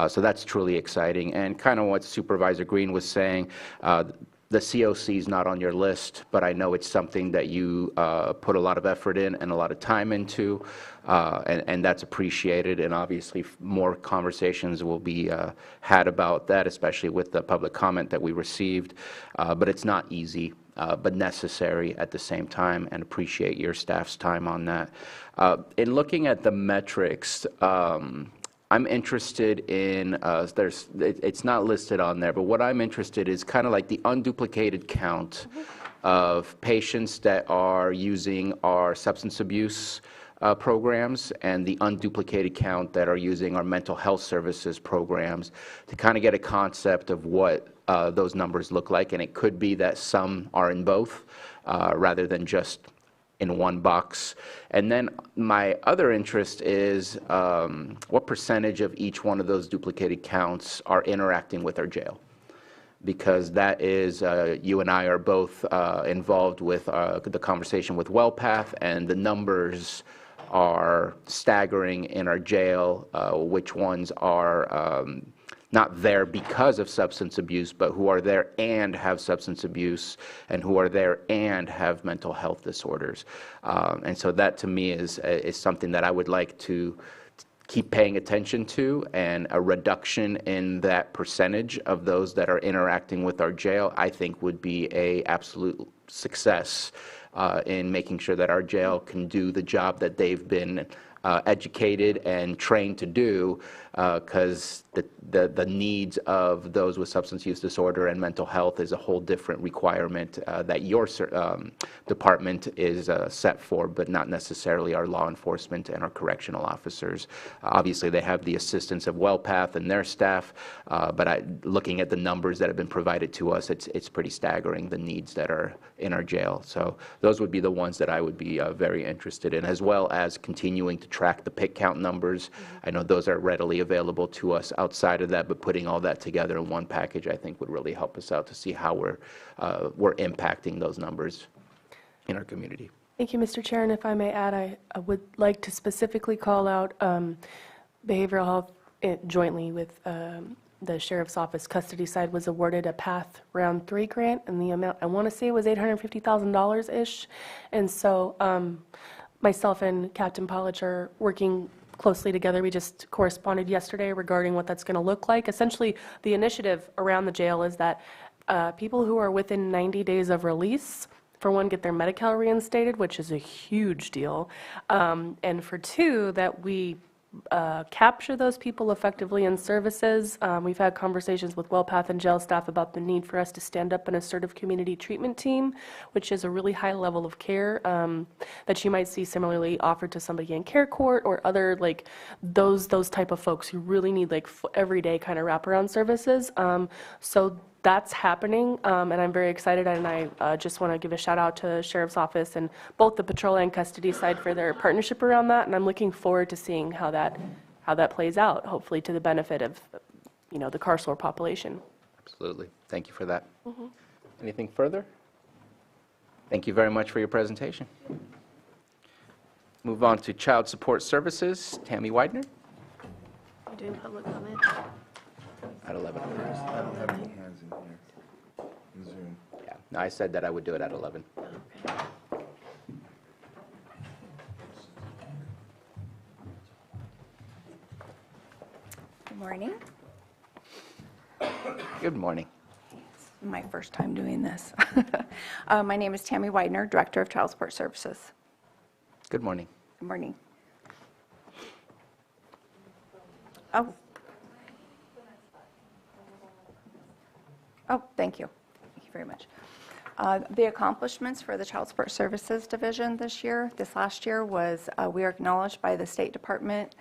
So that's truly exciting. And kind of what Supervisor Green was saying, the COC is not on your list, but I know it's something that you put a lot of effort in and a lot of time into, and that's appreciated. And obviously, more conversations will be had about that, especially with the public comment that we received. But it's not easy, but necessary at the same time, and appreciate your staff's time on that. In looking at the metrics, I'm interested in, it's not listed on there, but what I'm interested is kind of like the unduplicated count of patients that are using our substance abuse programs and the unduplicated count that are using our mental health services programs to kind of get a concept of what those numbers look like. And it could be that some are in both rather than just in one box. And then my other interest is what percentage of each one of those duplicated counts are interacting with our jail. Because that is, you and I are both involved with the conversation with WellPath, and the numbers are staggering in our jail, which ones are not there because of substance abuse, but who are there and have substance abuse, and who are there and have mental health disorders. And so that to me is something that I would like to keep paying attention to, and a reduction in that percentage of those that are interacting with our jail, I think would be a absolute success in making sure that our jail can do the job that they've been educated and trained to do, because the needs of those with substance use disorder and mental health is a whole different requirement that your department is set for, but not necessarily our law enforcement and our correctional officers. Obviously, they have the assistance of WellPath and their staff, but looking at the numbers that have been provided to us, it's pretty staggering, the needs that are in our jail. So those would be the ones that I would be very interested in, as well as continuing to track the PIC count numbers. I know those are readily available to us outside of that, but putting all that together in one package, I think would really help us out to see how we're impacting those numbers in our community. Thank you, Mr. Chair. And if I may add, I would like to specifically call out behavioral health jointly with the Sheriff's Office custody side was awarded a PATH Round 3 grant, and the amount, I want to say it was $850,000-ish. And so myself and Captain Polich are working closely together. We just corresponded yesterday regarding what that's going to look like. Essentially, the initiative around the jail is that people who are within 90 days of release, for one, get their Medi-Cal reinstated, which is a huge deal, and for two, that we capture those people effectively in services. We've had conversations with WellPath and jail staff about the need for us to stand up an assertive community treatment team, which is a really high level of care that you might see similarly offered to somebody in care court or other, like those type of folks who really need like everyday kind of wraparound services. So that's happening, and I'm very excited, and I just want to give a shout out to Sheriff's Office and both the patrol and custody side for their partnership around that, and I'm looking forward to seeing how that plays out, hopefully to the benefit of, you know, the carceral population. Absolutely. Thank you for that. Anything further? Thank you very much for your presentation. Move on to Child Support Services. Tammy Widener. You're doing public comment? At 11. I don't have any hands in here. In Zoom. Yeah, no, I said that I would do it at 11. Okay. Good morning. Good morning. It's my first time doing this. My name is Tammy Widener, Director of Child Support Services. Good morning. Good morning. Oh. Oh, thank you. Thank you very much. The accomplishments for the Child Support Services Division this last year was we are acknowledged by the State Department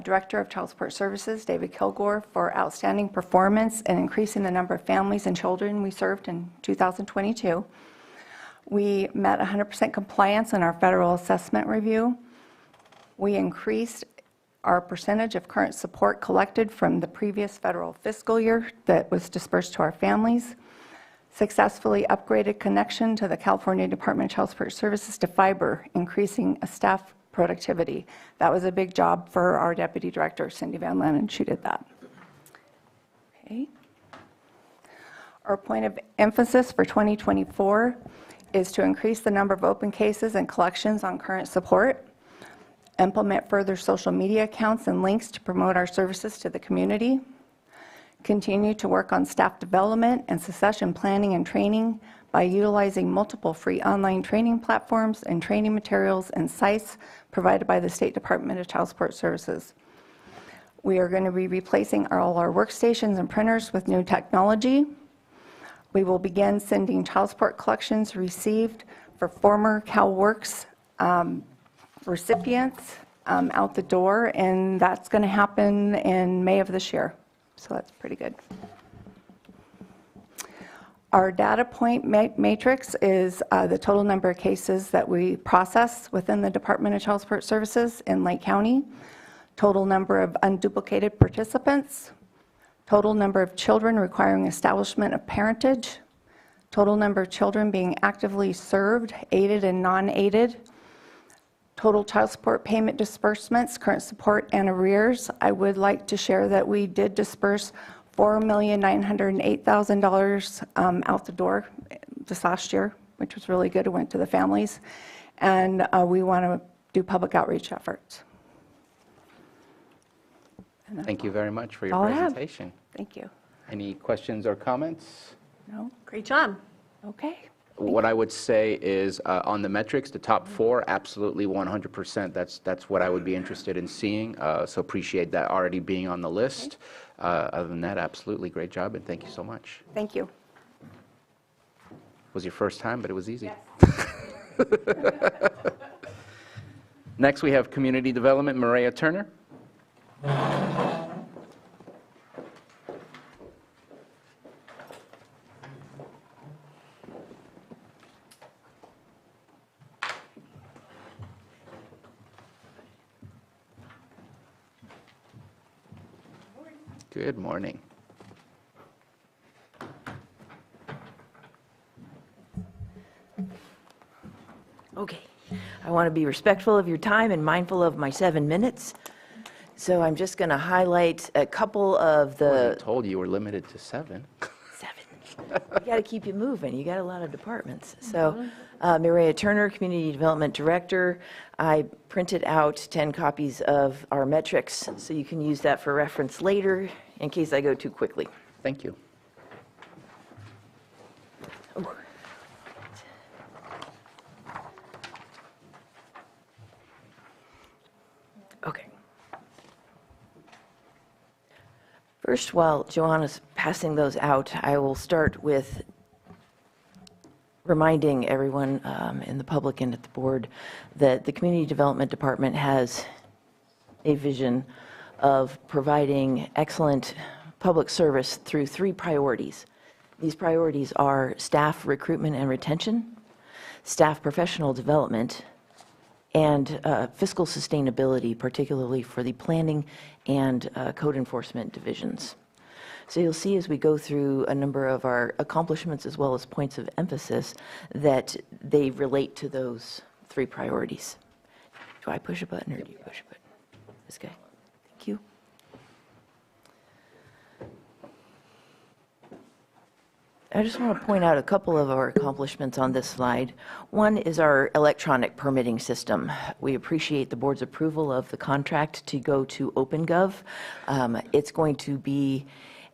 Director of Child Support Services, David Kilgore, for outstanding performance and increasing the number of families and children we served in 2022. We met 100% compliance in our federal assessment review. We increased our percentage of current support collected from the previous federal fiscal year that was dispersed to our families, successfully upgraded connection to the California Department of Child Support Services to fiber, increasing staff productivity. That was a big job for our Deputy Director, Cindy Van Lennon. She did that. Okay. Our point of emphasis for 2024 is to increase the number of open cases and collections on current support, implement further social media accounts and links to promote our services to the community, continue to work on staff development and succession planning and training by utilizing multiple free online training platforms and training materials and sites provided by the State Department of Child Support Services. We are going to be replacing all our workstations and printers with new technology. We will begin sending child support collections received for former CalWorks recipients out the door, and that's going to happen in May of this year. So that's pretty good. Our data point matrix is the total number of cases that we process within the Department of Child Support Services in Lake County, total number of unduplicated participants, total number of children requiring establishment of parentage, total number of children being actively served, aided and non-aided, total child support payment disbursements, current support, and arrears. I would like to share that we did disperse $4,908,000 out the door this last year, which was really good. It went to the families, and we want to do public outreach efforts. Thank you very much for your all I have. presentation. Thank you. Any questions or comments? No? Great job. Okay. What I would say is on the metrics, the top four, absolutely 100%. That's what I would be interested in seeing. So appreciate that already being on the list. Other than that, absolutely great job, and thank you so much. Thank you. Was your first time, but it was easy. Next, we have Community Development, Maria Turner. Good morning. Okay. I want to be respectful of your time and mindful of my 7 minutes. So I'm just going to highlight a couple of I the... told you were limited to 7. You got to keep you moving. You got a lot of departments. So Maria Turner, Community Development Director. I printed out 10 copies of our metrics, so you can use that for reference later in case I go too quickly. Thank you. Oh. Okay. First, while Joanna's passing those out, I will start with reminding everyone in the public and at the board that the Community Development Department has a vision of providing excellent public service through 3 priorities. These priorities are staff recruitment and retention, staff professional development, and fiscal sustainability, particularly for the planning and code enforcement divisions. So you'll see as we go through a number of our accomplishments as well as points of emphasis that they relate to those 3 priorities. Do I push a button or do you push a button? This guy. Thank you. I just want to point out a couple of our accomplishments on this slide. One is our electronic permitting system. We appreciate the board's approval of the contract to go to OpenGov. It's going to be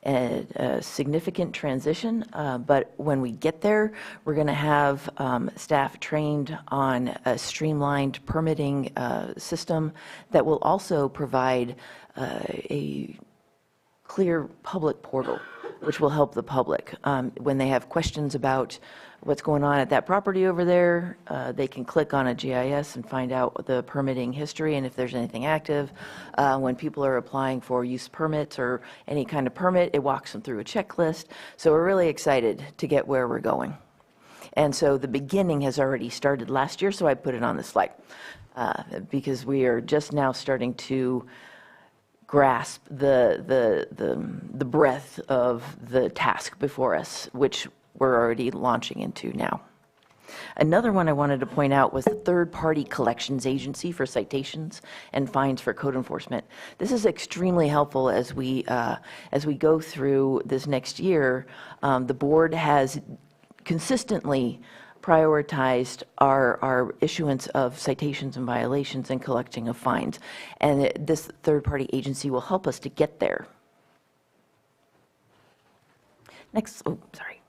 a significant transition, but when we get there, we're going to have staff trained on a streamlined permitting system that will also provide a clear public portal, which will help the public. When they have questions about what's going on at that property over there, they can click on a GIS and find out the permitting history and if there's anything active. When people are applying for use permits or any kind of permit, it walks them through a checklist. So we're really excited to get where we're going. And so the beginning has already started last year, so I put it on the slide because we are just now starting to grasp the breadth of the task before us, which we're already launching into now. Another one I wanted to point out was the third-party collections agency for citations and fines for code enforcement. This is extremely helpful as we go through this next year. The board has consistently prioritized our issuance of citations and violations and collecting of fines. And this third-party agency will help us to get there. Next, oh, sorry.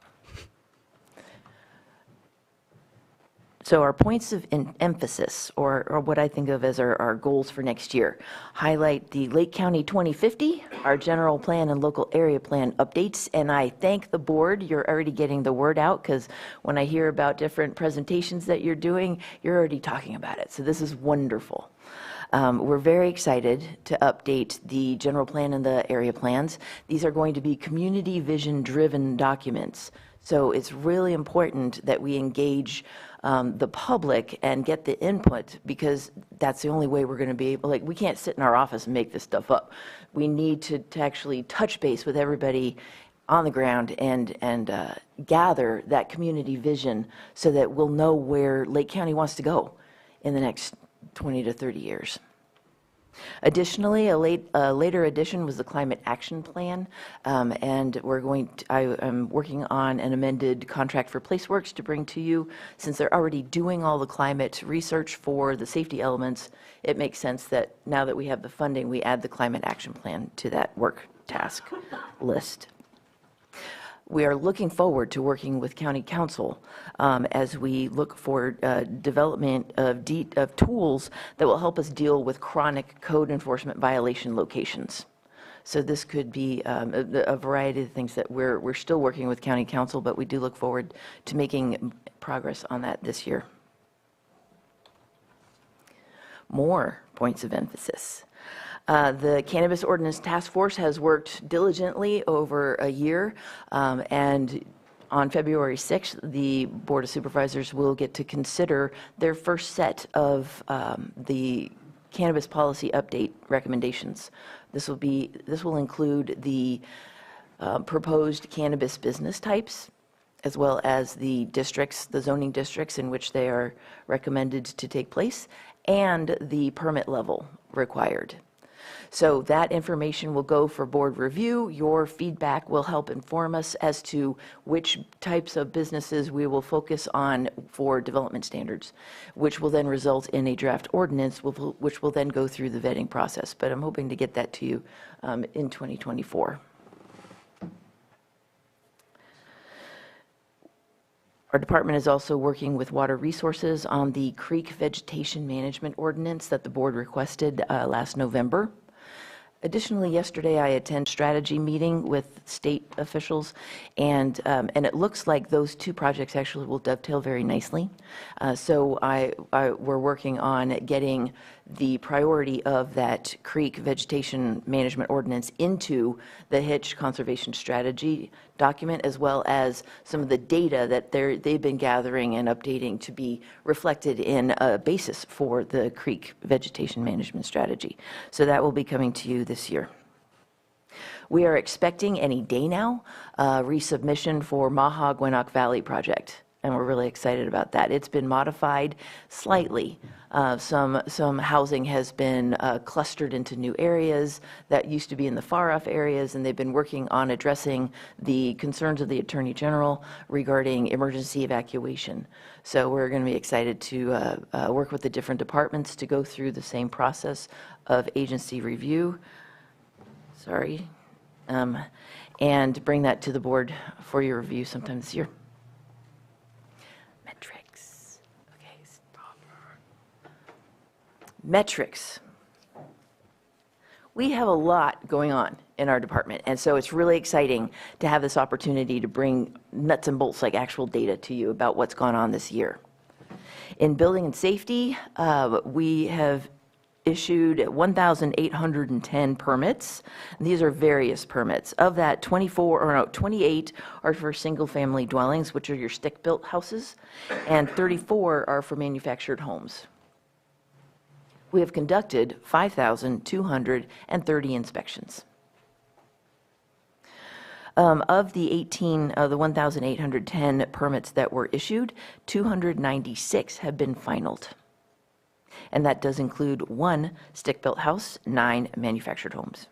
So our points of emphasis, or what I think of as our goals for next year, highlight the Lake County 2050, our general plan and local area plan updates. And I thank the board. You're already getting the word out, because when I hear about different presentations that you're doing, you're already talking about it. So this is wonderful. We're very excited to update the general plan and the area plans. These are going to be community vision-driven documents. So it's really important that we engage the public and get the input, because that's the only way we're going to be able, like, we can't sit in our office and make this stuff up. We need to actually touch base with everybody on the ground and gather that community vision so that we'll know where Lake County wants to go in the next 20 to 30 years. Additionally, a later addition was the Climate Action Plan, and I am working on an amended contract for PlaceWorks to bring to you. Since they're already doing all the climate research for the safety elements, it makes sense that now that we have the funding, we add the Climate Action Plan to that work task list. We are looking forward to working with County Council as we look for development of tools that will help us deal with chronic code enforcement violation locations. So this could be a variety of things that we're still working with County Council, but we do look forward to making progress on that this year. More points of emphasis. The Cannabis Ordinance Task Force has worked diligently over a year, and on February 6th, the Board of Supervisors will get to consider their first set of the cannabis policy update recommendations. This will include the proposed cannabis business types, as well as the districts, the zoning districts in which they are recommended to take place, and the permit level required. So that information will go for board review. Your feedback will help inform us as to which types of businesses we will focus on for development standards, which will then result in a draft ordinance, which will then go through the vetting process. But I'm hoping to get that to you in 2024. Our department is also working with Water Resources on the creek vegetation management ordinance that the board requested last November. Additionally, yesterday I attended a strategy meeting with state officials, and it looks like those two projects actually will dovetail very nicely. So we're working on getting the priority of that creek vegetation management ordinance into the Hitch Conservation Strategy document, as well as some of the data that they've been gathering and updating to be reflected in a basis for the creek vegetation management strategy. So that will be coming to you this year. We are expecting any day now resubmission for Maha Gwinnett Valley project, and we're really excited about that. It's been modified slightly. Some housing has been clustered into new areas that used to be in the far-off areas, and they've been working on addressing the concerns of the Attorney General regarding emergency evacuation. So we're going to be excited to work with the different departments to go through the same process of agency review. Sorry. And bring that to the board for your review sometime this year. Metrics. Okay, stop. Metrics. We have a lot going on in our department, and so it's really exciting to have this opportunity to bring nuts and bolts, like actual data, to you about what's gone on this year. In building and safety, we have issued 1,810 permits. These are various permits. Of that, 28 are for single-family dwellings, which are your stick-built houses, and 34 are for manufactured homes. We have conducted 5,230 inspections. Of the 1,810 permits that were issued, 296 have been finalized. And that does include 1 stick-built house, 9 manufactured homes.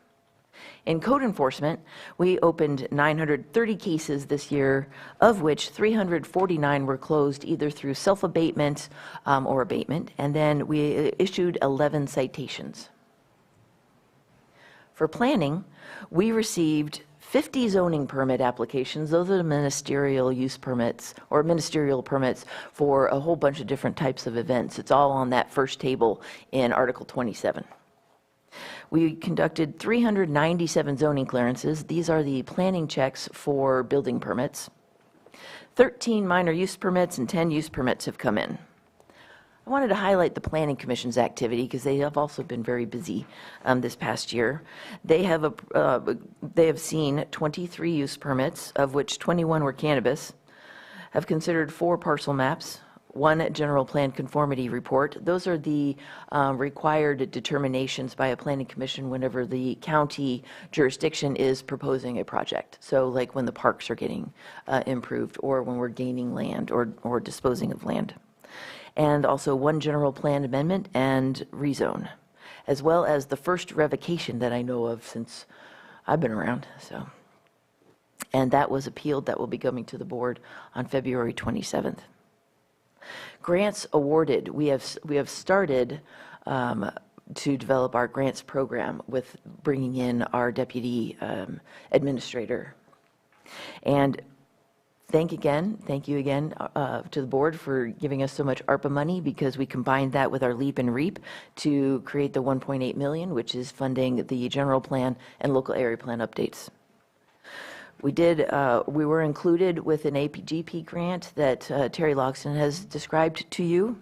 In code enforcement, we opened 930 cases this year, of which 349 were closed either through self-abatement or abatement, and then we issued 11 citations. For planning, we received 50 zoning permit applications. Those are the ministerial use permits or ministerial permits for a whole bunch of different types of events. It's all on that first table in Article 27. We conducted 397 zoning clearances. These are the planning checks for building permits. 13 minor use permits and 10 use permits have come in. I wanted to highlight the Planning Commission's activity because they have also been very busy this past year. They have seen 23 use permits, of which 21 were cannabis, have considered 4 parcel maps, 1 general plan conformity report. Those are the required determinations by a planning commission whenever the county jurisdiction is proposing a project. So like when the parks are getting improved or when we're gaining land or disposing of land. And also 1 general plan amendment and rezone, as well as the first revocation that I know of since I've been around. So, and that was appealed. That will be coming to the board on February 27th. Grants awarded. We have started to develop our grants program with bringing in our deputy administrator. And thank you again to the board for giving us so much ARPA money, because we combined that with our LEAP and REAP to create the $1.8 million, which is funding the general plan and local area plan updates. We were included with an APGP grant that Terry Loxton has described to you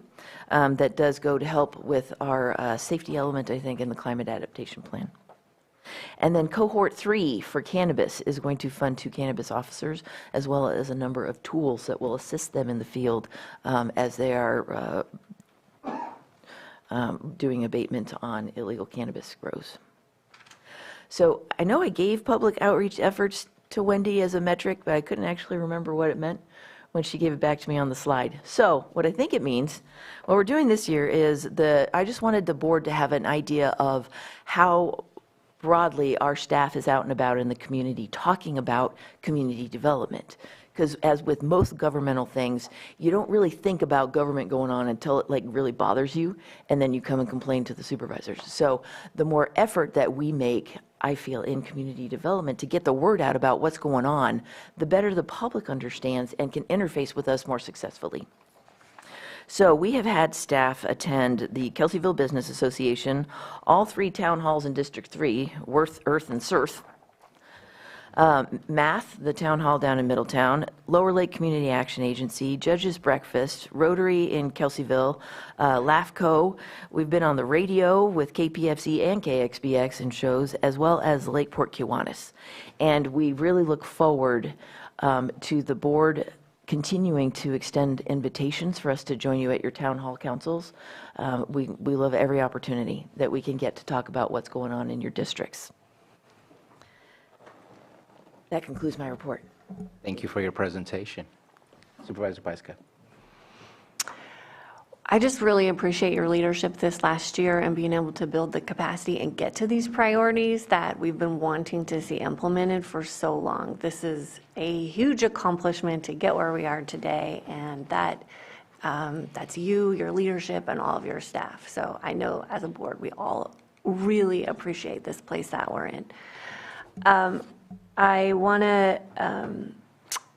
that does go to help with our safety element, I think, in the climate adaptation plan. And then cohort 3 for cannabis is going to fund 2 cannabis officers, as well as a number of tools that will assist them in the field as they are doing abatement on illegal cannabis grows. So I know I gave public outreach efforts to Wendy as a metric, but I couldn't actually remember what it meant when she gave it back to me on the slide. So what I think it means, what we're doing this year is I just wanted the board to have an idea of how broadly our staff is out and about in the community talking about community development. Because as with most governmental things, you don't really think about government going on until it really bothers you, and then you come and complain to the supervisors. So the more effort that we make, I feel, in community development to get the word out about what's going on, the better the public understands and can interface with us more successfully. So we have had staff attend the Kelseyville Business Association, all 3 town halls in District 3, Worth, Earth, and Surf, Math, the town hall down in Middletown, Lower Lake Community Action Agency, Judges Breakfast, Rotary in Kelseyville, LAFCO. We've been on the radio with KPFC and KXBX in shows, as well as Lakeport Kiwanis. And we really look forward to the board continuing to extend invitations for us to join you at your town hall councils. We love every opportunity that we can get to talk about what's going on in your districts. That concludes my report. Thank you for your presentation. Supervisor Pyska. I just really appreciate your leadership this last year and being able to build the capacity and get to these priorities that we've been wanting to see implemented for so long. This is a huge accomplishment to get where we are today, and that's you, your leadership, and all of your staff. So I know as a board, we all really appreciate this place that we're in. I want to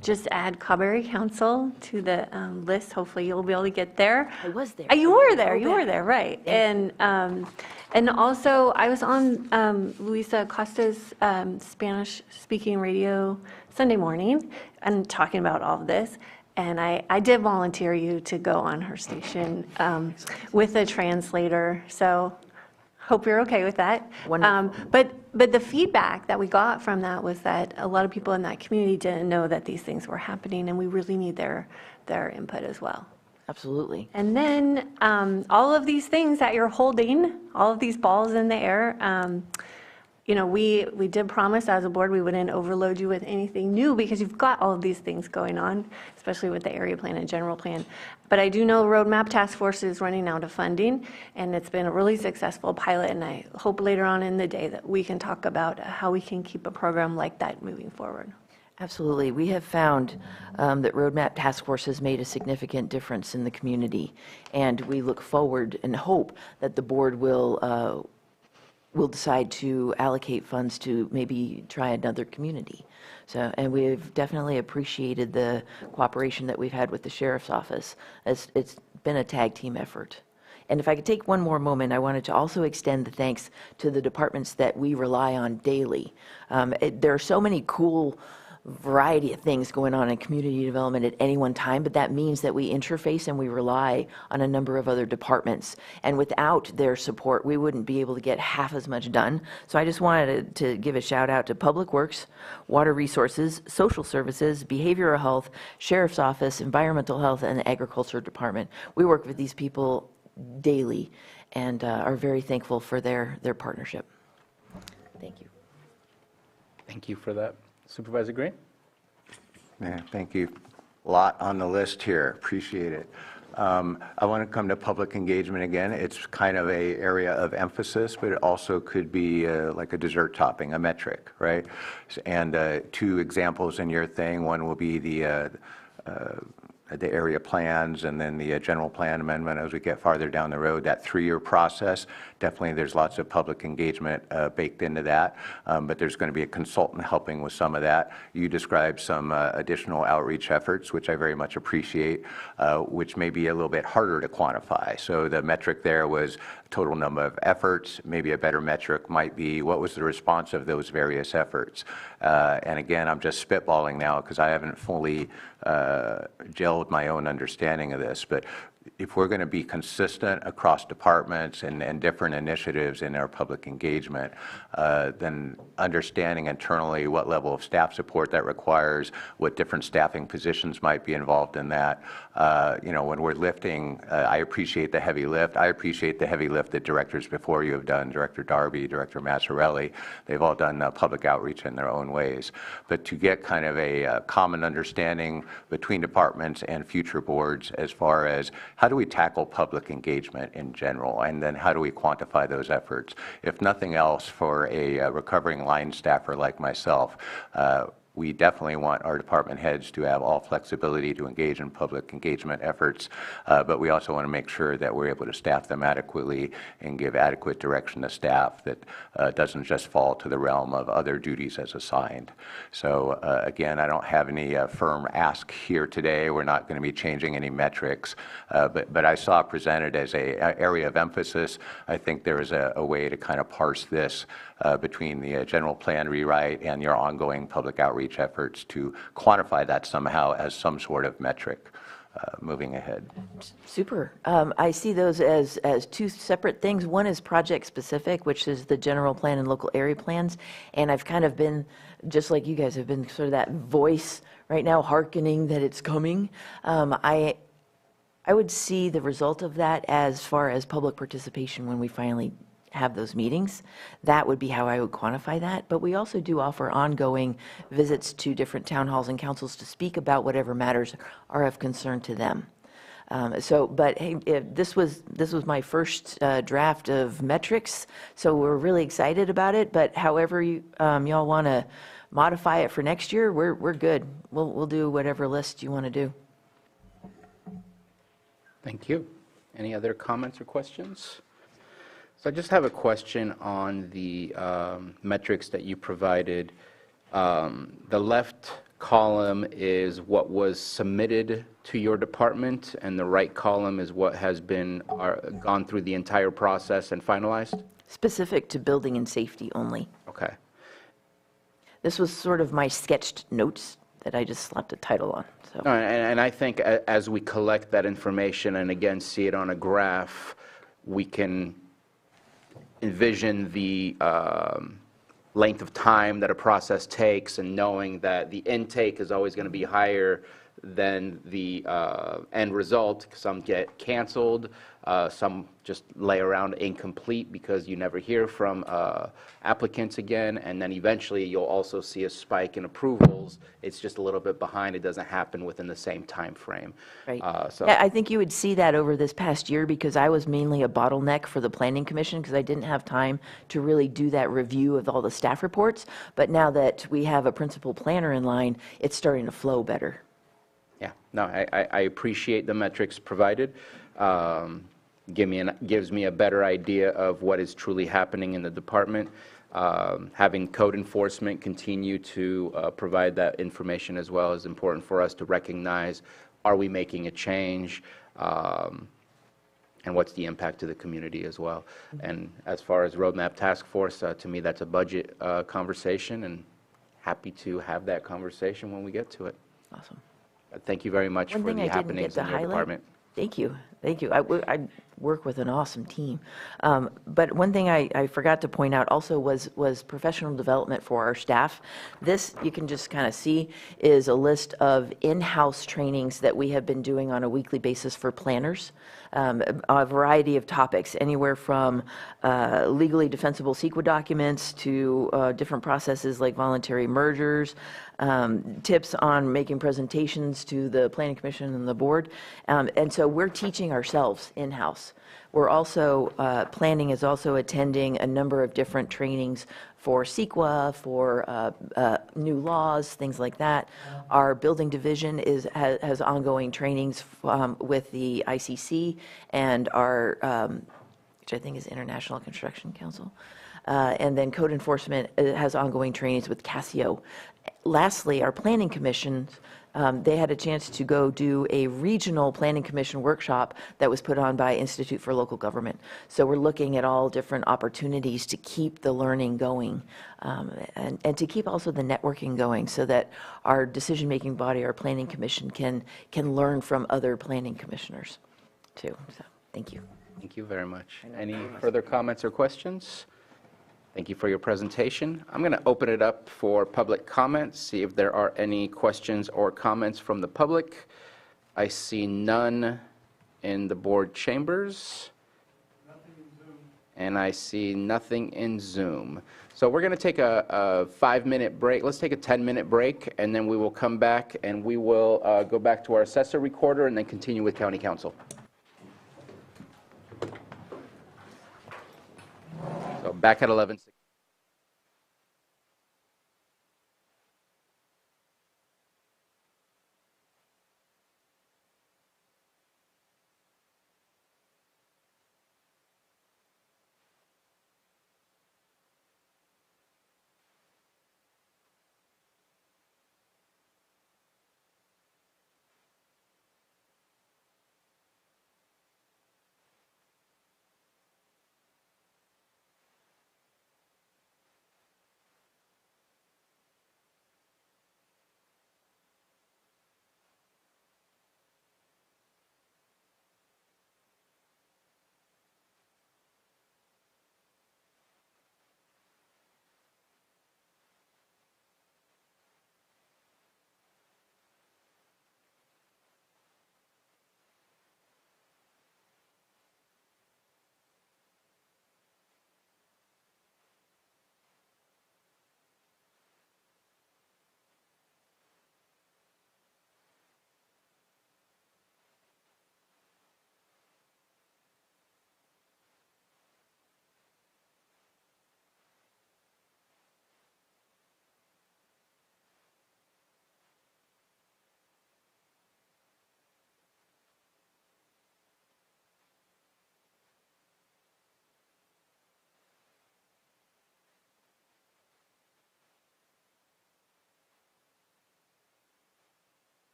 just add Cauberry Council to the list. Hopefully you'll be able to get there. I was there. You were there. You were there, right. And also I was on Luisa Acosta's Spanish-speaking radio Sunday morning and talking about all of this. And I did volunteer you to go on her station with a translator. So hope you're okay with that. But the feedback that we got from that was that a lot of people in that community didn't know that these things were happening, and we really need their input as well. Absolutely. And then all of these things that you're holding, all of these balls in the air, we did promise as a board we wouldn't overload you with anything new because you've got all of these things going on, especially with the area plan and general plan. But I do know Roadmap Task Force is running out of funding, and it's been a really successful pilot, and I hope later on in the day that we can talk about how we can keep a program like that moving forward. Absolutely. We have found that Roadmap Task Force has made a significant difference in the community, and we look forward and hope that the board will we'll decide to allocate funds to maybe try another community. So, and we've definitely appreciated the cooperation that we've had with the sheriff's office. It's been a tag team effort. And if I could take one more moment, I wanted to also extend the thanks to the departments that we rely on daily. There are so many cool variety of things going on in community development at any one time, but that means that we interface and we rely on a number of other departments. And without their support, we wouldn't be able to get half as much done. So I just wanted to give a shout out to Public Works, Water Resources, Social Services, Behavioral Health, Sheriff's Office, Environmental Health, and the Agriculture Department. We work with these people daily and are very thankful for their partnership. Thank you. Thank you for that. Supervisor Green? Yeah, thank you. A lot on the list here. Appreciate it. I want to come to public engagement again. It's kind of a area of emphasis, but it also could be like a dessert topping, a metric, right? And two examples in your thing. One will be the area plans and then the general plan amendment as we get farther down the road. That 3-year process, definitely there's lots of public engagement baked into that, but there's going to be a consultant helping with some of that. You described some additional outreach efforts, which I very much appreciate, which may be a little bit harder to quantify. So the metric there was total number of efforts. Maybe a better metric might be what was the response of those various efforts. And again, I'm just spitballing now because I haven't fully gelled my own understanding of this, but if we're going to be consistent across departments and different initiatives in our public engagement, then understanding internally what level of staff support that requires, what different staffing positions might be involved in that. You know, when we're lifting, I appreciate the heavy lift. I appreciate the heavy lift that directors before you have done, Director Darby, Director Massarelli. They've all done public outreach in their own ways. But to get kind of a common understanding between departments and future boards as far as how do we tackle public engagement in general, and then how do we quantify those efforts? If nothing else, for a recovering line staffer like myself, we definitely want our department heads to have all flexibility to engage in public engagement efforts, but we also want to make sure that we're able to staff them adequately and give adequate direction to staff that doesn't just fall to the realm of other duties as assigned. So again, I don't have any firm ask here today. We're not going to be changing any metrics, but I saw it presented as an area of emphasis. I think there is a way to kind of parse this between the general plan rewrite and your ongoing public outreach efforts to quantify that somehow as some sort of metric moving ahead. Super. I see those as two separate things. One is project specific, which is the general plan and local area plans. And I've kind of been, just like you guys have been, sort of that voice right now, hearkening that it's coming. I would see the result of that as far as public participation when we finally have those meetings. That would be how I would quantify that. But we also do offer ongoing visits to different town halls and councils to speak about whatever matters are of concern to them. But hey, this was my first draft of metrics, so we're really excited about it. But however y'all want to modify it for next year, we're good. We'll do whatever list you want to do. Thank you. Any other comments or questions? So I just have a question on the metrics that you provided. The left column is what was submitted to your department, and the right column is what has been gone through the entire process and finalized? Specific to building and safety only. Okay. This was sort of my sketched notes that I just slapped a title on. So. No, and I think as we collect that information and again see it on a graph, we can envision the length of time that a process takes, and knowing that the intake is always going to be higher than the end result. Some get canceled, some just lay around incomplete because you never hear from applicants again, and then eventually you'll also see a spike in approvals. It's just a little bit behind. It doesn't happen within the same time frame. Right. So Yeah, I think you would see that over this past year because I was mainly a bottleneck for the Planning Commission because I didn't have time to really do that review of all the staff reports. But now that we have a principal planner in line, it's starting to flow better. yeah, no, I appreciate the metrics provided. gives me a better idea of what is truly happening in the department. Having code enforcement continue to provide that information as well is important for us to recognize, are we making a change? And what's the impact to the community as well. And as far as Roadmap Task Force, to me, that's a budget conversation, and happy to have that conversation when we get to it. Awesome. Thank you very much One for thing the I didn't get happenings to in your highlight. department. Thank you. Thank you. I work with an awesome team. But one thing I forgot to point out also was professional development for our staff. This, you can just kind of see, is a list of in-house trainings that we have been doing on a weekly basis for planners. A variety of topics, anywhere from legally defensible CEQA documents to different processes like voluntary mergers, tips on making presentations to the Planning Commission and the board. And so we're teaching ourselves in-house. We're also, planning is also attending a number of different trainings for CEQA, for new laws, things like that. Our building division has ongoing trainings with the ICC and our, which I think is International Construction Council. And then code enforcement has ongoing trainings with Casio. Lastly, our planning commission, they had a chance to go do a regional planning commission workshop that was put on by Institute for Local Government. So we're looking at all different opportunities to keep the learning going, and to keep also the networking going, so that our decision-making body, our planning commission, can learn from other planning commissioners too. So thank you. Thank you very much. Any further comments or questions? Thank you for your presentation. I'm going to open it up for public comments, see if there are any questions or comments from the public. I see none in the board chambers. And I see nothing in Zoom. So we're going to take a 5-minute break. Let's take a 10-minute break, and then we will come back and we will go back to our assessor recorder and then continue with county council. So back at 11:60.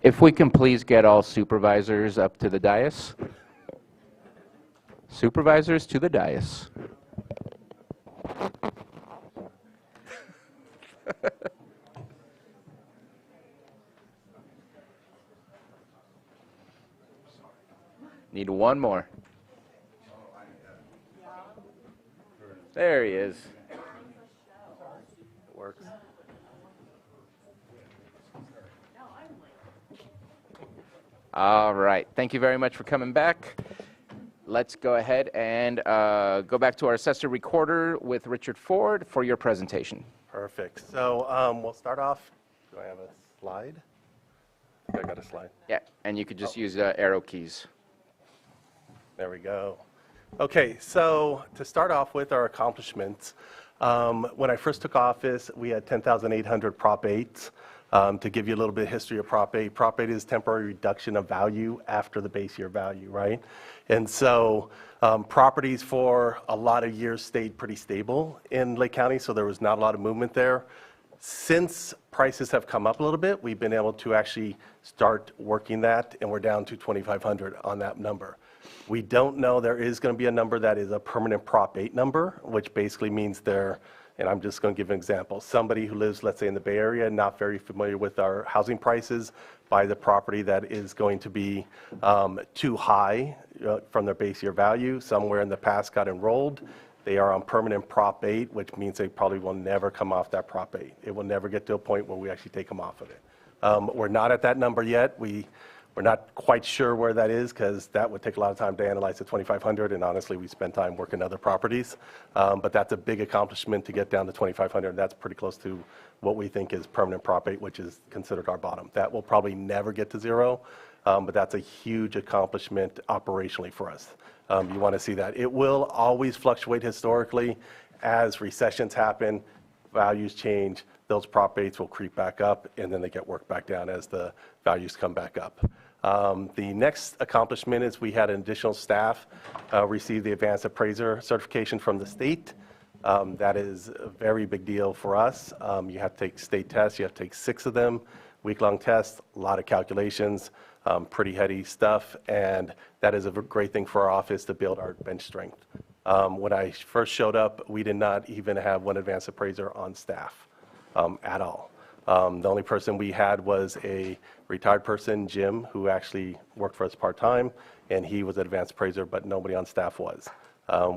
If we can please get all supervisors up to the dais. Supervisors to the dais. Need one more. There he is. Works. All right. Thank you very much for coming back. Let's go ahead and go back to our assessor recorder with Richard Ford for your presentation. Perfect. So we'll start off. Do I have a slide? I think I got a slide. Yeah, and you could just use arrow keys. There we go. Okay, so to start off with our accomplishments, when I first took office, we had 10,800 Prop 8s. To give you a little bit of history of Prop 8, Prop 8 is temporary reduction of value after the base year value, right? And so properties for a lot of years stayed pretty stable in Lake County, so there was not a lot of movement there. Since prices have come up a little bit, we've been able to actually start working that, and we're down to 2,500 on that number. We don't know, there is going to be a number that is a permanent Prop 8 number, which basically means and I'm just going to give an example. Somebody who lives, let's say, in the Bay Area, not very familiar with our housing prices, buy the property that is going to be too high from their base year value, somewhere in the past got enrolled. They are on permanent Prop 8, which means they probably will never come off that Prop 8. It will never get to a point where we actually take them off of it. We're not at that number yet. We're not quite sure where that is because that would take a lot of time to analyze the 2,500, and honestly, we spend time working other properties. But that's a big accomplishment to get down to 2,500. That's pretty close to what we think is permanent Prop 8, which is considered our bottom. That will probably never get to zero, but that's a huge accomplishment operationally for us. You want to see that. It will always fluctuate historically as recessions happen, values change, those Prop 8s will creep back up, and then they get worked back down as the values come back up. The next accomplishment is we had an additional staff receive the advanced appraiser certification from the state. That is a very big deal for us. You have to take state tests. You have to take 6 of them, week-long tests, a lot of calculations, pretty heady stuff, and that is a great thing for our office to build our bench strength. When I first showed up, we did not even have one advanced appraiser on staff at all. The only person we had was a retired person, Jim, who actually worked for us part-time, and he was an advanced appraiser, but nobody on staff was.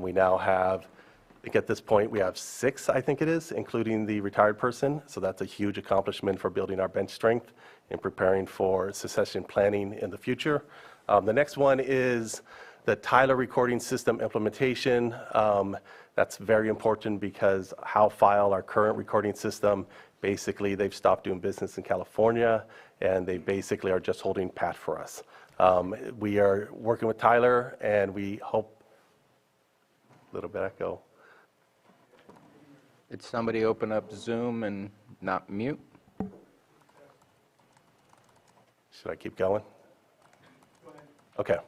We now have, I think at this point, we have 6, I think it is, including the retired person, so that's a huge accomplishment for building our bench strength and preparing for succession planning in the future. The next one is the Tyler recording system implementation. That's very important because HowFile, our current recording system, basically they've stopped doing business in California and they basically are just holding pat for us. We are working with Tyler and we hope, a little bit echo. Did somebody open up Zoom and not mute? Should I keep going? Okay.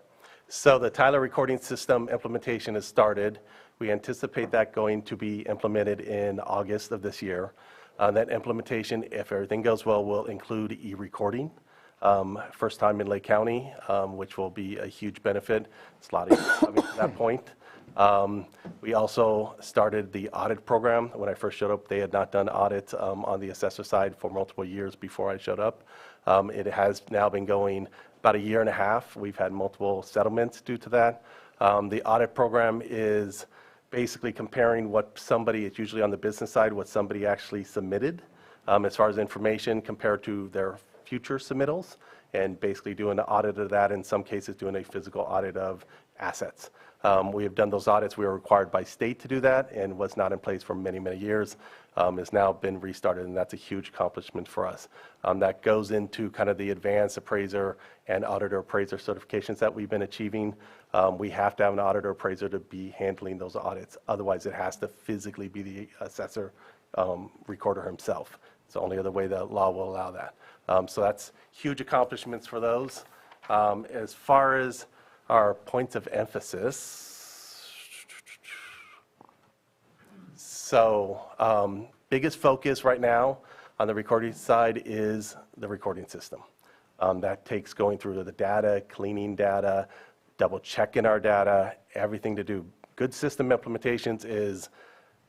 So the Tyler recording system implementation has started. We anticipate that going to be implemented in August of this year. That implementation, if everything goes well, will include e-recording. First time in Lake County, which will be a huge benefit. It's a lot of coming to that point. We also started the audit program. When I first showed up, they had not done audits on the assessor side for multiple years before I showed up. It has now been going about a year and a half. We've had multiple settlements due to that. The audit program is basically comparing what somebody, it's usually on the business side, what somebody actually submitted as far as information compared to their future submittals, and basically doing an audit of that, in some cases doing a physical audit of assets. We have done those audits. We were required by state to do that and was not in place for many, many years. Has now been restarted, and that's a huge accomplishment for us. That goes into kind of the advanced appraiser and auditor appraiser certifications that we've been achieving. We have to have an auditor appraiser to be handling those audits. Otherwise, it has to physically be the assessor recorder himself. It's the only other way the law will allow that. So that's huge accomplishments for those. As far as our points of emphasis, so biggest focus right now on the recording side is the recording system. That takes going through the data, cleaning data, double checking our data, everything to do. Good system implementations is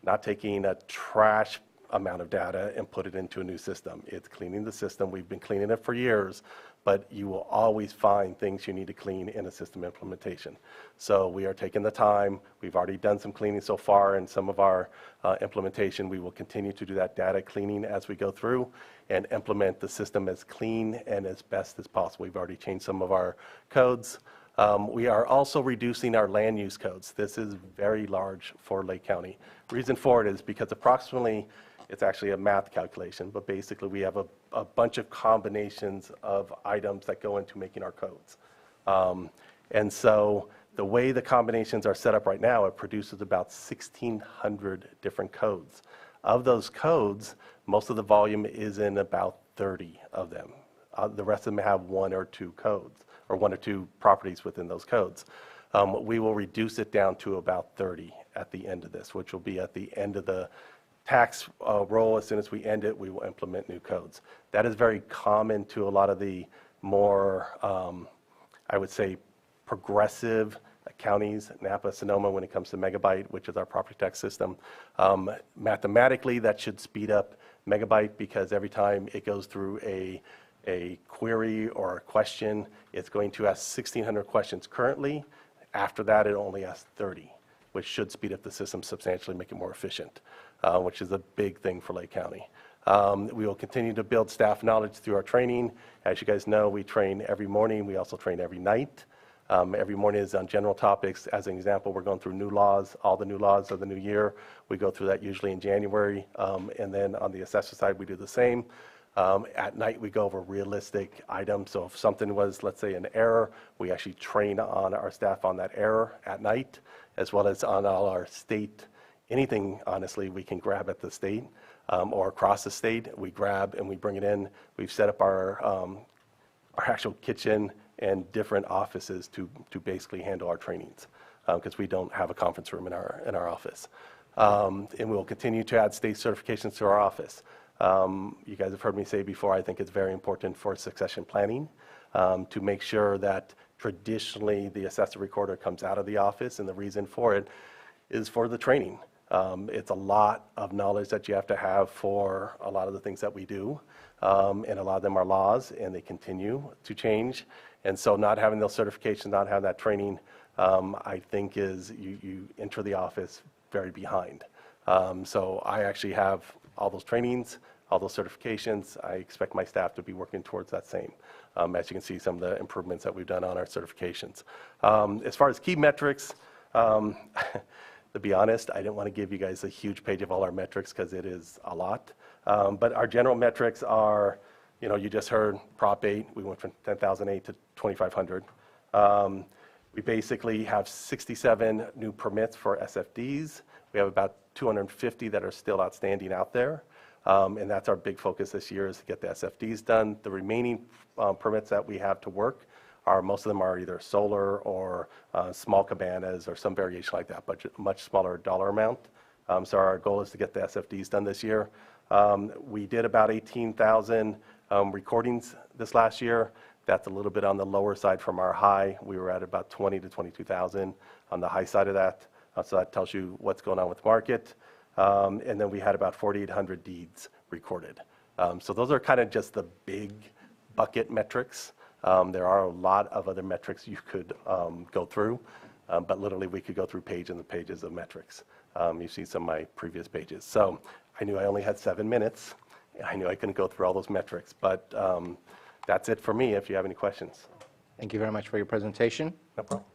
not taking a trash amount of data and put it into a new system. It's cleaning the system. We've been cleaning it for years, but you will always find things you need to clean in a system implementation. So we are taking the time. We've already done some cleaning so far in some of our implementation. We will continue to do that data cleaning as we go through and implement the system as clean and as best as possible. We've already changed some of our codes. We are also reducing our land use codes. This is very large for Lake County. Reason for it is because approximately, it's actually a math calculation, but basically we have a bunch of combinations of items that go into making our codes. And so the way the combinations are set up right now, it produces about 1,600 different codes. Of those codes, most of the volume is in about 30 of them. The rest of them have one or two codes, or one or two properties within those codes. We will reduce it down to about 30 at the end of this, which will be at the end of the tax roll. As soon as we end it, we will implement new codes. That is very common to a lot of the more, I would say, progressive counties, Napa, Sonoma, when it comes to Megabyte, which is our property tax system. Mathematically, that should speed up Megabyte because every time it goes through a query or a question, it's going to ask 1,600 questions currently. After that, it only asks 30, which should speed up the system substantially, make it more efficient, which is a big thing for Lake County. We will continue to build staff knowledge through our training. As you guys know, we train every morning. We also train every night. Every morning is on general topics. As an example, we're going through new laws, all the new laws of the new year. We go through that usually in January. And then on the assessor side, we do the same. At night, we go over realistic items. So if something was, let's say, an error, we actually train on our staff on that error at night, as well as on all our state. Anything, honestly, we can grab at the state or across the state. We grab and we bring it in. We've set up our actual kitchen and different offices to basically handle our trainings because we don't have a conference room in our office. And we'll continue to add state certifications to our office. You guys have heard me say before, I think it's very important for succession planning to make sure that traditionally the assessor recorder comes out of the office, and the reason for it is for the training. It's a lot of knowledge that you have to have for a lot of the things that we do, and a lot of them are laws, and they continue to change. And so not having those certifications, not having that training, I think is you enter the office very behind. So I actually have all those trainings, all those certifications. I expect my staff to be working towards that same. As you can see, some of the improvements that we've done on our certifications. As far as key metrics, to be honest, I didn't want to give you guys a huge page of all our metrics because it is a lot. But our general metrics are, you just heard Prop 8, we went from 10,008 to 2,500. We basically have 67 new permits for SFDs. We have about 250 that are still outstanding out there. And that's our big focus this year is to get the SFDs done. The remaining permits that we have to work most of them are either solar or small cabanas or some variation like that, but much smaller dollar amount. So our goal is to get the SFDs done this year. We did about 18,000 recordings this last year. That's a little bit on the lower side from our high. We were at about 20 to 22,000 on the high side of that. So that tells you what's going on with the market. And then we had about 4,800 deeds recorded. So those are kind of just the big bucket metrics. There are a lot of other metrics you could go through, but literally we could go through pages and pages of metrics. You see some of my previous pages. So I knew I only had 7 minutes. I knew I couldn't go through all those metrics, but that's it for me if you have any questions. Thank you very much for your presentation. No problem.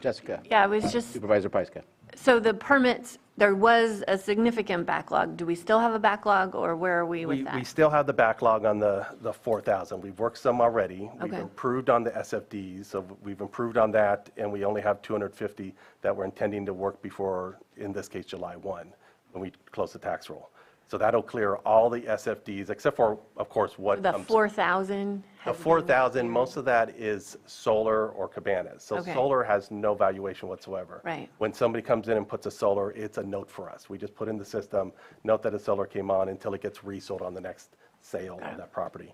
Jessica. Yeah, I was just, Supervisor Pyska. so the permits, there was a significant backlog. Do we still have a backlog, or where are we with that? We still have the backlog on the 4,000. We've worked some already. We've Okay. improved on the SFDs, so we've improved on that, and we only have 250 that we're intending to work before, in this case, July 1, when we close the tax roll. So that'll clear all the SFDs, except for, of course, what The comes. 4,000? The 4,000, most of that is solar or cabanas. So Okay. solar has no valuation whatsoever. Right. When somebody comes in and puts a solar, it's a note for us. We just put in the system, note that a solar came on until it gets resold on the next sale of that property.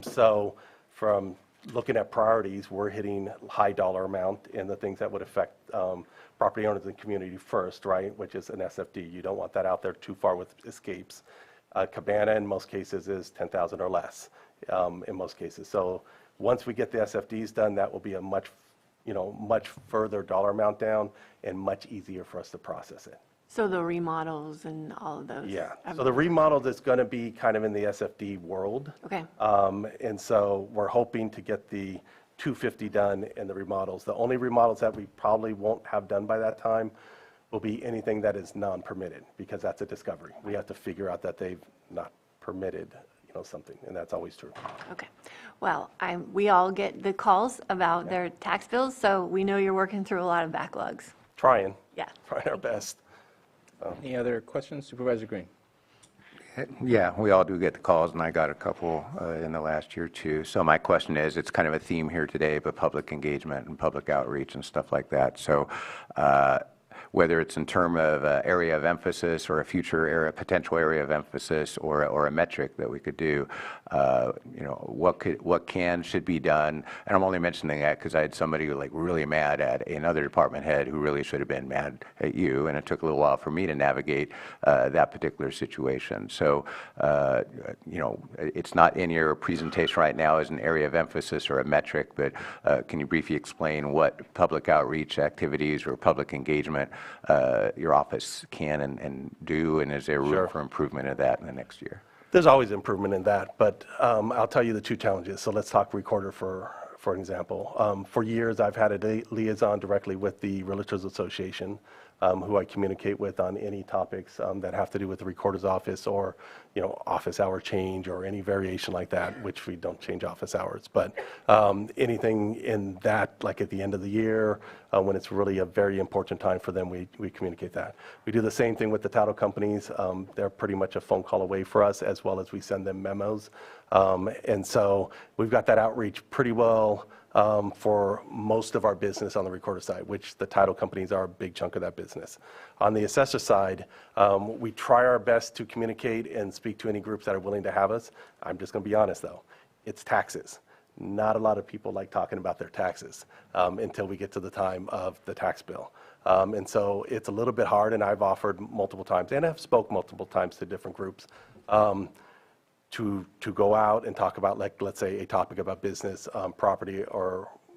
So from looking at priorities, we're hitting high dollar amount in the things that would affect property owners and community first, right, which is an SFD. You don't want that out there too far with escapes. Cabana in most cases is 10,000 or less in most cases. So once we get the SFDs done, that will be a much further dollar amount down and much easier for us to process it. So the remodels and all of those? Yeah, so the remodels is going to be kind of in the SFD world. Okay. And so we're hoping to get the 250 done in the remodels. The only remodels that we probably won't have done by that time will be anything that is non-permitted, because that's a discovery. We have to figure out that they've not permitted, something, and that's always true. Okay. Well, we all get the calls about their tax bills, so we know you're working through a lot of backlogs. Trying. Yeah. Trying our best. Any other questions? Supervisor Green? Yeah, we all do get the calls, and I got a couple in the last year too. So my question is, it's kind of a theme here today, but public engagement and public outreach and stuff like that. So whether it's in terms of area of emphasis or a future area, potential area of emphasis, or a metric that we could do, what should be done. And I'm only mentioning that because I had somebody who really mad at another department head who really should have been mad at you, and it took a little while for me to navigate that particular situation. So it's not in your presentation right now as an area of emphasis or a metric, but can you briefly explain what public outreach activities or public engagement your office can and do, and is there room for improvement of that in the next year? There's always improvement in that, but I'll tell you the two challenges. So let's talk recorder for an example. For years, I've had a liaison directly with the Realtors Association, who I communicate with on any topics that have to do with the recorder's office, or office hour change or any variation like that, which we don't change office hours. But anything in that, like at the end of the year, when it's really a very important time for them, we communicate that. We do the same thing with the title companies. They're pretty much a phone call away for us, as well as we send them memos. And so we've got that outreach pretty well for most of our business on the recorder side, which the title companies are a big chunk of that business. On the assessor side, we try our best to communicate and speak to any groups that are willing to have us. I'm just going to be honest, though. It's taxes. Not a lot of people like talking about their taxes until we get to the time of the tax bill. And so it's a little bit hard, and I've offered multiple times, and I've spoke multiple times to different groups, to go out and talk about, like, let's say, a topic about business, property,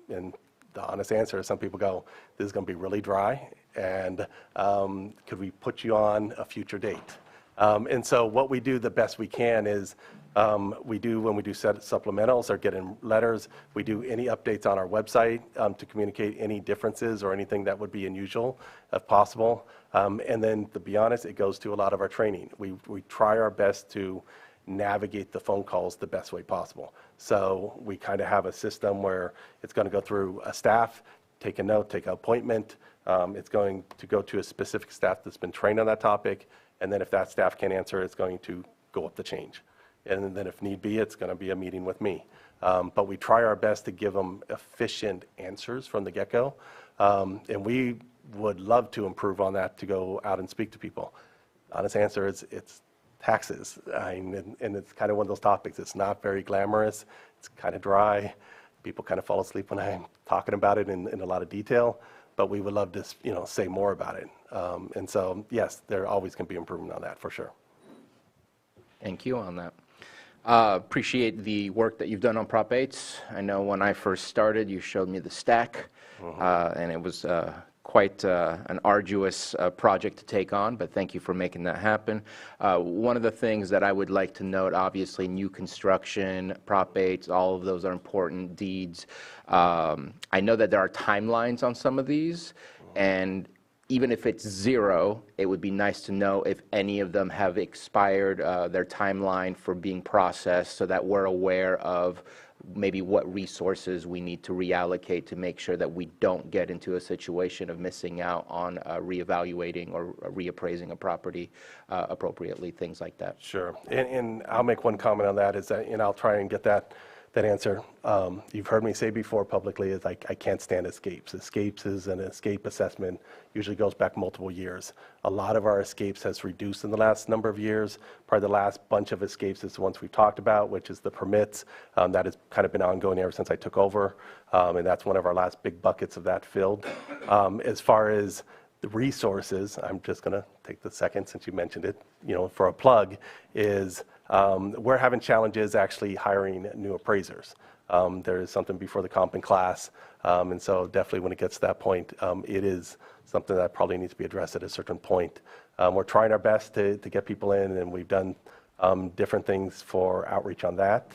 and the honest answer is some people go, this is going to be really dry, and could we put you on a future date? And so what we do the best we can is when we do set supplementals or get in letters, we do any updates on our website to communicate any differences or anything that would be unusual if possible. And then, to be honest, it goes to a lot of our training. We try our best to navigate the phone calls the best way possible. So we kind of have a system where it's going to go through a staff, take a note, take an appointment. It's going to go to a specific staff that's been trained on that topic. And then if that staff can't answer, it's going to go up the change. And then if need be, it's going to be a meeting with me. But we try our best to give them efficient answers from the get-go. And we would love to improve on that, to go out and speak to people. Honest answer is it's taxes. And it's kind of one of those topics. It's not very glamorous. It's kind of dry. People kind of fall asleep when I'm talking about it in a lot of detail. But we would love to, say more about it. And so, yes, there always can be improvement on that, for sure. Thank you on that. Appreciate the work that you've done on Prop 8s. I know when I first started, you showed me the stack, and it was quite an arduous project to take on, but thank you for making that happen. One of the things that I would like to note, obviously, new construction, Prop 8s, all of those are important deeds. I know that there are timelines on some of these, and even if it's 0, it would be nice to know if any of them have expired their timeline for being processed, so that we're aware of maybe what resources we need to reallocate to make sure that we don't get into a situation of missing out on reevaluating or reappraising a property appropriately, things like that. Sure. And I'll make one comment on that, is that, and I'll try and get that that answer. You've heard me say before publicly is I can't stand escapes. Escapes is an escape assessment, usually goes back multiple years. A lot of our escapes has reduced in the last number of years. Probably the last bunch of escapes is the ones we've talked about, which is the permits. That has kind of been ongoing ever since I took over, and that's one of our last big buckets of that filled. As far as the resources, I'm just going to take the second since you mentioned it, for a plug, is we're having challenges actually hiring new appraisers. There is something before the comp in class, and so definitely when it gets to that point, it is something that probably needs to be addressed at a certain point. We're trying our best to get people in, and we've done different things for outreach on that,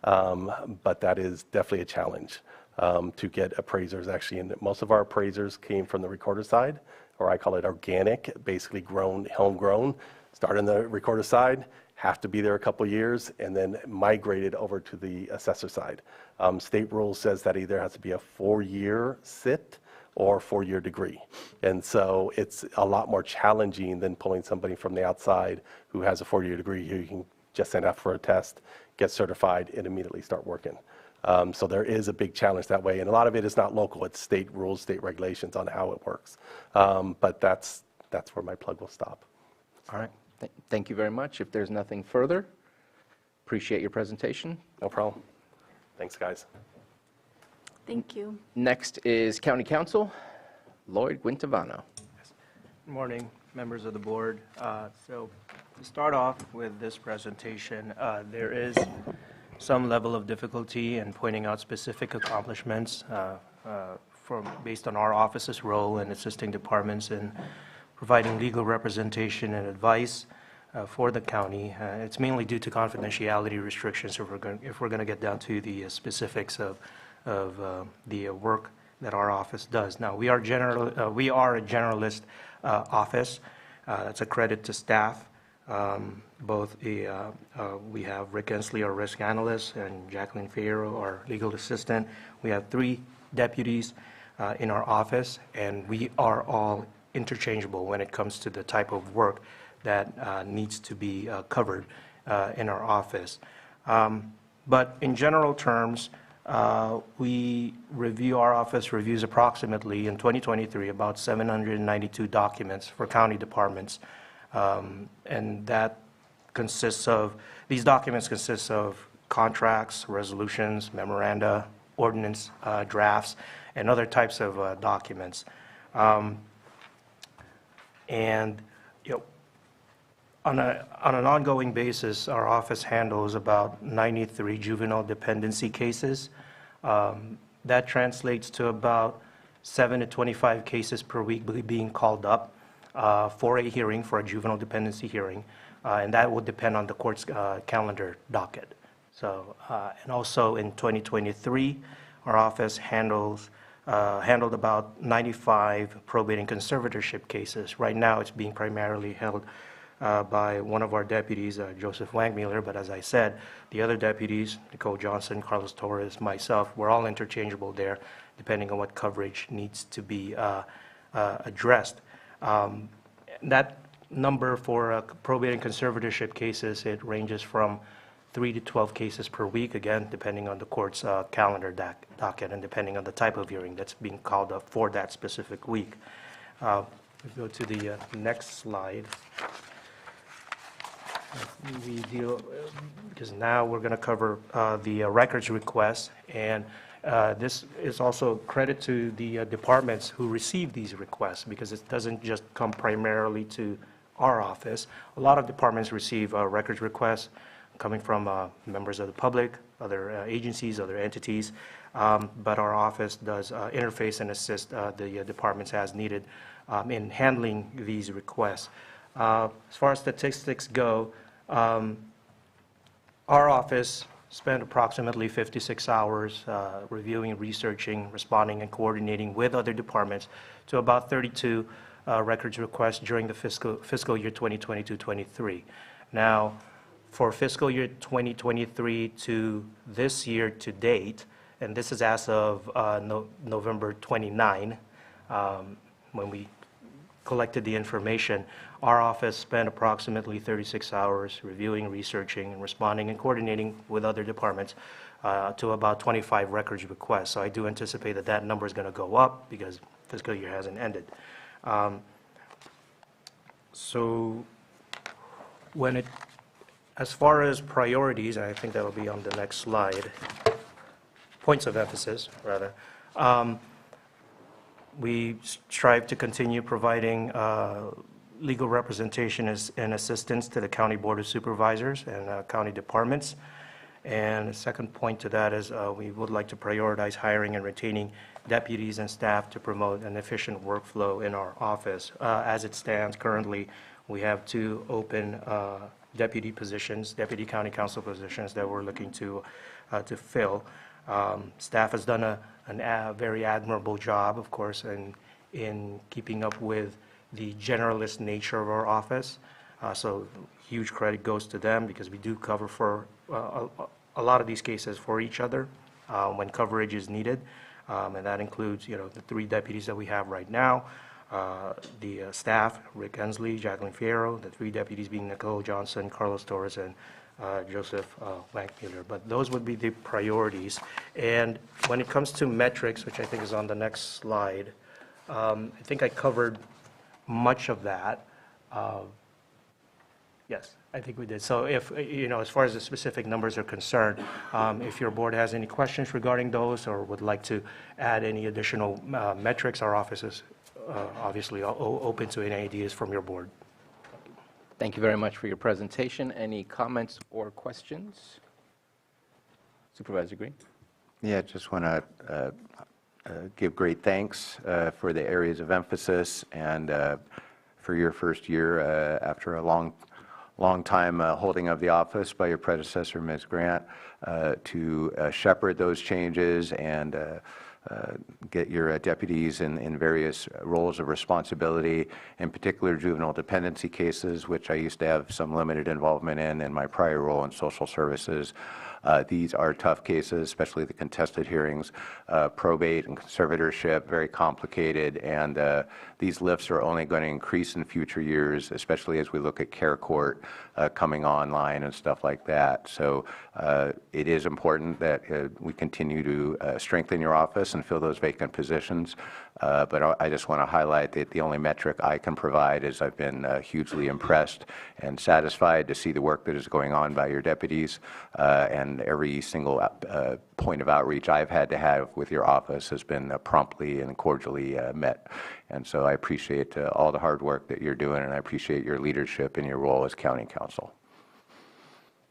but that is definitely a challenge to get appraisers actually in. Most of our appraisers came from the recorder side, or I call it organic, basically grown, homegrown, start on the recorder side, have to be there a couple years, and then migrated over to the assessor side. State rule says that either has to be a 4-year sit or 4-year degree. And so it's a lot more challenging than pulling somebody from the outside who has a 4-year degree who you can just send out for a test, get certified, and immediately start working. So there is a big challenge that way, and a lot of it is not local. It's state rules, state regulations on how it works. But that's where my plug will stop. All right. Thank you very much. If there's nothing further, appreciate your presentation. No problem. Thanks, guys. Thank you. Next is County Counsel, Lloyd Guintavano. Good morning, members of the board. So to start off with this presentation, there is some level of difficulty in pointing out specific accomplishments based on our office's role in assisting departments in providing legal representation and advice for the county. It's mainly due to confidentiality restrictions if we're going to get down to the specifics of the work that our office does. Now, we are a generalist office. That's a credit to staff. We have Rick Ensley, our risk analyst, and Jacqueline Fierro, our legal assistant. We have 3 deputies in our office, and we are all interchangeable when it comes to the type of work that needs to be covered in our office. But in general terms, our office reviews approximately, in 2023, about 792 documents for county departments. And that these documents consist of contracts, resolutions, memoranda, ordinance drafts, and other types of documents. On an ongoing basis, our office handles about 93 juvenile dependency cases. That translates to about 7 to 25 cases per week being called up for a hearing, for a juvenile dependency hearing, and that will depend on the court's calendar docket. So, and also in 2023, our office handled about 95 probate and conservatorship cases. Right now, it's being primarily held by one of our deputies, Joseph Wangmuller, but as I said, the other deputies, Nicole Johnson, Carlos Torres, myself, we're all interchangeable there, depending on what coverage needs to be addressed. That number for probate and conservatorship cases, it ranges from 3 to 12 cases per week, again, depending on the court's calendar docket and depending on the type of hearing that's being called up for that specific week. We go to the next slide. Because now we're going to cover the records request, and this is also credit to the departments who receive these requests, because it doesn't just come primarily to our office. A lot of departments receive records requests coming from members of the public, other agencies, other entities, but our office does interface and assist the departments as needed in handling these requests. As far as statistics go, our office spent approximately 56 hours reviewing, researching, responding, and coordinating with other departments to about 32 records requests during the fiscal year 2022-23. Now, for fiscal year 2023 to this year to date, and this is as of November 29, when we collected the information, our office spent approximately 36 hours reviewing, researching, and responding and coordinating with other departments to about 25 records requests. So I do anticipate that that number is going to go up because fiscal year hasn't ended. So as far as priorities, and I think that will be on the next slide, points of emphasis, rather, we strive to continue providing legal representation and assistance to the County Board of Supervisors and county departments. And the second point to that is we would like to prioritize hiring and retaining deputies and staff to promote an efficient workflow in our office. As it stands currently, we have 2 open deputy positions, deputy county counsel positions that we're looking to fill. Staff has done a very admirable job, of course, in keeping up with the generalist nature of our office. So huge credit goes to them because we do cover for a lot of these cases for each other when coverage is needed. And that includes, the 3 deputies that we have right now, the staff, Rick Ensley, Jacqueline Fierro, the 3 deputies being Nicole Johnson, Carlos Torres, and Joseph Lankmuller. But those would be the priorities. And when it comes to metrics, which I think is on the next slide, I think I covered much of that. Yes, I think we did. So if, as far as the specific numbers are concerned, if your board has any questions regarding those or would like to add any additional metrics, our office is obviously open to any ideas from your board. Thank you very much for your presentation. Any comments or questions? Supervisor Green? Yeah, just want to give great thanks for the areas of emphasis and for your first year after a long time holding of the office by your predecessor, Ms. Grant, to shepherd those changes and get your deputies in various roles of responsibility, in particular juvenile dependency cases, which I used to have some limited involvement in my prior role in social services. These are tough cases, especially the contested hearings, probate and conservatorship, very complicated, and these lifts are only going to increase in future years, especially as we look at care court coming online and stuff like that. So it is important that we continue to strengthen your office and fill those vacant positions. But I just want to highlight that the only metric I can provide is I've been hugely impressed and satisfied to see the work that is going on by your deputies, and every single point of outreach I've had to have with your office has been promptly and cordially met. And so I appreciate all the hard work that you're doing, and I appreciate your leadership in your role as county counsel.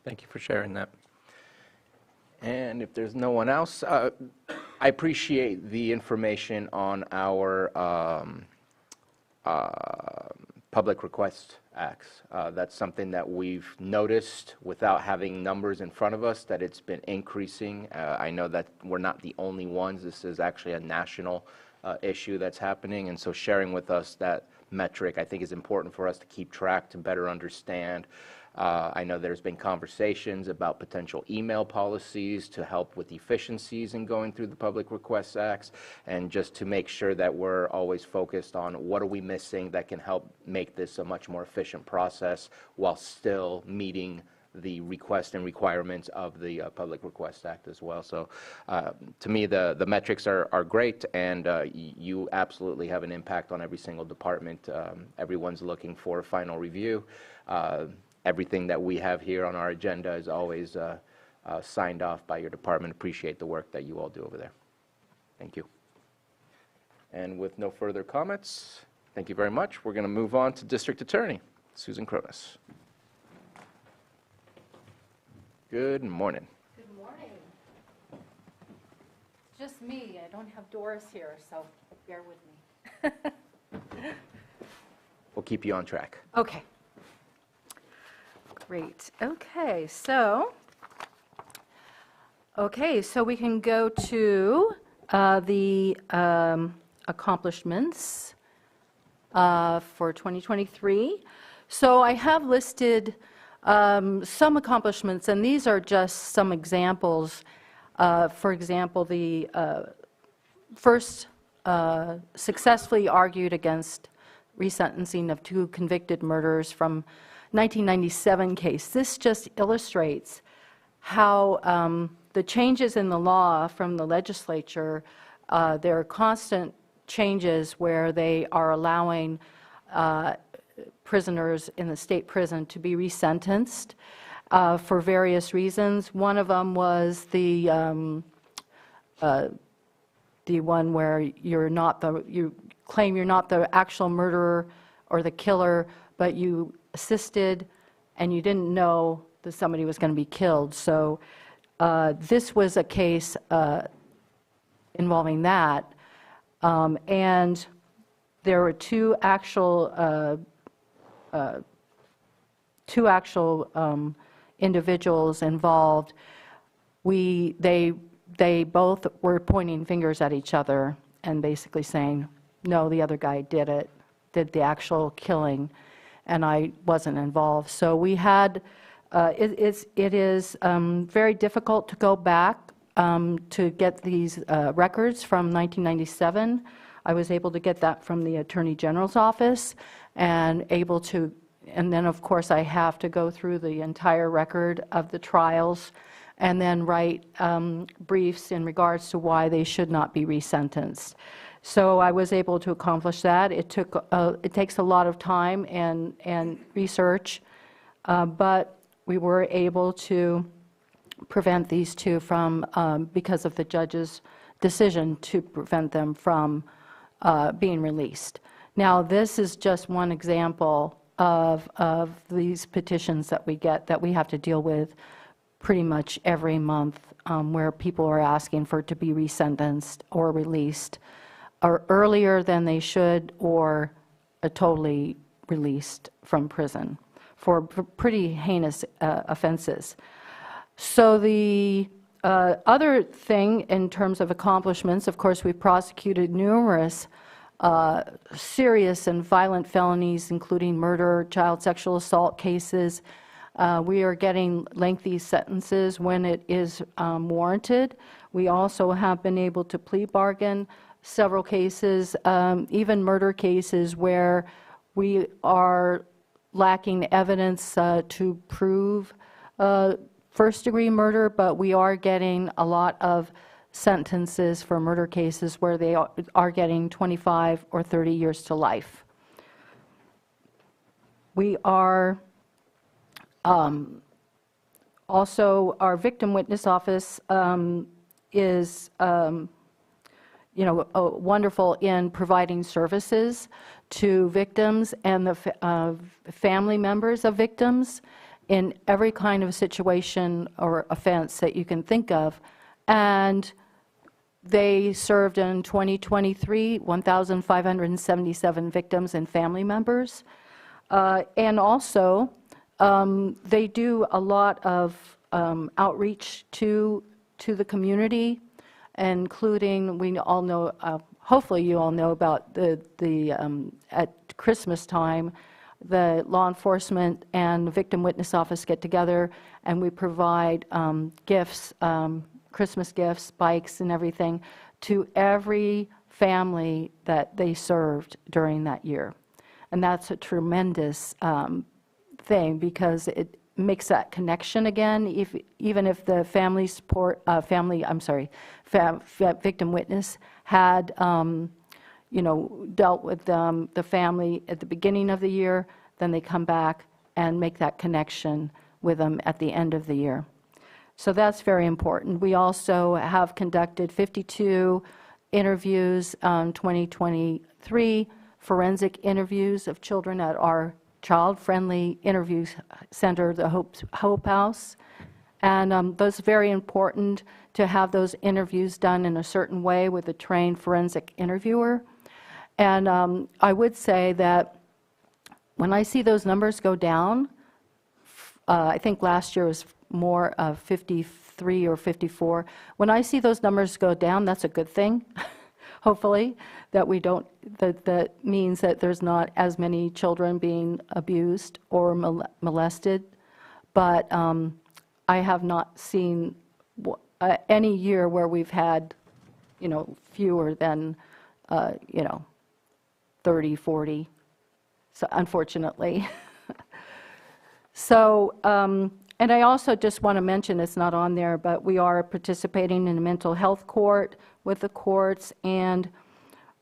Thank you for sharing that. And if there's no one else, I appreciate the information on our public request acts. That's something that we've noticed without having numbers in front of us, that it's been increasing. I know that we're not the only ones. This is actually a national issue that's happening, and so sharing with us that metric, I think, is important for us to keep track, to better understand. I know there's been conversations about potential email policies to help with efficiencies in going through the Public Requests Acts, and just to make sure that we're always focused on what are we missing that can help make this a much more efficient process while still meeting the request and requirements of the Public Request Act as well. So to me, the metrics are great, and you absolutely have an impact on every single department. Everyone's looking for a final review. Everything that we have here on our agenda is always signed off by your department. Appreciate the work that you all do over there. Thank you. And with no further comments, thank you very much. We're going to move on to District Attorney Susan Cronus. Good morning. Good morning. Just me. I don't have Doris here, so bear with me. We'll keep you on track. Okay. Great. Okay, so we can go to the accomplishments for 2023. So I have listed some accomplishments, and these are just some examples. For example, the first successfully argued against resentencing of 2 convicted murderers from 1997 case. This just illustrates how the changes in the law from the legislature, there are constant changes where they are allowing prisoners in the state prison to be resentenced for various reasons. One of them was the one where you claim you're not the actual murderer or the killer, but you assisted and you didn't know that somebody was going to be killed. So this was a case involving that. And there were two actual individuals involved. They both were pointing fingers at each other and basically saying, no, the other guy did the actual killing, and I wasn't involved. So we had, it is very difficult to go back to get these records from 1997. I was able to get that from the Attorney General's office and able to, and then of course I have to go through the entire record of the trials and then write briefs in regards to why they should not be resentenced. So I was able to accomplish that. It takes a lot of time and research, but we were able to prevent these two from, because of the judge's decision to prevent them from being released. Now, this is just one example of these petitions that we get that we have to deal with pretty much every month, where people are asking for it to be resentenced or released, or earlier than they should, or totally released from prison for pretty heinous offenses. So the other thing in terms of accomplishments, of course, we've prosecuted numerous serious and violent felonies, including murder, child sexual assault cases. We are getting lengthy sentences when it is warranted. We also have been able to plea bargain several cases, even murder cases where we are lacking evidence to prove first-degree murder, but we are getting a lot of sentences for murder cases where they are getting 25 or 30 years to life. We are also, our victim witness office is wonderful in providing services to victims and the family members of victims in every kind of situation or offense that you can think of. And they served in 2023 1,577 victims and family members. And also, they do a lot of outreach to the community, including, we all know, hopefully you all know about at Christmas time, the law enforcement and victim witness office get together and we provide gifts, Christmas gifts, bikes and everything to every family that they served during that year. And that's a tremendous thing because it makes that connection again, even if the family support, victim witness had, dealt with the family at the beginning of the year, then they come back and make that connection with them at the end of the year. So that's very important. We also have conducted 52 interviews, 2023 forensic interviews of children at our child-friendly interview center, the Hope House. And those are very important to have those interviews done in a certain way with a trained forensic interviewer. And I would say that when I see those numbers go down, I think last year was more 53 or 54. When I see those numbers go down, that's a good thing. Hopefully, that we don't, that means that there's not as many children being abused or molested. But I have not seen any year where we've had, fewer than, 30, 40 so unfortunately. So, and I also just want to mention, it's not on there, but we are participating in a mental health court with the courts, and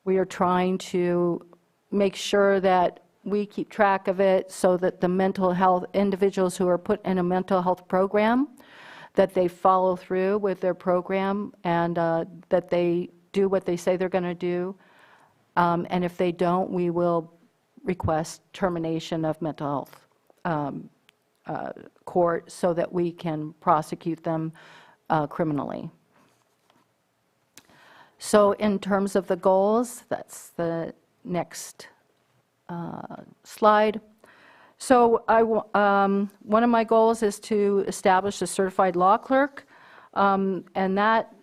we are trying to make sure that we keep track of it so that the mental health individuals who are put in a mental health program, that they follow through with their program and that they do what they say they're going to do. And if they don't, we will request termination of mental health court so that we can prosecute them criminally. So in terms of the goals, that's the next slide. So one of my goals is to establish a certified law clerk, and that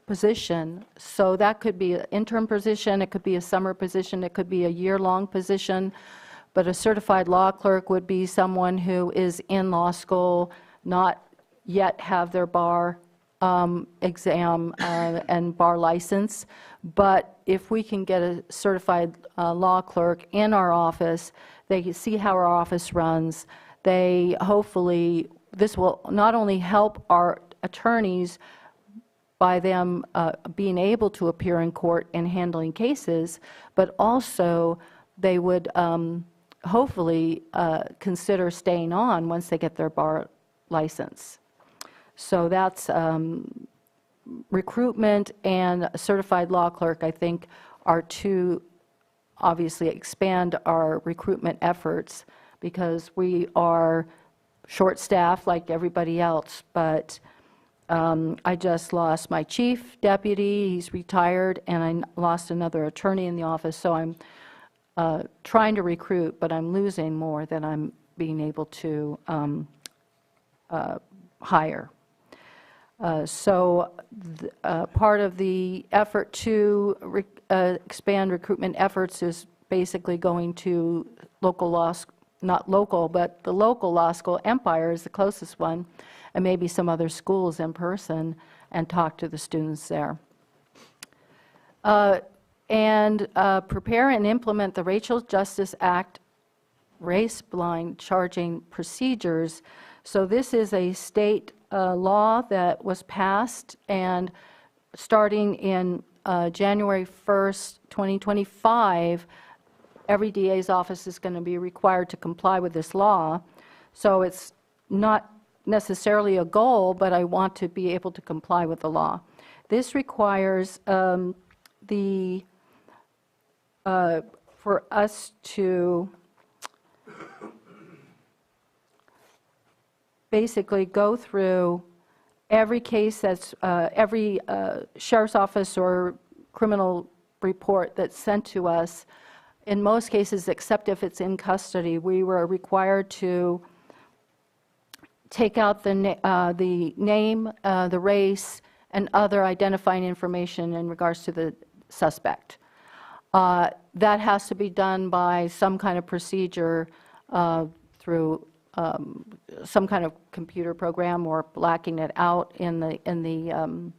position, so that could be an interim position, it could be a summer position, it could be a year-long position, but a certified law clerk would be someone who is in law school, not yet have their bar exam and bar license, but if we can get a certified law clerk in our office, they can see how our office runs. They hopefully, this will not only help our attorneys by them being able to appear in court and handling cases, but also they would hopefully consider staying on once they get their bar license. So that's recruitment and a certified law clerk, I think, are to obviously expand our recruitment efforts because we are short-staffed like everybody else, but I just lost my chief deputy, he's retired, and I lost another attorney in the office, so I'm trying to recruit, but I'm losing more than I'm being able to hire. So part of the effort to expand recruitment efforts is basically going to local law, not local, but the local law school, Empire is the closest one, and maybe some other schools in person, and talk to the students there. And prepare and implement the Racial Justice Act race-blind charging procedures. So this is a state law that was passed, and starting in January 1st, 2025, every DA's office is going to be required to comply with this law. So it's not necessarily a goal, but I want to be able to comply with the law. This requires for us to basically go through every case that's, every sheriff's office or criminal report that's sent to us. In most cases, except if it's in custody, we were required to take out the name, the race, and other identifying information in regards to the suspect. That has to be done by some kind of procedure through some kind of computer program or blacking it out in the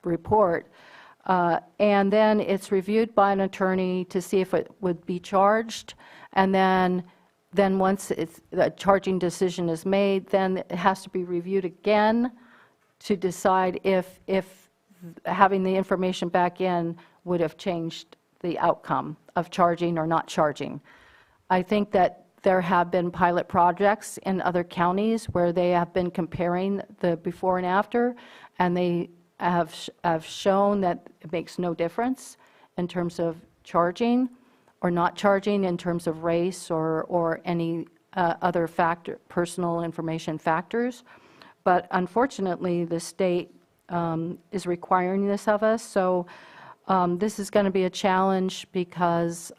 report. And then it's reviewed by an attorney to see if it would be charged, and then once the charging decision is made, then it has to be reviewed again to decide if having the information back in would have changed the outcome of charging or not charging. I think that there have been pilot projects in other counties where they have been comparing the before and after, and they have shown that it makes no difference in terms of charging or not charging in terms of race or any other personal information factors. But unfortunately, the state is requiring this of us, so this is going to be a challenge because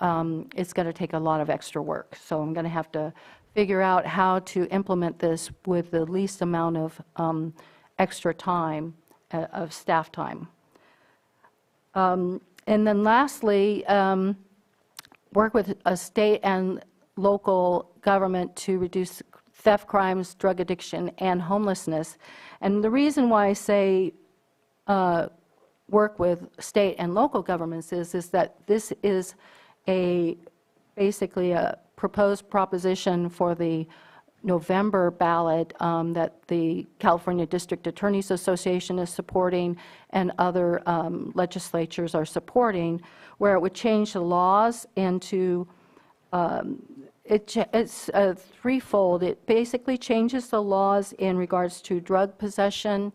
it's going to take a lot of extra work. So I'm going to have to figure out how to implement this with the least amount of extra time, of staff time. And then lastly, work with a state and local government to reduce theft, crimes, drug addiction, and homelessness. And the reason why I say work with state and local governments is that this is basically a proposed proposition for the November ballot that the California District Attorneys Association is supporting and other legislatures are supporting, where it would change the laws into, it's threefold. It basically changes the laws in regards to drug possession.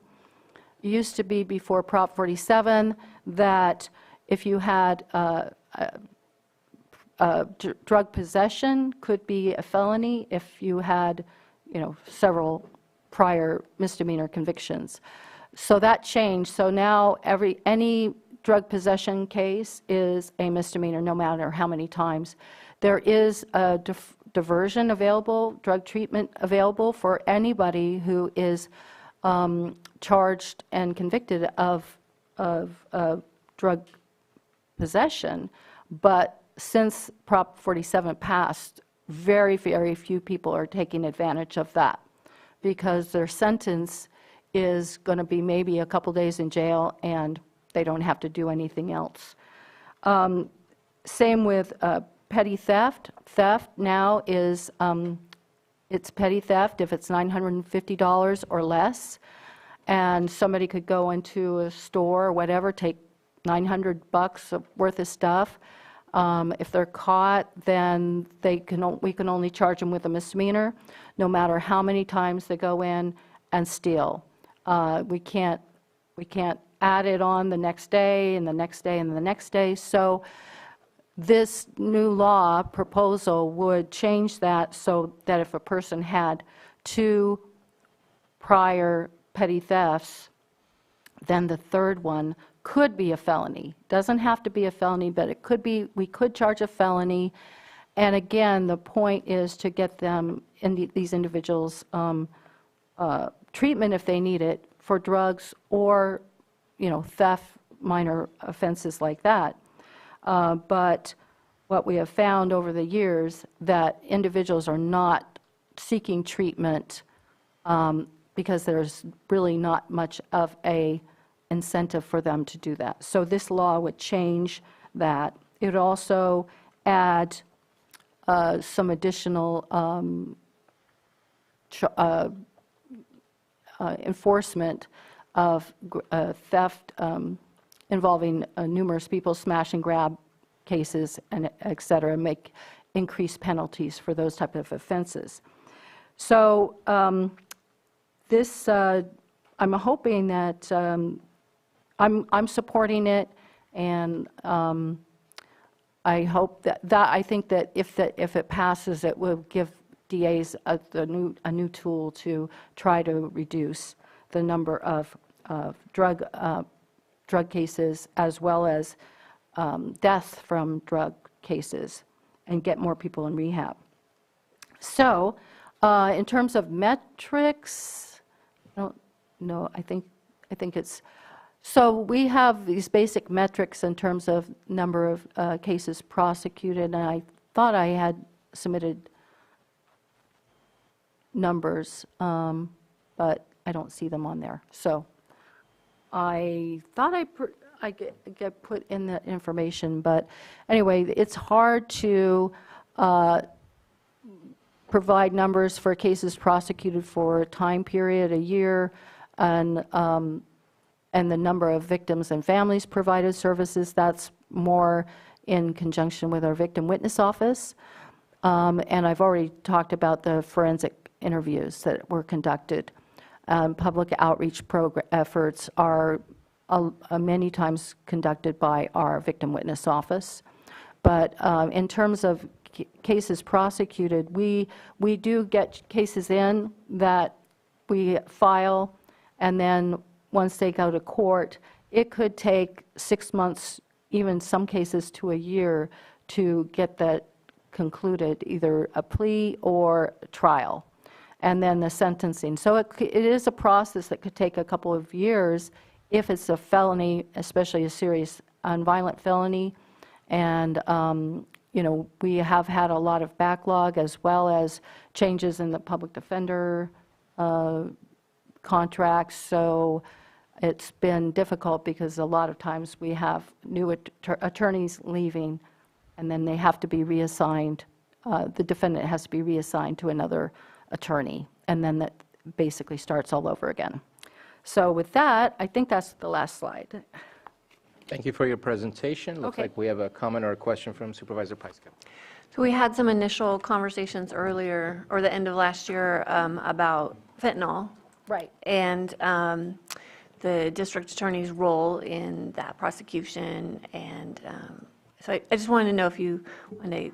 It used to be before Prop 47 that if you had drug possession could be a felony if you had, several prior misdemeanor convictions. So that changed. So now any drug possession case is a misdemeanor, no matter how many times. There is a diversion available, drug treatment available for anybody who is charged and convicted of drug possession, but since Prop 47 passed, very, very few people are taking advantage of that because their sentence is going to be maybe a couple days in jail and they don't have to do anything else. Same with petty theft. Theft now is, it's petty theft if it's $950 or less, and somebody could go into a store or whatever, take $900 worth of stuff. If they're caught, then we can only charge them with a misdemeanor, no matter how many times they go in and steal. We can't add it on the next day and the next day and the next day. So this new law proposal would change that so that if a person had 2 prior petty thefts, then the third one could be a felony. Doesn't have to be a felony, but it could be, we could charge a felony. And again, the point is to get them, these individuals, treatment if they need it for drugs or, theft, minor offenses like that. But what we have found over the years that individuals are not seeking treatment because there's really not much of a incentive for them to do that. So this law would change that. It would also add some additional enforcement of theft involving numerous people, smash and grab cases, and et cetera, make increased penalties for those type of offenses. So this, I'm hoping that I'm supporting it, and I hope that I think that if it passes, it will give DAs a new tool to try to reduce the number of drug cases as well as deaths from drug cases, and get more people in rehab. So, in terms of metrics, no, I think it's. So we have these basic metrics in terms of number of cases prosecuted, and I thought I had submitted numbers, but I don't see them on there. So I thought I get put in the information, but anyway, it's hard to provide numbers for cases prosecuted for a time period, a year, and the number of victims and families provided services. That's more in conjunction with our victim witness office. And I've already talked about the forensic interviews that were conducted. Public outreach efforts are many times conducted by our victim witness office. But in terms of cases prosecuted, we do get cases in that we file, and then once they go to court, it could take 6 months, even some cases to a year, to get that concluded, either a plea or trial, and then the sentencing. So it is a process that could take a couple of years if it's a felony, especially a serious nonviolent felony. And we have had a lot of backlog, as well as changes in the public defender contracts. So it's been difficult because a lot of times we have new attorneys leaving and then they have to be reassigned, the defendant has to be reassigned to another attorney, and then that basically starts all over again. So with that, I think that's the last slide. Thank you for your presentation. Looks Okay. like we have a comment or a question from Supervisor Pyska. So we had some initial conversations earlier, or the end of last year, about fentanyl. Right. And the district attorney's role in that prosecution. And so I just wanted to know if you want to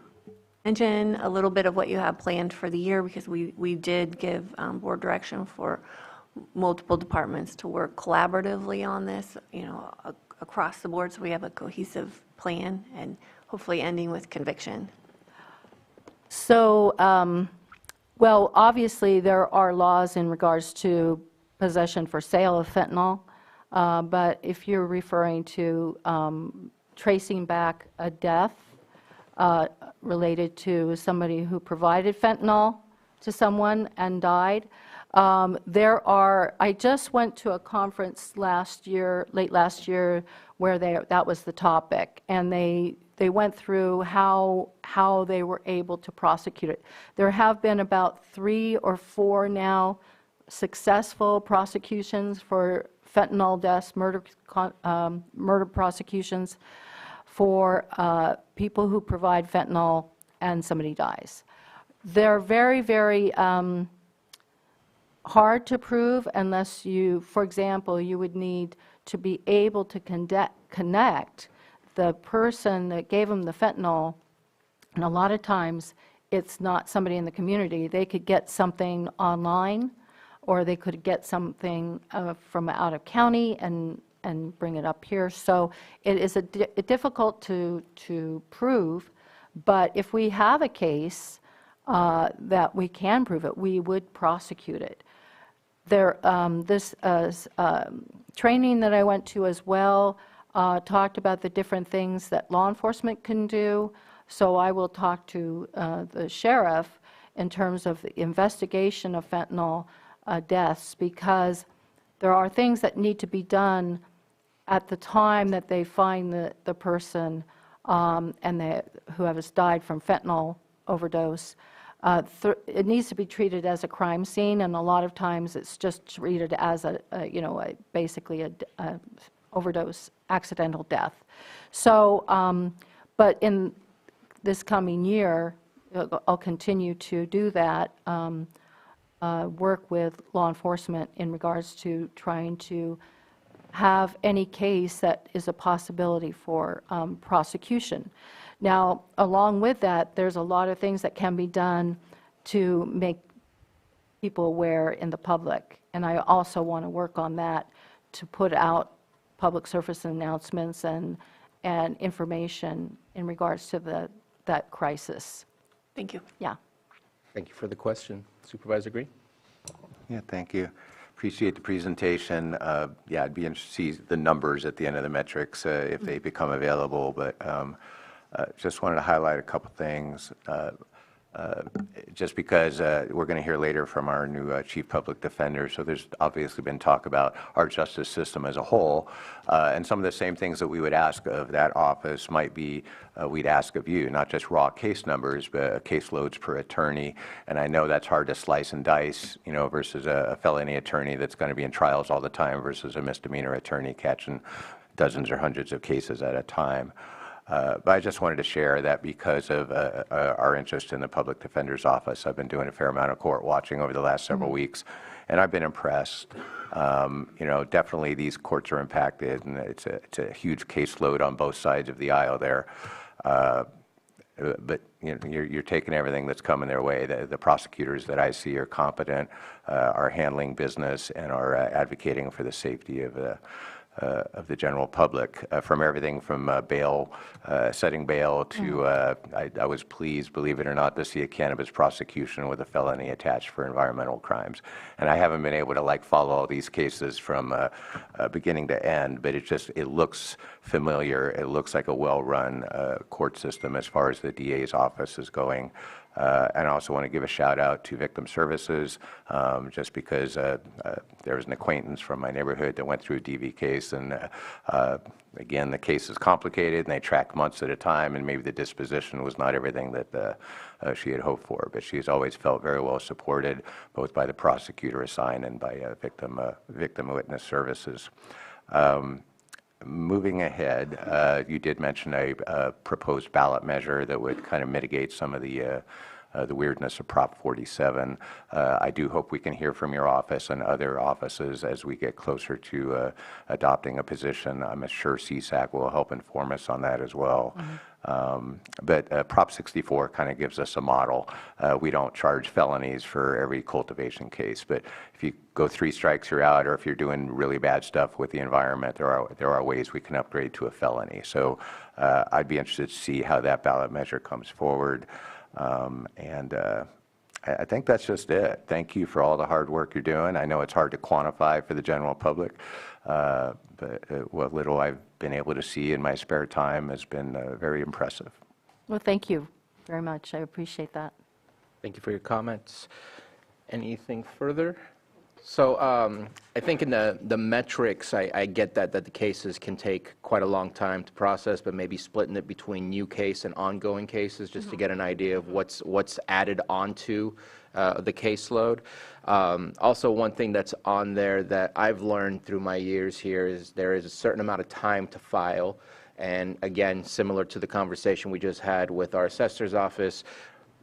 mention a little bit of what you have planned for the year, because we did give board direction for multiple departments to work collaboratively on this, across the board, so we have a cohesive plan and hopefully ending with conviction. So, well, obviously, there are laws in regards to possession for sale of fentanyl, but if you're referring to tracing back a death related to somebody who provided fentanyl to someone and died, I just went to a conference late last year, where that was the topic, and they went through how they were able to prosecute it. There have been about 3 or 4 now successful prosecutions for fentanyl deaths, murder prosecutions for people who provide fentanyl and somebody dies. They're very, very hard to prove unless you, for example, you would need to be able to connect the person that gave them the fentanyl, and a lot of times it's not somebody in the community. They could get something online, or they could get something from out of county and bring it up here. So it is difficult to prove, but if we have a case that we can prove it, we would prosecute it. This training that I went to as well talked about the different things that law enforcement can do. So I will talk to the sheriff in terms of the investigation of fentanyl deaths, because there are things that need to be done at the time that they find the person who has died from fentanyl overdose. It needs to be treated as a crime scene, and a lot of times it's just treated as basically a overdose, accidental death. So, but in this coming year, I'll continue to do that, work with law enforcement in regards to trying to have any case that is a possibility for prosecution. Now, along with that, there's a lot of things that can be done to make people aware in the public, and I also want to work on that to put out public service announcements and information in regards to that crisis. Thank you. Yeah. Thank you for the question. Supervisor Green? Yeah, thank you. Appreciate the presentation. Yeah, I'd be interested to see the numbers at the end of the metrics if they become available, but just wanted to highlight a couple things. Just because we're going to hear later from our new Chief Public Defender, so there's obviously been talk about our justice system as a whole, and some of the same things that we would ask of that office might be we'd ask of you, not just raw case numbers, but caseloads per attorney, and I know that's hard to slice and dice, versus a felony attorney that's going to be in trials all the time versus a misdemeanor attorney catching dozens or hundreds of cases at a time. But I just wanted to share that because of our interest in the Public Defender's Office. I've been doing a fair amount of court watching over the last several weeks, and I've been impressed. Definitely these courts are impacted, and it's a huge caseload on both sides of the aisle there. But you're taking everything that's coming their way. The prosecutors that I see are competent, are handling business, and are advocating for the safety of the general public, from everything from setting bail to, I was pleased, believe it or not, to see a cannabis prosecution with a felony attached for environmental crimes. And I haven't been able to follow all these cases from beginning to end, but it looks familiar. It looks like a well-run court system as far as the DA's office is going. And I also want to give a shout out to Victim Services, just because there was an acquaintance from my neighborhood that went through a DV case case, and again, the case is complicated, and they track months at a time, and maybe the disposition was not everything that she had hoped for. But she's always felt very well supported, both by the prosecutor assigned and by victim witness services. Moving ahead, you did mention a proposed ballot measure that would kind of mitigate some of the weirdness of Prop 47. I do hope we can hear from your office and other offices as we get closer to adopting a position. I'm sure CSAC will help inform us on that as well. But Prop 64 kind of gives us a model. We don't charge felonies for every cultivation case, but if you go 3 strikes, you're out, or if you're doing really bad stuff with the environment, there are ways we can upgrade to a felony. So I'd be interested to see how that ballot measure comes forward. I think that's just it. Thank you for all the hard work you're doing. I know it's hard to quantify for the general public, but what little I've been able to see in my spare time has been very impressive. Well, thank you very much. I appreciate that. Thank you for your comments. Anything further? So I think in the metrics, I get that the cases can take quite a long time to process, but maybe splitting it between new case and ongoing cases just to get an idea of what's added onto the caseload. Also, one thing that's on there that I've learned through my years here is there is a certain amount of time to file. And again, similar to the conversation we just had with our assessor's office,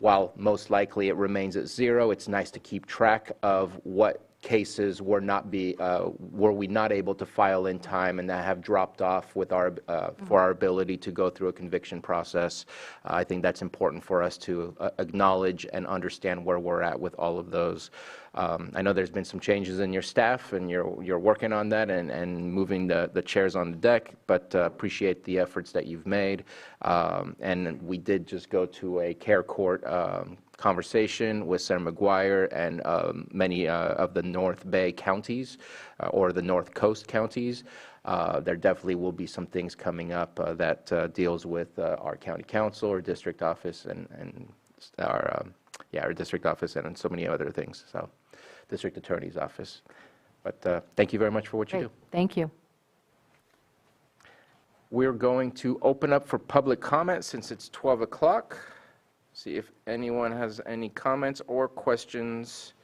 while most likely it remains at 0, it's nice to keep track of what cases were we not able to file in time and that have dropped off with our for our ability to go through a conviction process. I think that's important for us to acknowledge and understand where we're at with all of those. I know there's been some changes in your staff, and you're working on that and moving the chairs on the deck, but appreciate the efforts that you've made. And we did just go to a care court conversation with Senator McGuire and many of the North Bay counties or the North Coast counties. There definitely will be some things coming up that deals with our county council or district office and our district office and so many other things. So, district attorney's office. But thank you very much for what you do. Thank you. We're going to open up for public comment since it's 12 o'clock. See if anyone has any comments or questions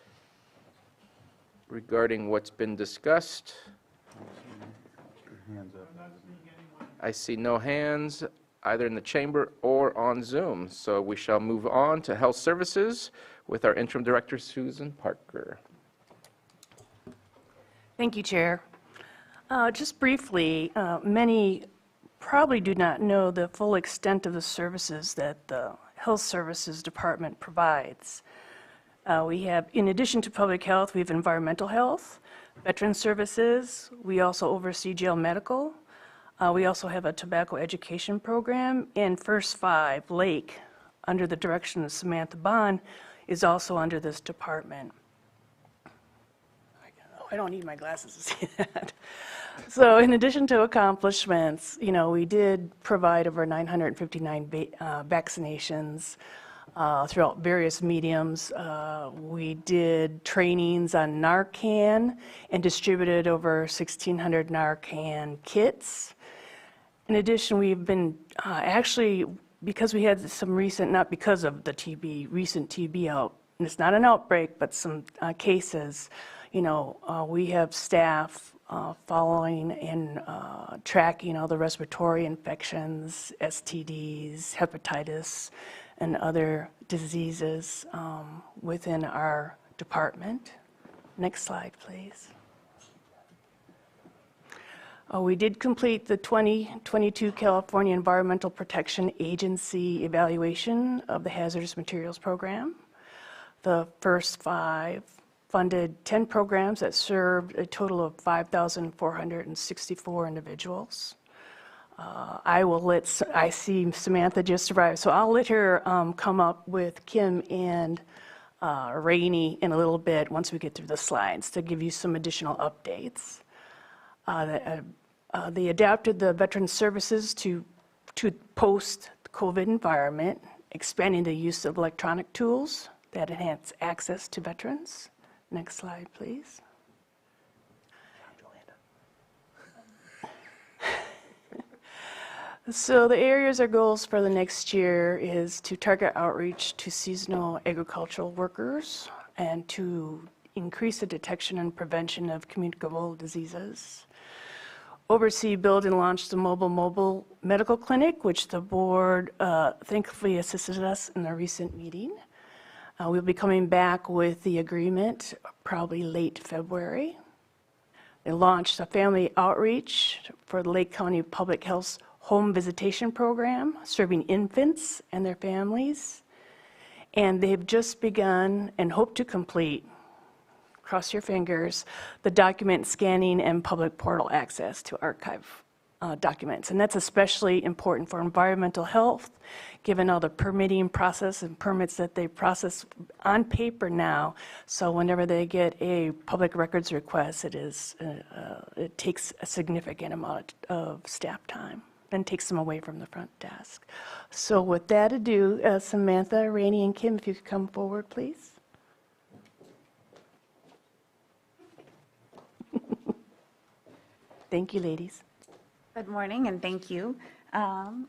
regarding what's been discussed. I see no hands either in the chamber or on Zoom. So we shall move on to Health Services with our Interim Director, Susan Parker. Thank you, Chair. Just briefly, many probably do not know the full extent of the services that the Health Services Department provides. We have, in addition to public health, we have environmental health, veteran services. We also oversee jail medical. We also have a tobacco education program, and First 5, Lake, under the direction of Samantha Bond, is also under this department. I don't need my glasses to see that. So in addition to accomplishments, we did provide over 959 vaccinations throughout various mediums. We did trainings on Narcan and distributed over 1,600 Narcan kits. In addition, we've been actually, because we had some recent, not because of the TB, recent TB out, and it's not an outbreak, but some cases, we have staff following and tracking all the respiratory infections, STDs, hepatitis, and other diseases within our department. Next slide, please. We did complete the 2022 California Environmental Protection Agency evaluation of the hazardous materials program. The First 5 funded 10 programs that served a total of 5,464 individuals. I see Samantha just arrived, so I'll let her come up with Kim and Rainey in a little bit once we get through the slides to give you some additional updates. They adapted the veteran services to post-COVID environment, expanding the use of electronic tools that enhance access to veterans. Next slide, please. So the areas or goals for the next year is to target outreach to seasonal agricultural workers and to increase the detection and prevention of communicable diseases. Oversee, build, and launch the mobile medical clinic, which the board thankfully assisted us in a recent meeting. We'll be coming back with the agreement probably late February. They launched a family outreach for the Lake County Public Health Home Visitation Program, serving infants and their families. And they've just begun and hope to complete, cross your fingers, the document scanning and public portal access to archive documents. And that's especially important for environmental health, given all the permitting process and permits that they process on paper now. So whenever they get a public records request, it takes a significant amount of staff time and takes them away from the front desk. So with that ado, Samantha, Rainey, and Kim, if you could come forward, please. Thank you, ladies. Good morning, and thank you.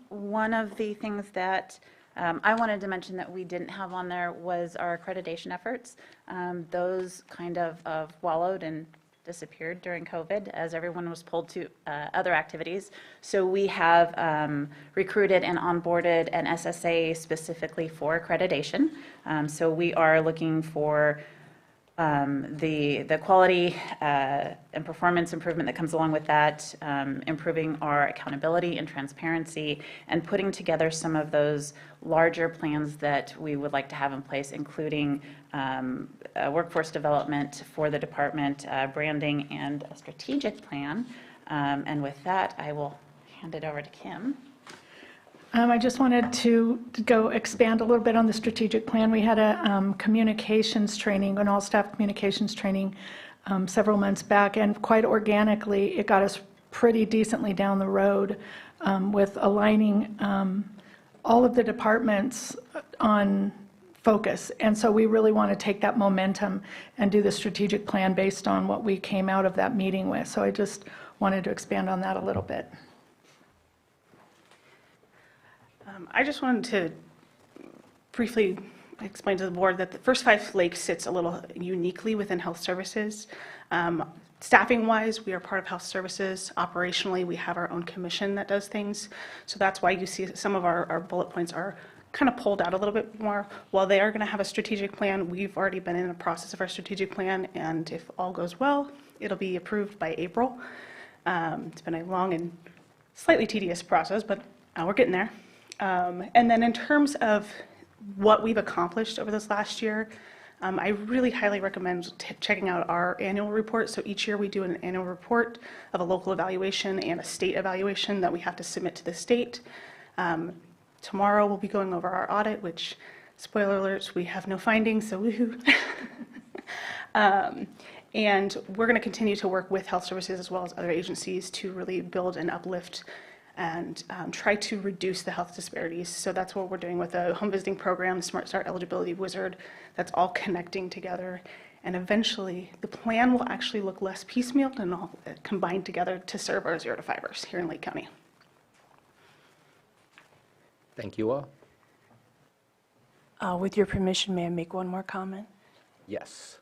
One of the things that I wanted to mention that we didn't have on there was our accreditation efforts. Those kind of wallowed and disappeared during COVID as everyone was pulled to other activities. So we have recruited and onboarded an SSA specifically for accreditation. So we are looking for the quality and performance improvement that comes along with that, improving our accountability and transparency, and putting together some of those larger plans that we would like to have in place, including workforce development for the department, branding, and a strategic plan. And with that, I will hand it over to Kim. I just wanted to go expand a little bit on the strategic plan. We had a communications training, an all-staff communications training several months back, and quite organically, it got us pretty decently down the road with aligning all of the departments on focus. And so we really want to take that momentum and do the strategic plan based on what we came out of that meeting with. So I just wanted to expand on that a little bit. I just wanted to briefly explain to the board that the First Five Lakes sits a little uniquely within health services. Staffing-wise, we are part of health services. Operationally, we have our own commission that does things. So that's why you see some of our bullet points are kind of pulled out a little bit more. While they are going to have a strategic plan, we've already been in the process of our strategic plan, and if all goes well, it'll be approved by April. It's been a long and slightly tedious process, but we're getting there. And then in terms of what we've accomplished over this last year, I really highly recommend checking out our annual report. So each year we do an annual report of a local evaluation and a state evaluation that we have to submit to the state. Tomorrow we'll be going over our audit, which, spoiler alerts, we have no findings, so woohoo. And we're going to continue to work with health services as well as other agencies to really build and uplift and try to reduce the health disparities. So that's what we're doing with the home visiting program, Smart Start Eligibility Wizard. That's all connecting together. And eventually, the plan will actually look less piecemeal and all combined together to serve our 0 to 5ers here in Lake County. Thank you all. With your permission, may I make one more comment? Yes.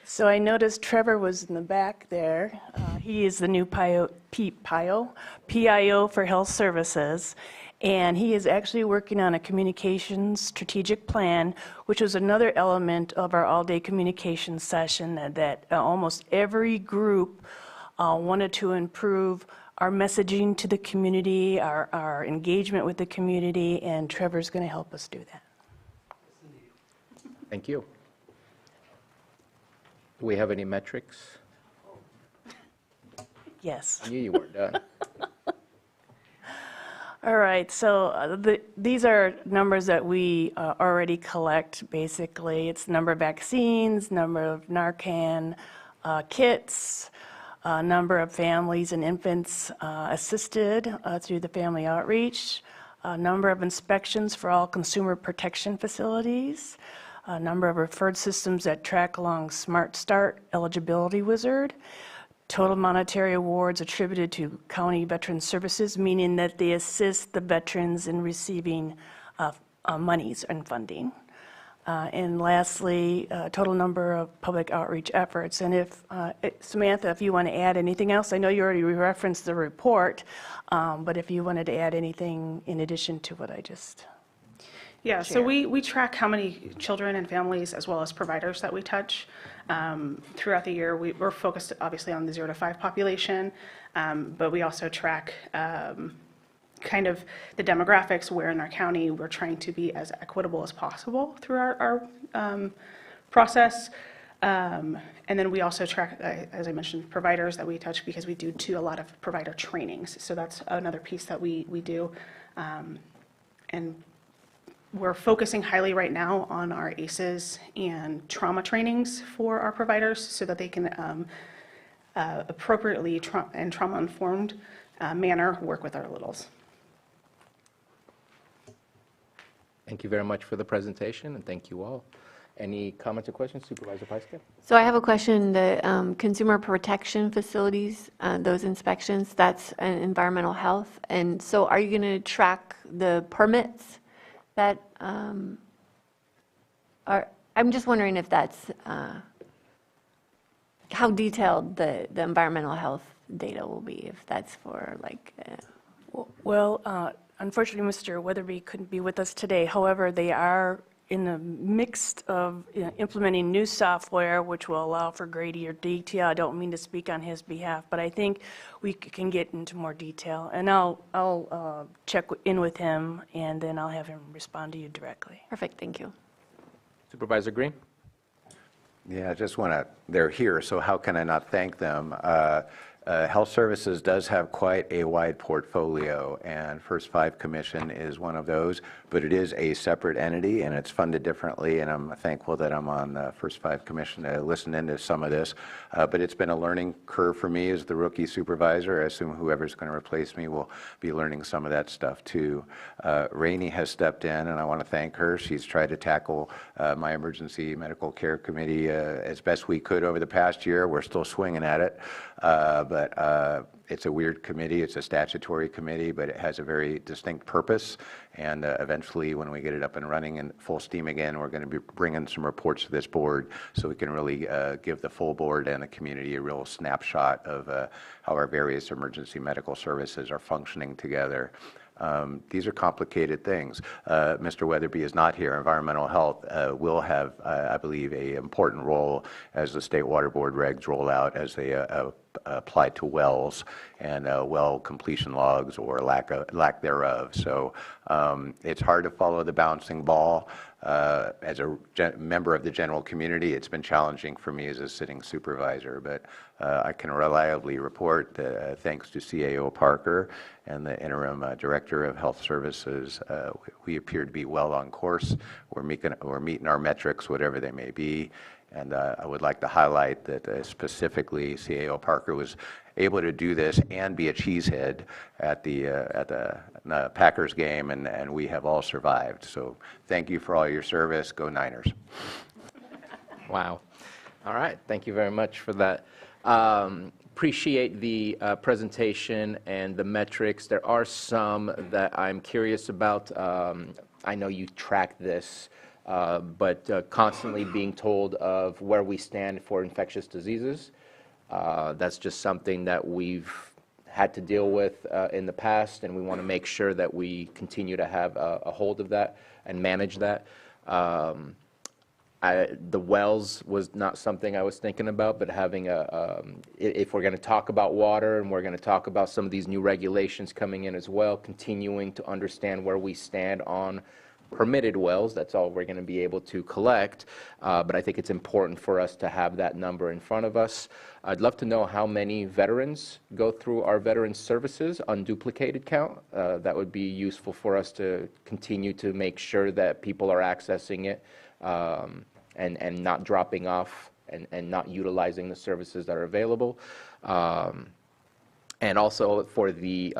So I noticed Trevor was in the back there. He is the new PIO for Health Services, and he is actually working on a communications strategic plan, which was another element of our all-day communication session that almost every group wanted to improve our messaging to the community, our engagement with the community, and Trevor's going to help us do that. Thank you. Do we have any metrics? Yes. I knew you weren't done. All right, so these are numbers that we already collect, basically. It's number of vaccines, number of Narcan kits, number of families and infants assisted through the family outreach, number of inspections for all consumer protection facilities, number of referred systems that track along Smart Start Eligibility Wizard, total monetary awards attributed to county veteran services, meaning that they assist the veterans in receiving monies and funding. And lastly, total number of public outreach efforts. And if, Samantha, if you want to add anything else, I know you already referenced the report, but if you wanted to add anything in addition to what I just Yeah, so we track how many children and families as well as providers that we touch throughout the year. We're focused obviously on the 0 to 5 population, but we also track kind of the demographics where in our county we're trying to be as equitable as possible through our process. And then we also track, as I mentioned, providers that we touch because we do a lot of provider trainings. So that's another piece that we do. And we're focusing highly right now on our ACEs and trauma trainings for our providers so that they can appropriately and trauma-informed manner work with our littles. Thank you very much for the presentation, and thank you all. Any comments or questions, Supervisor Pyska? So I have a question. The consumer protection facilities, those inspections, that's an environmental health. And so are you going to track the permits that are, I'm just wondering if that's, how detailed the environmental health data will be, if that's for like. Well, unfortunately, Mr. Weatherby couldn't be with us today. However, they are in the midst of implementing new software, which will allow for greater detail. I don't mean to speak on his behalf, but I think we can get into more detail. And I'll check in with him, and then I'll have him respond to you directly. Perfect, thank you. Supervisor Green? Yeah, I just want to, they're here, so how can I not thank them? Health Services does have quite a wide portfolio, and First Five Commission is one of those, but it is a separate entity, and it's funded differently, and I'm thankful that I'm on the First Five Commission to listen into some of this. But it's been a learning curve for me as the rookie supervisor. I assume whoever's going to replace me will be learning some of that stuff, too. Rainey has stepped in, and I want to thank her. She's tried to tackle my Emergency Medical Care Committee as best we could over the past year. We're still swinging at it. But it's a weird committee. It's a statutory committee, but it has a very distinct purpose. And eventually, when we get it up and running and full steam again, we're going to be bringing some reports to this board so we can really give the full board and the community a real snapshot of how our various emergency medical services are functioning together. These are complicated things. Mr. Weatherby is not here. Environmental health will have, I believe, an important role as the State Water Board regs roll out as they apply to wells and well completion logs or lack thereof. So it's hard to follow the bouncing ball. As a member of the general community, it's been challenging for me as a sitting supervisor, but I can reliably report that thanks to CAO Parker and the interim director of health services, we appear to be well on course. We're meeting our metrics, whatever they may be. And I would like to highlight that specifically CAO Parker was able to do this and be a cheesehead at the Packers game, and we have all survived. So thank you for all your service. Go Niners. Wow. All right. Thank you very much for that. Appreciate the presentation and the metrics. There are some that I'm curious about. I know you track this, but constantly being told of where we stand for infectious diseases. That's just something that we've had to deal with in the past, and we want to make sure that we continue to have a hold of that and manage that. The wells was not something I was thinking about, but having if we're going to talk about water and we're going to talk about some of these new regulations coming in as well, continuing to understand where we stand on permitted wells, that's all we're going to be able to collect, but I think it's important for us to have that number in front of us. I'd love to know how many veterans go through our veterans services, unduplicated count. That would be useful for us to continue to make sure that people are accessing it and not dropping off and not utilizing the services that are available. And also for the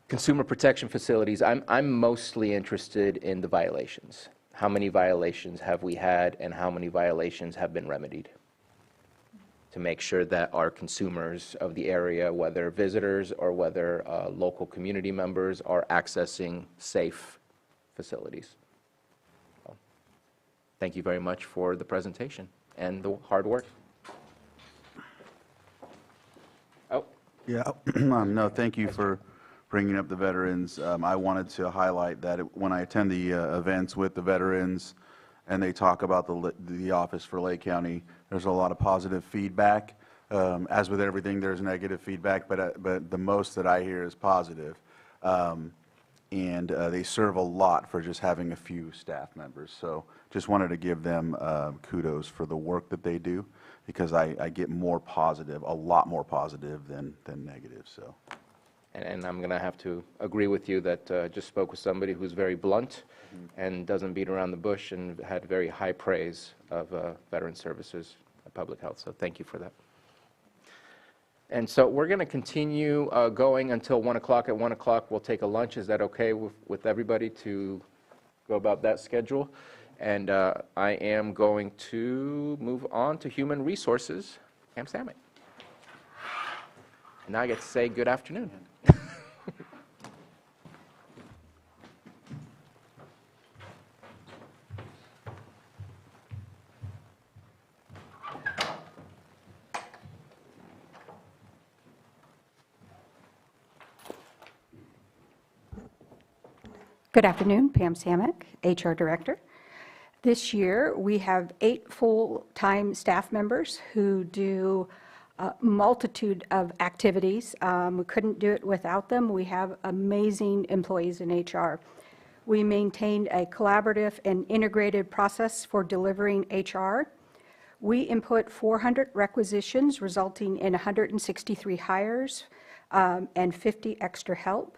consumer protection facilities, I'm mostly interested in the violations. How many violations have we had and how many violations have been remedied? to make sure that our consumers of the area, whether visitors or whether local community members, are accessing safe facilities. So, thank you very much for the presentation and the hard work. Oh. Yeah, no, thank you for bringing up the veterans. I wanted to highlight that when I attend the events with the veterans and they talk about the Office for Lake County, there's a lot of positive feedback. As with everything, there's negative feedback, but the most that I hear is positive. And they serve a lot for just having a few staff members. So just wanted to give them kudos for the work that they do, because I get more positive, a lot more positive than negative. So. And I'm going to have to agree with you that just spoke with somebody who's very blunt and doesn't beat around the bush, and had very high praise of veteran services and public health. So thank you for that. And so we're going to continue going until 1 o'clock. At 1 o'clock, we'll take a lunch. Is that okay with everybody to go about that schedule? And I am going to move on to Human Resources, Pam Samet. And now I get to say good afternoon. Good afternoon, Pam Samek, HR Director. This year, we have 8 full-time staff members who do a multitude of activities. We couldn't do it without them. We have amazing employees in HR. We maintained a collaborative and integrated process for delivering HR. We input 400 requisitions, resulting in 163 hires and 50 extra help.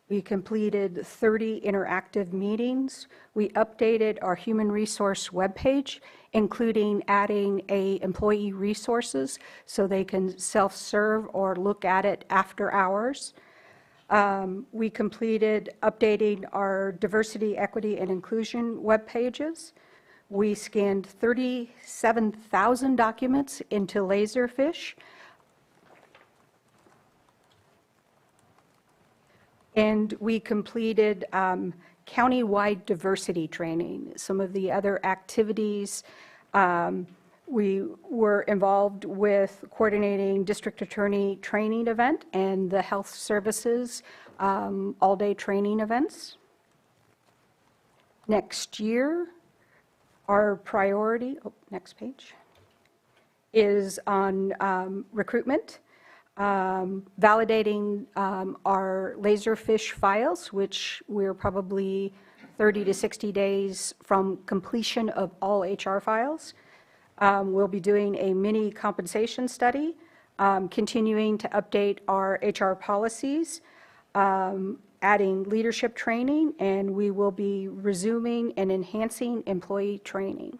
We completed 30 interactive meetings. We updated our human resource webpage, including adding employee resources so they can self-serve or look at it after hours. We completed updating our diversity, equity, and inclusion web pages. We scanned 37,000 documents into Laserfish. And we completed county-wide diversity training. Some of the other activities, we were involved with coordinating district attorney training event and the health services all-day training events. Next year, our priority, next page, is on recruitment. Validating our Laserfish files, which we're probably 30 to 60 days from completion of all HR files. We'll be doing a mini compensation study, continuing to update our HR policies, adding leadership training, and we will be resuming and enhancing employee training.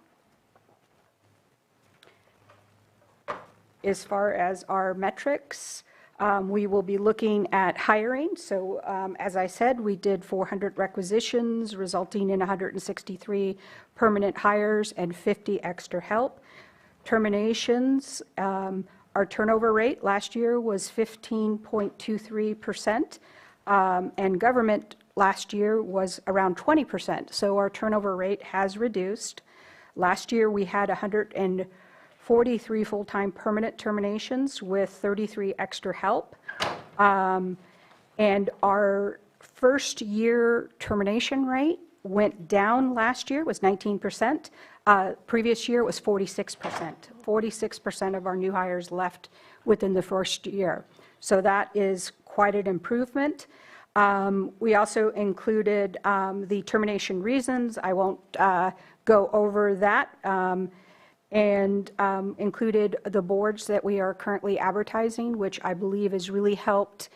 As far as our metrics, we will be looking at hiring. So as I said, we did 400 requisitions, resulting in 163 permanent hires and 50 extra help. Terminations, our turnover rate last year was 15.23%, and government last year was around 20%. So our turnover rate has reduced. Last year, we had 143 full-time permanent terminations with 33 extra help. And our first year termination rate went down last year, was 19%. Previous year was 46%. 46% of our new hires left within the first year. So that is quite an improvement. We also included the termination reasons. I won't go over that. And included the boards that we are currently advertising, which I believe has really helped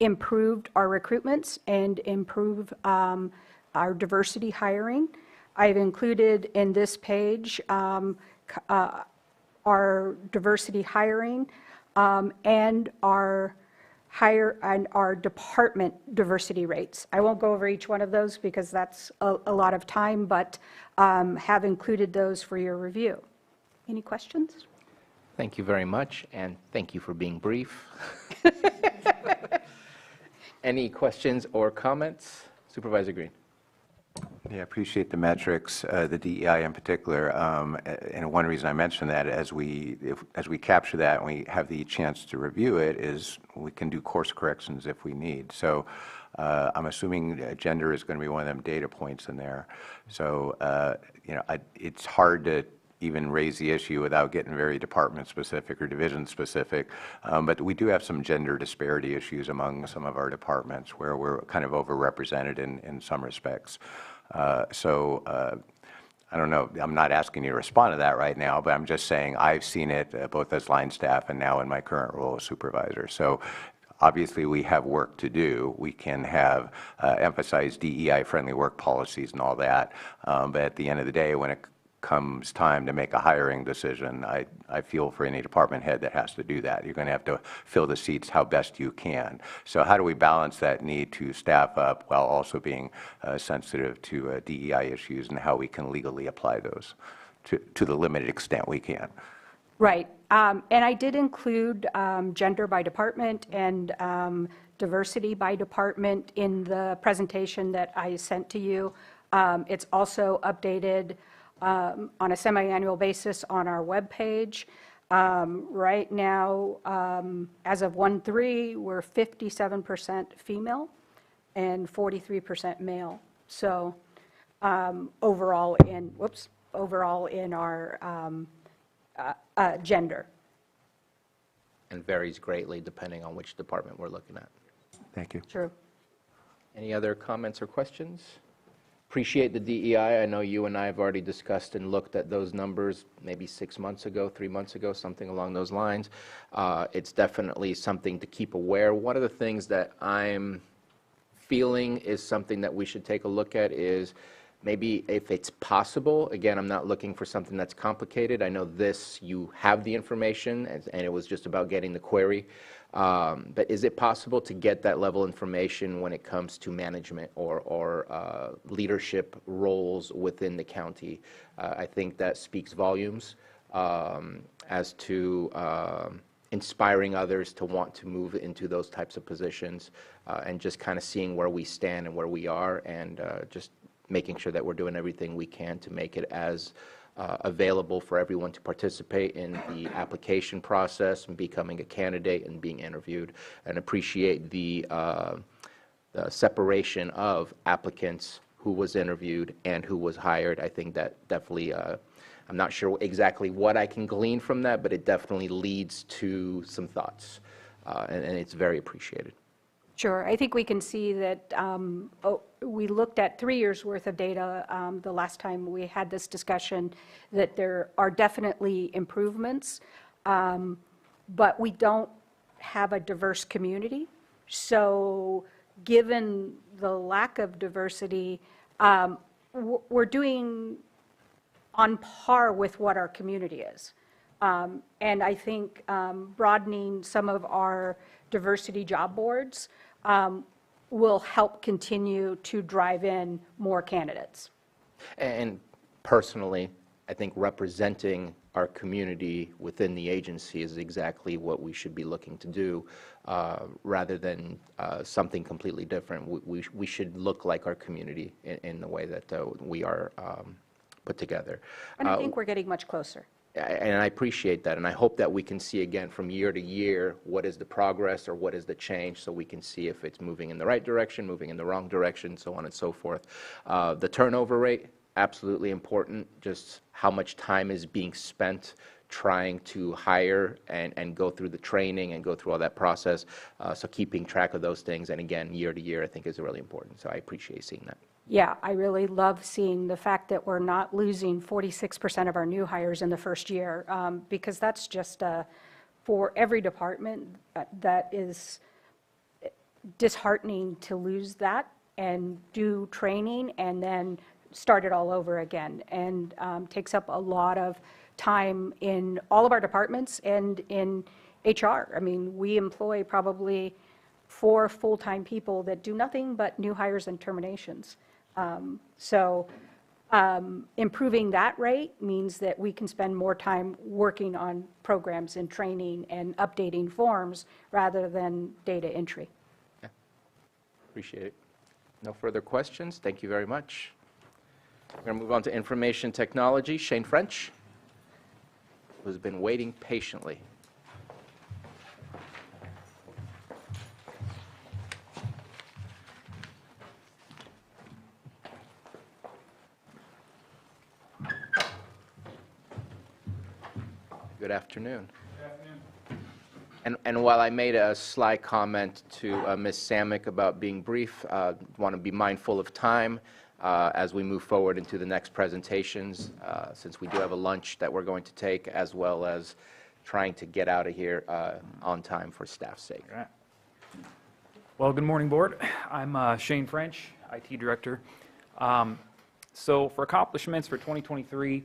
improve our recruitments and improve our diversity hiring. I've included in this page our diversity hiring and our department diversity rates. I won't go over each one of those because that's a lot of time, but have included those for your review. Any questions? Thank you very much, and thank you for being brief. Any questions or comments? Supervisor Green. Yeah, I appreciate the metrics, the DEI in particular. And one reason I mention that as we capture that and we have the chance to review it is we can do course corrections if we need. So I'm assuming gender is going to be one of them data points in there. So, it's hard to even raise the issue without getting very department specific or division specific. But we do have some gender disparity issues among some of our departments where we're kind of overrepresented in some respects. I don't know, I'm not asking you to respond to that right now, but I'm just saying I've seen it both as line staff and now in my current role as supervisor. So obviously we have work to do. We can have emphasize DEI-friendly work policies and all that. But at the end of the day, when it comes time to make a hiring decision, I feel for any department head that has to do that. You're going to have to fill the seats how best you can. So how do we balance that need to staff up while also being sensitive to DEI issues and how we can legally apply those to the limited extent we can? Right. And I did include gender by department and diversity by department in the presentation that I sent to you. It's also updated on a semi-annual basis on our webpage. Right now, as of 1/3, we're 57% female and 43% male. So overall in our gender. And varies greatly depending on which department we're looking at. Thank you. True. Any other comments or questions? Appreciate the DEI. I know you and I have already discussed and looked at those numbers maybe 6 months ago, 3 months ago, something along those lines. It's definitely something to keep aware. One of the things that I'm feeling is something that we should take a look at is maybe if it's possible, again, I'm not looking for something that's complicated. I know this, you have the information, and it was just about getting the query. But is it possible to get that level of information when it comes to management or leadership roles within the county? I think that speaks volumes as to inspiring others to want to move into those types of positions and just kind of seeing where we stand and where we are and just making sure that we're doing everything we can to make it as available for everyone to participate in the application process and becoming a candidate and being interviewed, and appreciate the separation of applicants who was interviewed and who was hired. I think that definitely, I'm not sure exactly what I can glean from that, but it definitely leads to some thoughts, and it's very appreciated. Sure. I think we can see that we looked at 3 years' worth of data the last time we had this discussion, that there are definitely improvements, but we don't have a diverse community. So given the lack of diversity, we're doing on par with what our community is. And I think broadening some of our diversity job boards will help continue to drive in more candidates. And personally, I think representing our community within the agency is exactly what we should be looking to do, rather than something completely different. We should look like our community in the way that we are put together. And I think we're getting much closer. And I appreciate that, and I hope that we can see again from year to year what is the progress or what is the change, so we can see if it's moving in the right direction, moving in the wrong direction, so on and so forth. The turnover rate, absolutely important, just how much time is being spent trying to hire and go through the training and go through all that process. So keeping track of those things, and again, year to year, I think is really important, so I appreciate seeing that. Yeah, I really love seeing the fact that we're not losing 46% of our new hires in the first year, because that's just for every department that is disheartening to lose that and do training and then start it all over again, and takes up a lot of time in all of our departments and in HR. I mean, we employ probably 4 full-time people that do nothing but new hires and terminations. So Improving that rate means that we can spend more time working on programs and training and updating forms rather than data entry. Appreciate it. No further questions. Thank you very much. We're going to move on to information technology. Shane French, who's been waiting patiently. Good afternoon. And while I made a sly comment to Ms. Samick about being brief, want to be mindful of time as we move forward into the next presentations, since we do have a lunch that we're going to take, as well as trying to get out of here on time for staff's sake. Right. Well, good morning, Board. I'm Shane French, IT Director. So for accomplishments for 2023,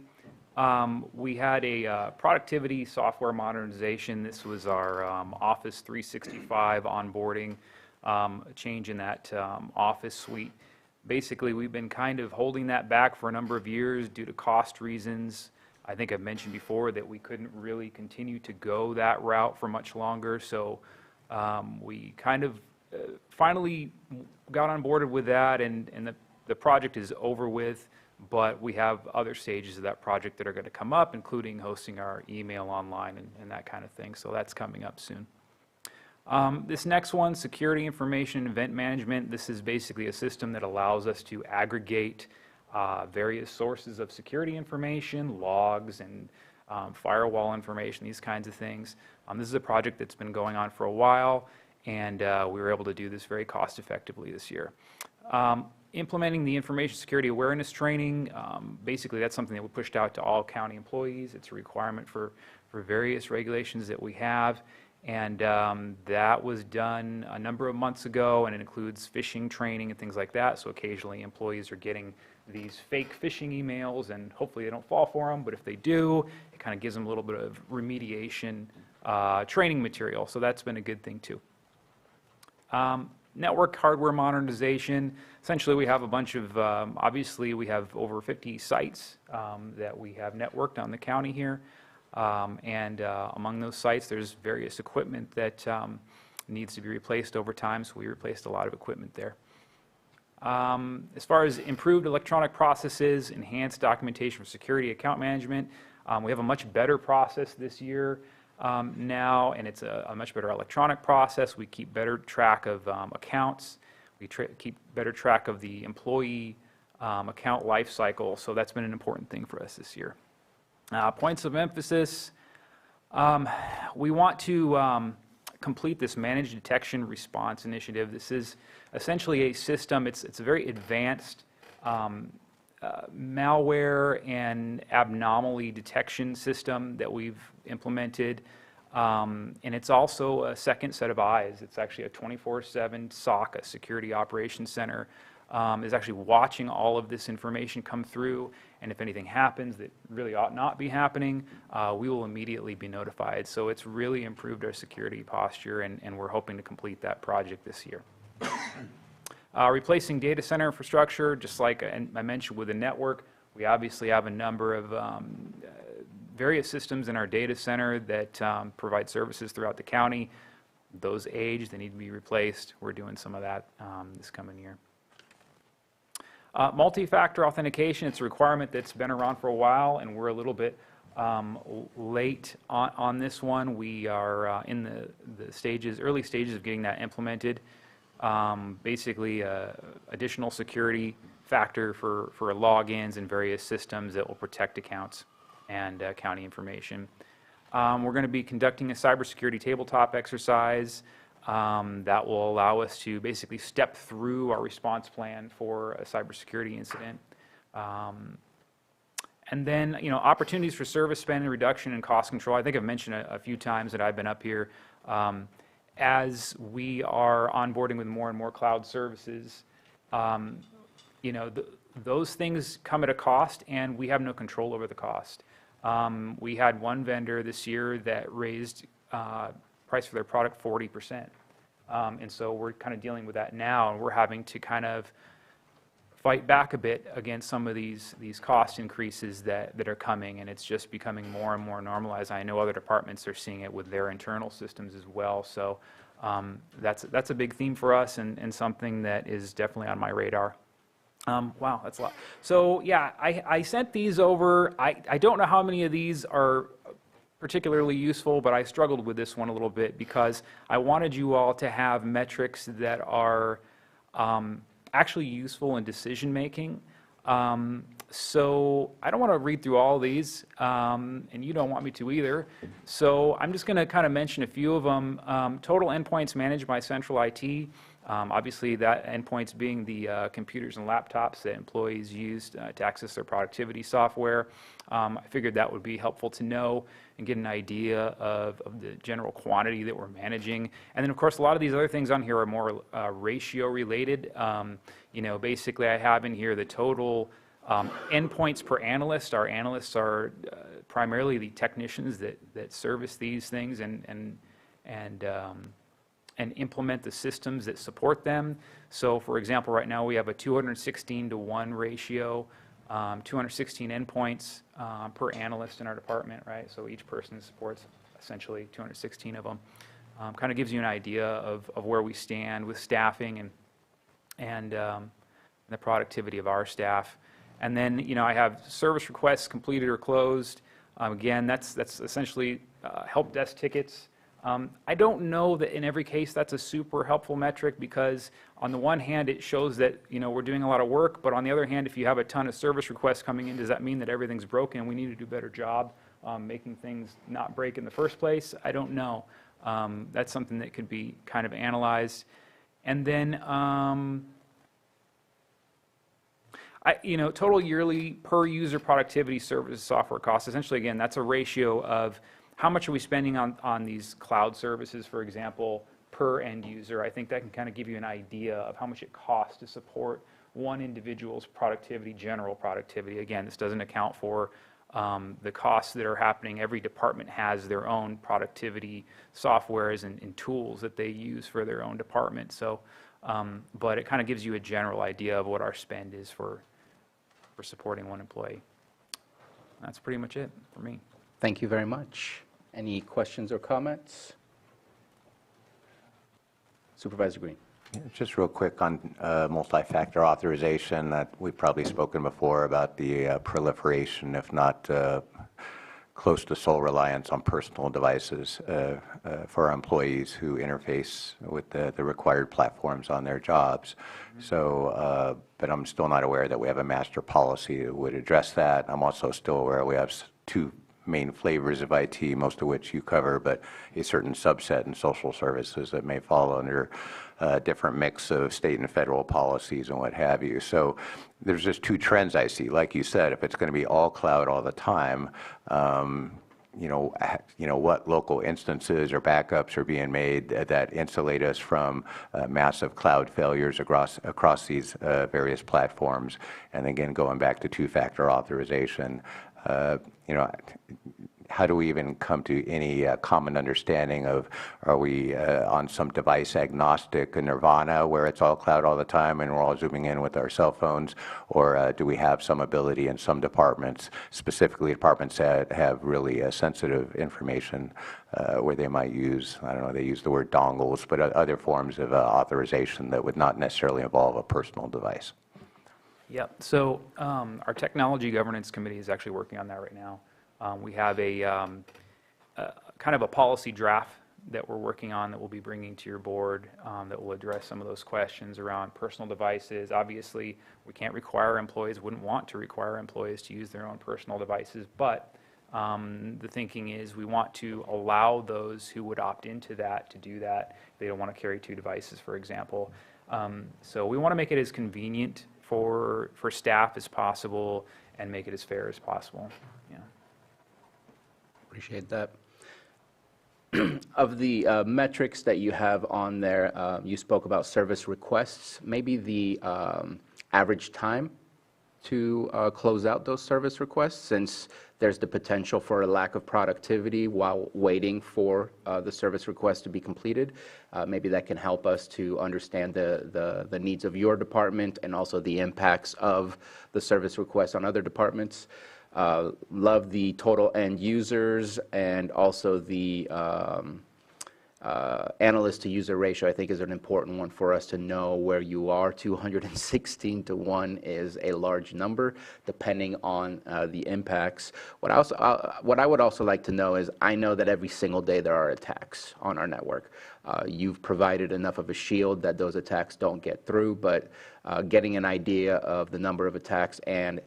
we had a productivity software modernization. This was our Office 365 onboarding, a change in that Office suite. Basically, we've been kind of holding that back for a number of years due to cost reasons. I think I've mentioned before that we couldn't really continue to go that route for much longer, so we kind of finally got on board with that, and the project is over with. But we have other stages of that project that are going to come up, including hosting our email online and that kind of thing. So that's coming up soon. This next one, security information and event management. This is basically a system that allows us to aggregate various sources of security information, logs, and firewall information, these kinds of things. This is a project that's been going on for a while, and we were able to do this very cost effectively this year. Implementing the information security awareness training, basically that's something that we pushed out to all county employees. It's a requirement for various regulations that we have, and that was done a number of months ago, and it includes phishing training and things like that. So occasionally employees are getting these fake phishing emails, and hopefully they don't fall for them, but if they do, it kind of gives them a little bit of remediation training material. So that's been a good thing too. Network hardware modernization. Essentially, we have a bunch of, obviously, we have over 50 sites that we have networked on the county here. And among those sites, there's various equipment that needs to be replaced over time, so we replaced a lot of equipment there. As far as improved electronic processes, enhanced documentation for security account management, we have a much better process this year. Now, and it's a much better electronic process. We keep better track of accounts. We keep better track of the employee account life cycle, so that's been an important thing for us this year. Points of emphasis, we want to complete this managed detection response initiative. This is essentially a system, it's a very advanced malware and abnormality detection system that we've implemented, and it's also a second set of eyes. It's actually a 24/7 SOC, a Security Operations Center, is actually watching all of this information come through, and if anything happens that really ought not be happening, we will immediately be notified. So it's really improved our security posture, and we're hoping to complete that project this year. Replacing data center infrastructure, just like I mentioned with the network, we obviously have a number of various systems in our data center that provide services throughout the county. Those age, they need to be replaced. We're doing some of that this coming year. Multi-factor authentication, it's a requirement that's been around for a while, and we're a little bit late on this one. We are in the early stages of getting that implemented. Basically, additional security factor for logins and various systems that will protect accounts and county information. We're going to be conducting a cybersecurity tabletop exercise that will allow us to basically step through our response plan for a cybersecurity incident. And then, opportunities for service spend and reduction and cost control. I think I've mentioned a few times that I've been up here. As we are onboarding with more and more cloud services, those things come at a cost, and we have no control over the cost. We had one vendor this year that raised price for their product 40%. And so we're kind of dealing with that now, and we're having to kind of fight back a bit against some of these cost increases that are coming, and it's just becoming more and more normalized. I know other departments are seeing it with their internal systems as well. So that's a big theme for us, and something that is definitely on my radar. Wow, that's a lot. So yeah, I sent these over. I don't know how many of these are particularly useful, but I struggled with this one a little bit because I wanted you all to have metrics that are actually useful in decision making. So I don't want to read through all these, and you don't want me to either. So I'm just going to kind of mention a few of them. Total endpoints managed by central IT. Obviously, that endpoints being the computers and laptops that employees use to access their productivity software. I figured that would be helpful to know and get an idea of the general quantity that we're managing. And then, of course, a lot of these other things on here are more ratio related. You know, basically, I have in here the total endpoints per analyst. Our analysts are primarily the technicians that service these things and implement the systems that support them. So, for example, right now we have a 216-to-1 ratio, 216 endpoints per analyst in our department, right? So each person supports essentially 216 of them. Kind of gives you an idea of where we stand with staffing and the productivity of our staff. And then, you know, I have service requests completed or closed. Again, that's essentially help desk tickets. I don't know that in every case that's a super helpful metric, because on the one hand it shows that, you know, we're doing a lot of work, but on the other hand, if you have a ton of service requests coming in, does that mean that everything's broken and we need to do a better job making things not break in the first place? I don't know. That's something that could be kind of analyzed. And then you know, total yearly per user productivity services software costs. Essentially, again, that's a ratio of how much are we spending on these cloud services, for example, per end user. I think that can kind of give you an idea of how much it costs to support one individual's productivity, general productivity. Again, this doesn't account for the costs that are happening. Every department has their own productivity softwares and tools that they use for their own department. So, but it kind of gives you a general idea of what our spend is for supporting one employee. That's pretty much it for me. Thank you very much. Any questions or comments? Supervisor Green. Yeah, just real quick on multi-factor authorization, that we've probably spoken before about the proliferation, if not close to sole reliance on personal devices for our employees who interface with the required platforms on their jobs. So, but I'm still not aware that we have a master policy that would address that. I'm also still aware we have two main flavors of IT, most of which you cover, but a certain subset in social services that may fall under a different mix of state and federal policies and what have you. So there's just two trends I see. Like you said, if it's going to be all cloud all the time, you know what local instances or backups are being made that insulate us from massive cloud failures across these various platforms. And again, going back to two-factor authorization, you know, how do we even come to any common understanding of, are we on some device agnostic nirvana where it's all cloud all the time and we're all zooming in with our cell phones, or do we have some ability in some departments, specifically departments that have really sensitive information where they might use, I don't know, they use the word dongles, but other forms of authorization that would not necessarily involve a personal device? Yep. So our technology governance committee is actually working on that right now. We have a kind of a policy draft that we're working on that we'll be bringing to your board that will address some of those questions around personal devices. Obviously, we can't require employees, wouldn't want to require employees to use their own personal devices, but the thinking is we want to allow those who would opt into that to do that. They don't want to carry two devices, for example. So we want to make it as convenient for staff as possible and make it as fair as possible. Yeah. Appreciate that. Of the metrics that you have on there, you spoke about service requests. Maybe the average time to close out those service requests, since there's the potential for a lack of productivity while waiting for the service request to be completed. Maybe that can help us to understand the needs of your department and also the impacts of the service request on other departments. Love the total end users and also the analyst to user ratio. I think is an important one for us to know where you are. 216 to 1 is a large number depending on the impacts. What I would also like to know is, I know that every single day there are attacks on our network. You've provided enough of a shield that those attacks don't get through, but getting an idea of the number of attacks and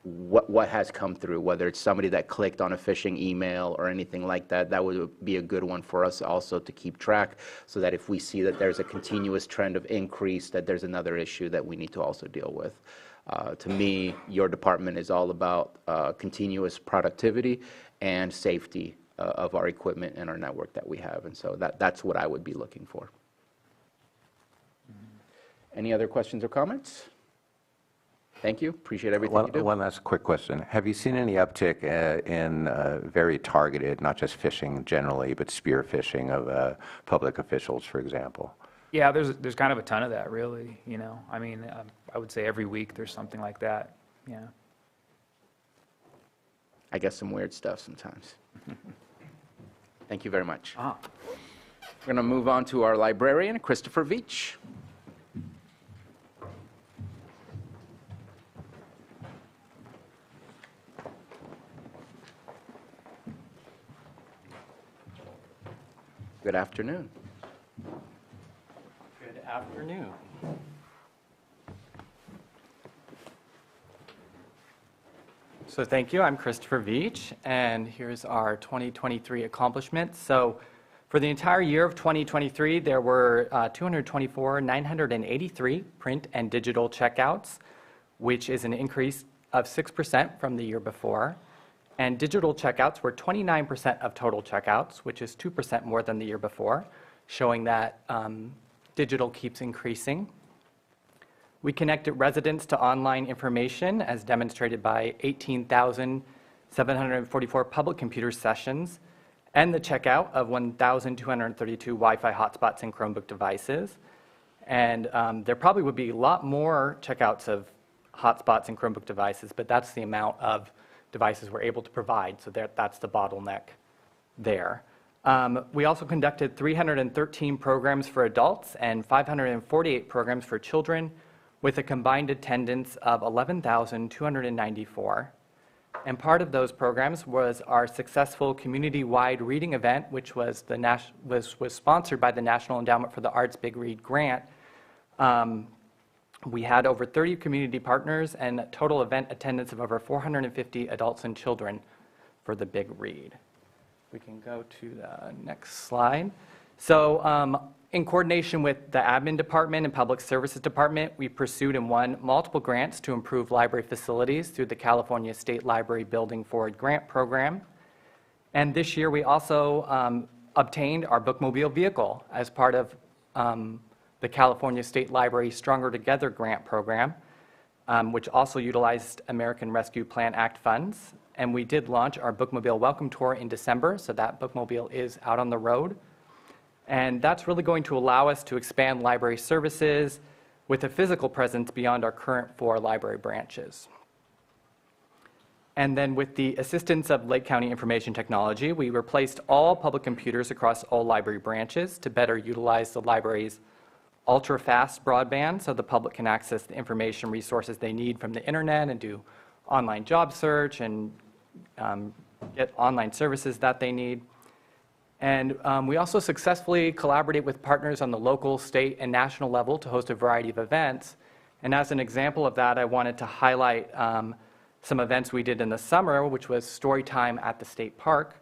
what has come through, whether it's somebody that clicked on a phishing email or anything like that, that would be a good one for us also to keep track, so that if we see that there's a continuous trend of increase, that there's another issue that we need to also deal with. To me, your department is all about continuous productivity and safety of our equipment and our network that we have, and so that's what I would be looking for. Any other questions or comments? Thank you. Appreciate everything you do. One last quick question. Have you seen any uptick in very targeted, not just phishing generally, but spear phishing of public officials, for example? Yeah, there's kind of a ton of that, really. I mean, I would say every week there's something like that. Yeah. I get some weird stuff sometimes. Thank you very much. We're going to move on to our librarian, Christopher Veach. Good afternoon. Good afternoon. So thank you. I'm Christopher Veach, and here's our 2023 accomplishments. So for the entire year of 2023, there were 224,983 print and digital checkouts, which is an increase of 6% from the year before. And digital checkouts were 29% of total checkouts, which is 2% more than the year before, showing that digital keeps increasing. We connected residents to online information, as demonstrated by 18,744 public computer sessions, and the checkout of 1,232 Wi-Fi hotspots and Chromebook devices. And there probably would be a lot more checkouts of hotspots and Chromebook devices, but that's the amount of devices we're able to provide, so that's the bottleneck there. We also conducted 313 programs for adults and 548 programs for children, with a combined attendance of 11,294. And part of those programs was our successful community-wide reading event, which was sponsored by the National Endowment for the Arts Big Read Grant. We had over 30 community partners and a total event attendance of over 450 adults and children for the Big Read. We can go to the next slide. So in coordination with the admin department and public services department, we pursued and won multiple grants to improve library facilities through the California State Library Building Forward Grant Program. And this year we also obtained our bookmobile vehicle as part of the California State Library Stronger Together grant program, which also utilized American Rescue Plan Act funds. And we did launch our bookmobile welcome tour in December, so that bookmobile is out on the road. And that's really going to allow us to expand library services with a physical presence beyond our current 4 library branches. And then with the assistance of Lake County Information Technology, we replaced all public computers across all library branches to better utilize the library's ultra-fast broadband so the public can access the information resources they need from the internet and do online job search and get online services that they need. And we also successfully collaborated with partners on the local, state, and national level to host a variety of events. And as an example of that, I wanted to highlight some events we did in the summer, which was story time at the state park.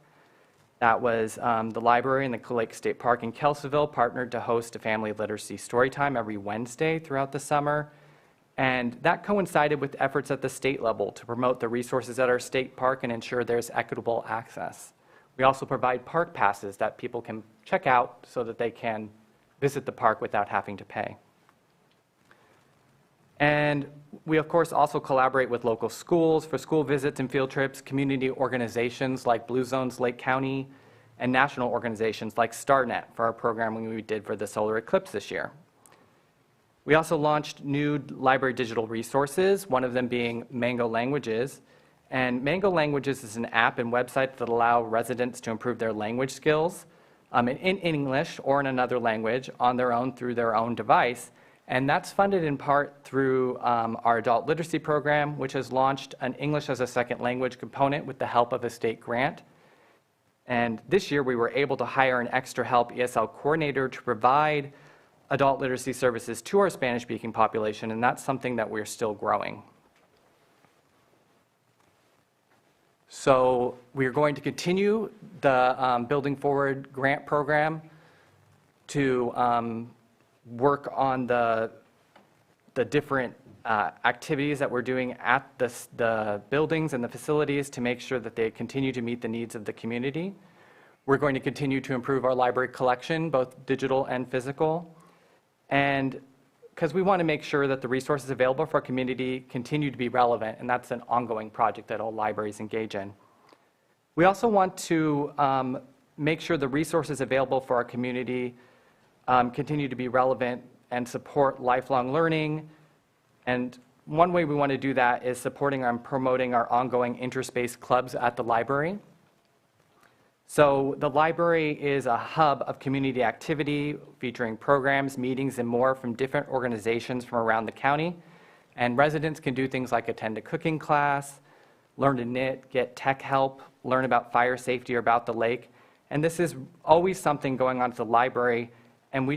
That was the library and the Lake State Park in Kelseyville partnered to host a family literacy story time every Wednesday throughout the summer. And that coincided with efforts at the state level to promote the resources at our state park and ensure there's equitable access. We also provide park passes that people can check out so that they can visit the park without having to pay. And we, of course, also collaborate with local schools for school visits and field trips, community organizations like Blue Zones Lake County, and national organizations like StarNet for our programming we did for the solar eclipse this year. We also launched new library digital resources, one of them being Mango Languages. And Mango Languages is an app and website that allow residents to improve their language skills in English or in another language on their own through their own device. And that's funded in part through our adult literacy program, which has launched an English as a second language component with the help of a state grant. And this year we were able to hire an extra help ESL coordinator to provide adult literacy services to our Spanish-speaking population, and that's something that we're still growing. So we're going to continue the Building Forward grant program to work on the different activities that we're doing at the buildings and the facilities to make sure that they continue to meet the needs of the community. We're going to continue to improve our library collection, both digital and physical. And because we want to make sure that the resources available for our community continue to be relevant, and that's an ongoing project that all libraries engage in. We also want to make sure the resources available for our community continue to be relevant and support lifelong learning. And one way we want to do that is supporting and promoting our ongoing interspace clubs at the library. So the library is a hub of community activity featuring programs, meetings, and more from different organizations from around the county. And residents can do things like attend a cooking class, learn to knit, get tech help, learn about fire safety or about the lake. And this is always something going on at the library. And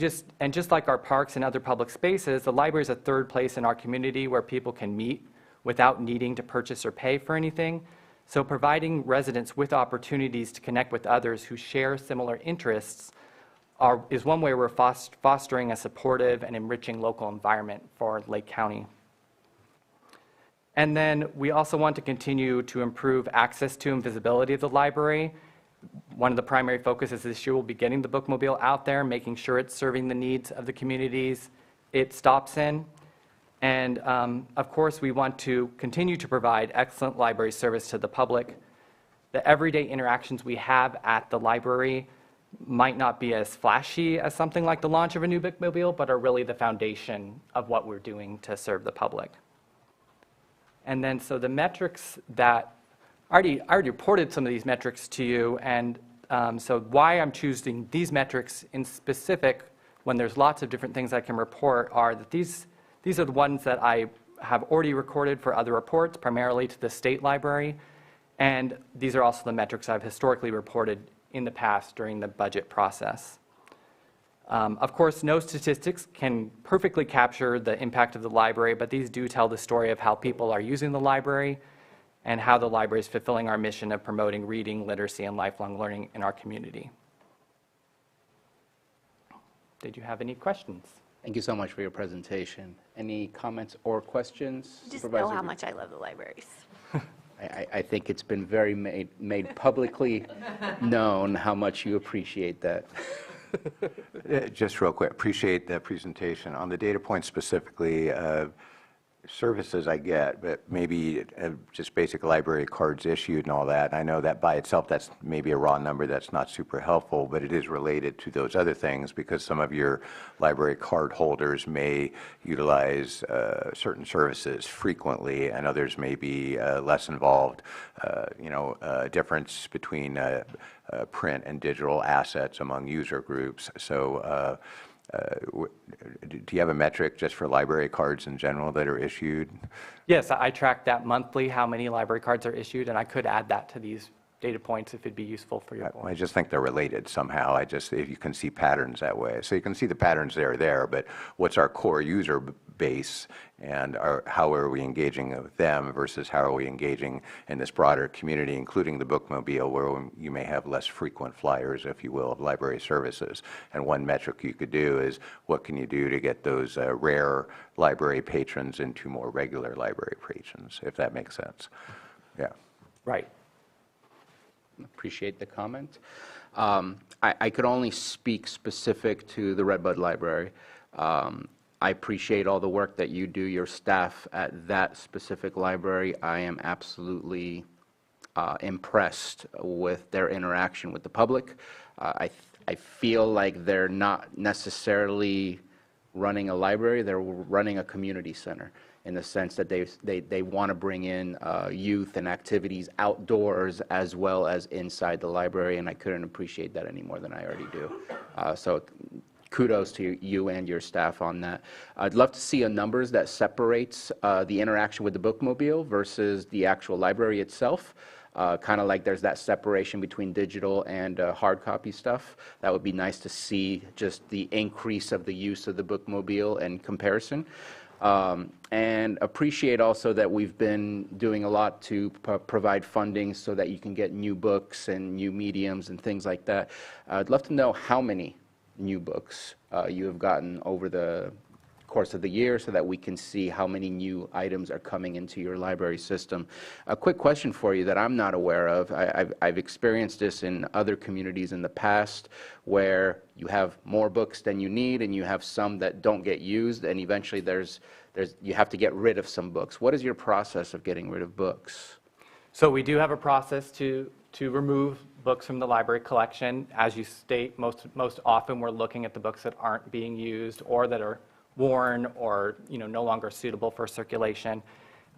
just like our parks and other public spaces, the library is a third place in our community where people can meet without needing to purchase or pay for anything. So providing residents with opportunities to connect with others who share similar interests is one way we're fostering a supportive and enriching local environment for Lake County. And then we also want to continue to improve access to and visibility of the library. One of the primary focuses this year will be getting the bookmobile out there, making sure it's serving the needs of the communities it stops in. And of course, we want to continue to provide excellent library service to the public. The everyday interactions we have at the library might not be as flashy as something like the launch of a new bookmobile, but are really the foundation of what we're doing to serve the public. And then so the metrics that, I already reported some of these metrics to you, and so why I'm choosing these metrics in specific when there's lots of different things I can report are that these are the ones that I have already recorded for other reports, primarily to the state library, and these are also the metrics I've historically reported in the past during the budget process. Of course, no statistics can perfectly capture the impact of the library, but these do tell the story of how people are using the library and how the library is fulfilling our mission of promoting reading, literacy, and lifelong learning in our community. Did you have any questions? Thank you so much for your presentation. Any comments or questions? You just Supervisor? know how much I love the libraries. I think it's been very made publicly known how much you appreciate that. Just real quick, appreciate the presentation. On the data points specifically, services I get, but maybe just basic library cards issued and all that. I know that by itself, that's maybe a raw number that's not super helpful, but it is related to those other things because some of your library card holders may utilize certain services frequently and others may be less involved. Difference between print and digital assets among user groups. So do you have a metric just for library cards in general that are issued? Yes, I track that monthly, how many library cards are issued, and I could add that to these data points if it'd be useful for your board. I just think they're related somehow. If you can see patterns that way. So you can see the patterns there, but what's our core user base and how are we engaging with them versus how are we engaging in this broader community, including the bookmobile where you may have less frequent flyers, if you will, of library services. And one metric you could do is what can you do to get those rare library patrons into more regular library patrons, if that makes sense. Yeah. Right. Appreciate the comment. I could only speak specific to the Redbud Library. I appreciate all the work that you do, your staff at that specific library. I am absolutely impressed with their interaction with the public. I feel like they're not necessarily running a library, they're running a community center in the sense that they want to bring in youth and activities outdoors as well as inside the library, and I couldn't appreciate that any more than I already do. So kudos to you and your staff on that. I'd love to see a numbers that separates the interaction with the bookmobile versus the actual library itself. Kind of like there's that separation between digital and hard copy stuff. That would be nice to see, just the increase of the use of the bookmobile and comparison. And appreciate also that we've been doing a lot to provide funding so that you can get new books and new mediums and things like that. I'd love to know how many new books you have gotten over the course of the year so that we can see how many new items are coming into your library system. A quick question for you that I'm not aware of. I've experienced this in other communities in the past where you have more books than you need and you have some that don't get used, and eventually you have to get rid of some books. What is your process of getting rid of books? So we do have a process to remove books from the library collection. As you state, most often we're looking at the books that aren't being used or that are worn or no longer suitable for circulation.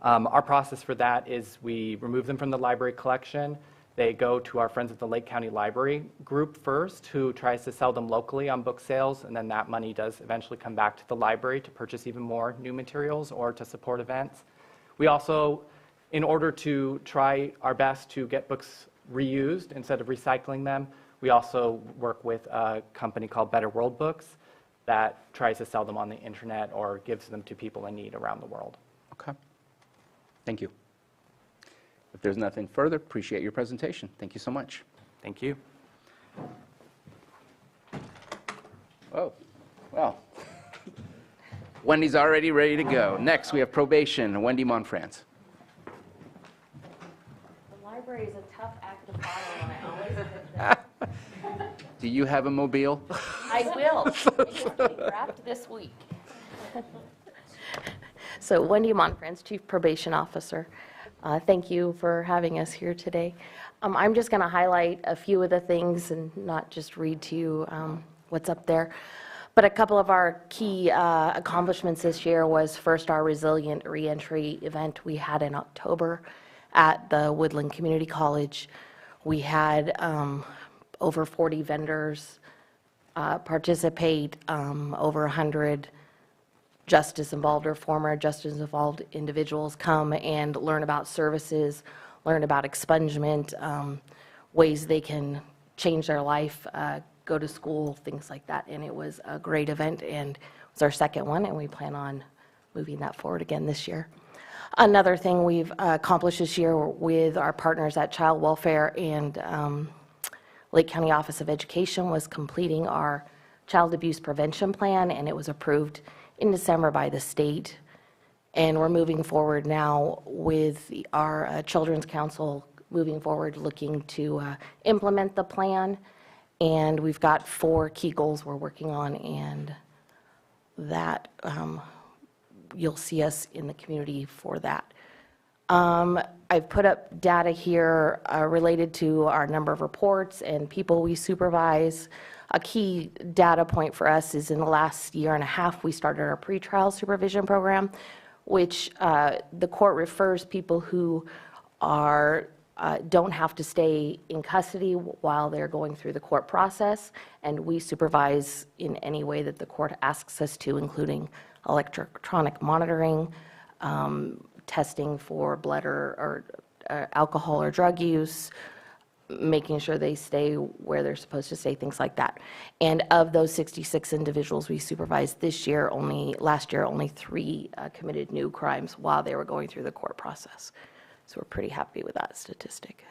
Our process for that is we remove them from the library collection. They go to our Friends at the Lake County Library group first, who tries to sell them locally on book sales, and then that money does eventually come back to the library to purchase even more new materials or to support events. We also, in order to try our best to get books reused instead of recycling them, we also work with a company called Better World Books that tries to sell them on the internet or gives them to people in need around the world. Okay. Thank you. If there's nothing further, appreciate your presentation. Thank you so much. Thank you. Oh, well. Wendy's already ready to go. Next, we have probation. Wendy Monfrance. The library is a tough act to follow, and I always admit that. Do you have a mobile? I will. It will be wrapped this week. So Wendy Monfrance, Chief Probation Officer. Thank you for having us here today. I'm just going to highlight a few of the things and not just read to you what's up there. But a couple of our key accomplishments this year was first our Resilient Reentry event we had in October at the Woodland Community College. We had over 40 vendors participate, over 100 justice-involved or former justice-involved individuals come and learn about services, learn about expungement, ways they can change their life, go to school, things like that. And it was a great event, and it was our second one, and we plan on moving that forward again this year. Another thing we've accomplished this year with our partners at Child Welfare and Lake County Office of Education was completing our child abuse prevention plan, and it was approved in December by the state. And we're moving forward now with our Children's Council moving forward, looking to implement the plan. And we've got 4 key goals we're working on, and that you'll see us in the community for that. I've put up data here related to our number of reports and people we supervise. A key data point for us is in the last year and a half, we started our pretrial supervision program, which the court refers people who are don't have to stay in custody while they're going through the court process, and we supervise in any way that the court asks us to, including electronic monitoring, testing for blood or alcohol or drug use, making sure they stay where they're supposed to stay, things like that. And of those 66 individuals we supervised this year, last year, only 3 committed new crimes while they were going through the court process. So we're pretty happy with that statistic.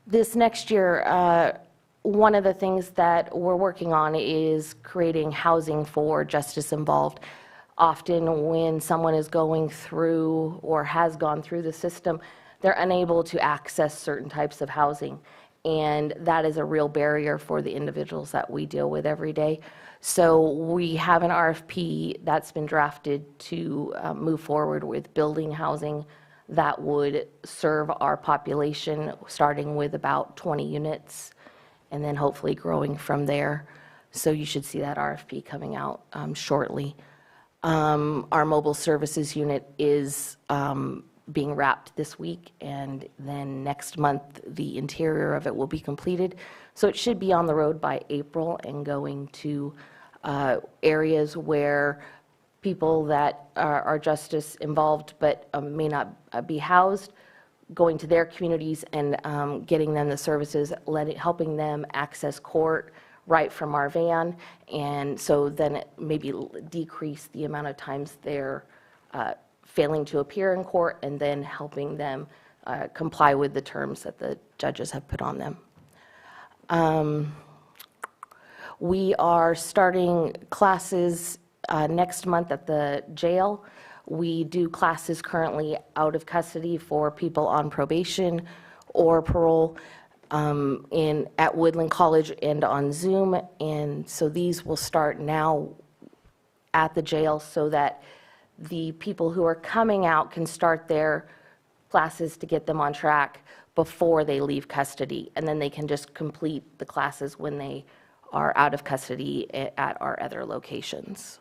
This next year, one of the things that we're working on is creating housing for justice involved. Often when someone is going through or has gone through the system, they're unable to access certain types of housing, and that is a real barrier for the individuals that we deal with every day. So we have an RFP that's been drafted to move forward with building housing that would serve our population, starting with about 20 units, and then hopefully growing from there. So you should see that RFP coming out shortly. Our mobile services unit is being wrapped this week, and then next month, the interior of it will be completed. So it should be on the road by April and going to areas where people that are justice involved but may not be housed, going to their communities and getting them the services, helping them access court right from our van, and so then it maybe decrease the amount of times they're failing to appear in court, and then helping them comply with the terms that the judges have put on them. We are starting classes next month at the jail. We do classes currently out of custody for people on probation or parole at Woodland College and on Zoom. And so these will start now at the jail so that the people who are coming out can start their classes to get them on track before they leave custody. And then they can just complete the classes when they are out of custody at our other locations.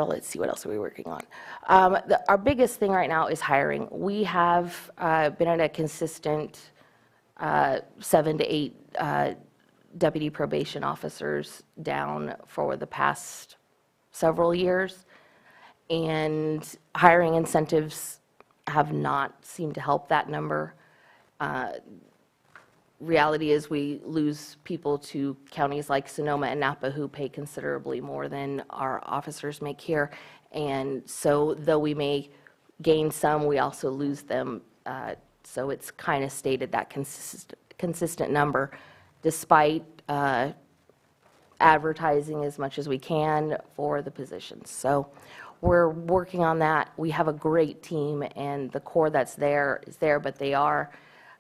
Let's see, what else are we working on? Our biggest thing right now is hiring. We have been at a consistent 7 to 8 deputy probation officers down for the past several years, and hiring incentives have not seemed to help that number. Reality is we lose people to counties like Sonoma and Napa who pay considerably more than our officers make here. And so though we may gain some, we also lose them. So it's kind of stated that consistent number, despite advertising as much as we can for the positions. So we're working on that. We have a great team, and the core that's there is there, but they are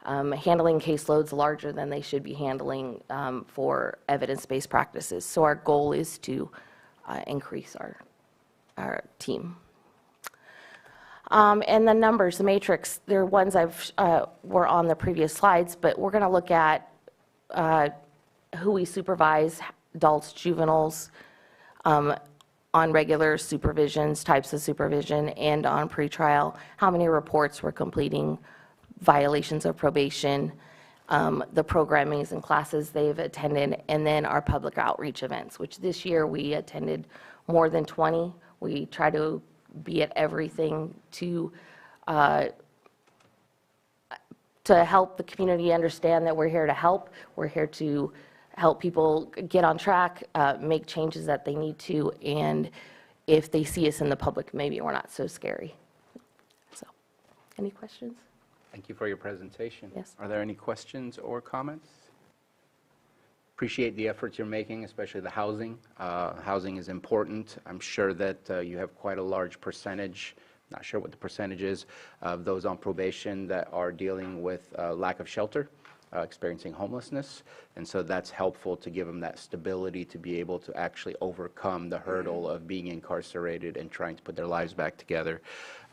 handling caseloads larger than they should be handling for evidence-based practices. So our goal is to increase our team. And the numbers, the matrix, they're ones were on the previous slides, but we're going to look at who we supervise, adults, juveniles, on regular supervisions, types of supervision, and on pretrial, how many reports we're completing, violations of probation, the programmings and classes they've attended, and then our public outreach events, which this year we attended more than 20. We try to be at everything to help the community understand that we're here to help. We're here to help people get on track, make changes that they need to, and if they see us in the public, maybe we're not so scary. So, any questions? Thank you for your presentation. Yes. Are there any questions or comments? Appreciate the efforts you're making, especially the housing. Housing is important. I'm sure that you have quite a large percentage, not sure what the percentage is, of those on probation that are dealing with lack of shelter, experiencing homelessness. And so that's helpful to give them that stability to be able to actually overcome the hurdle of being incarcerated and trying to put their lives back together.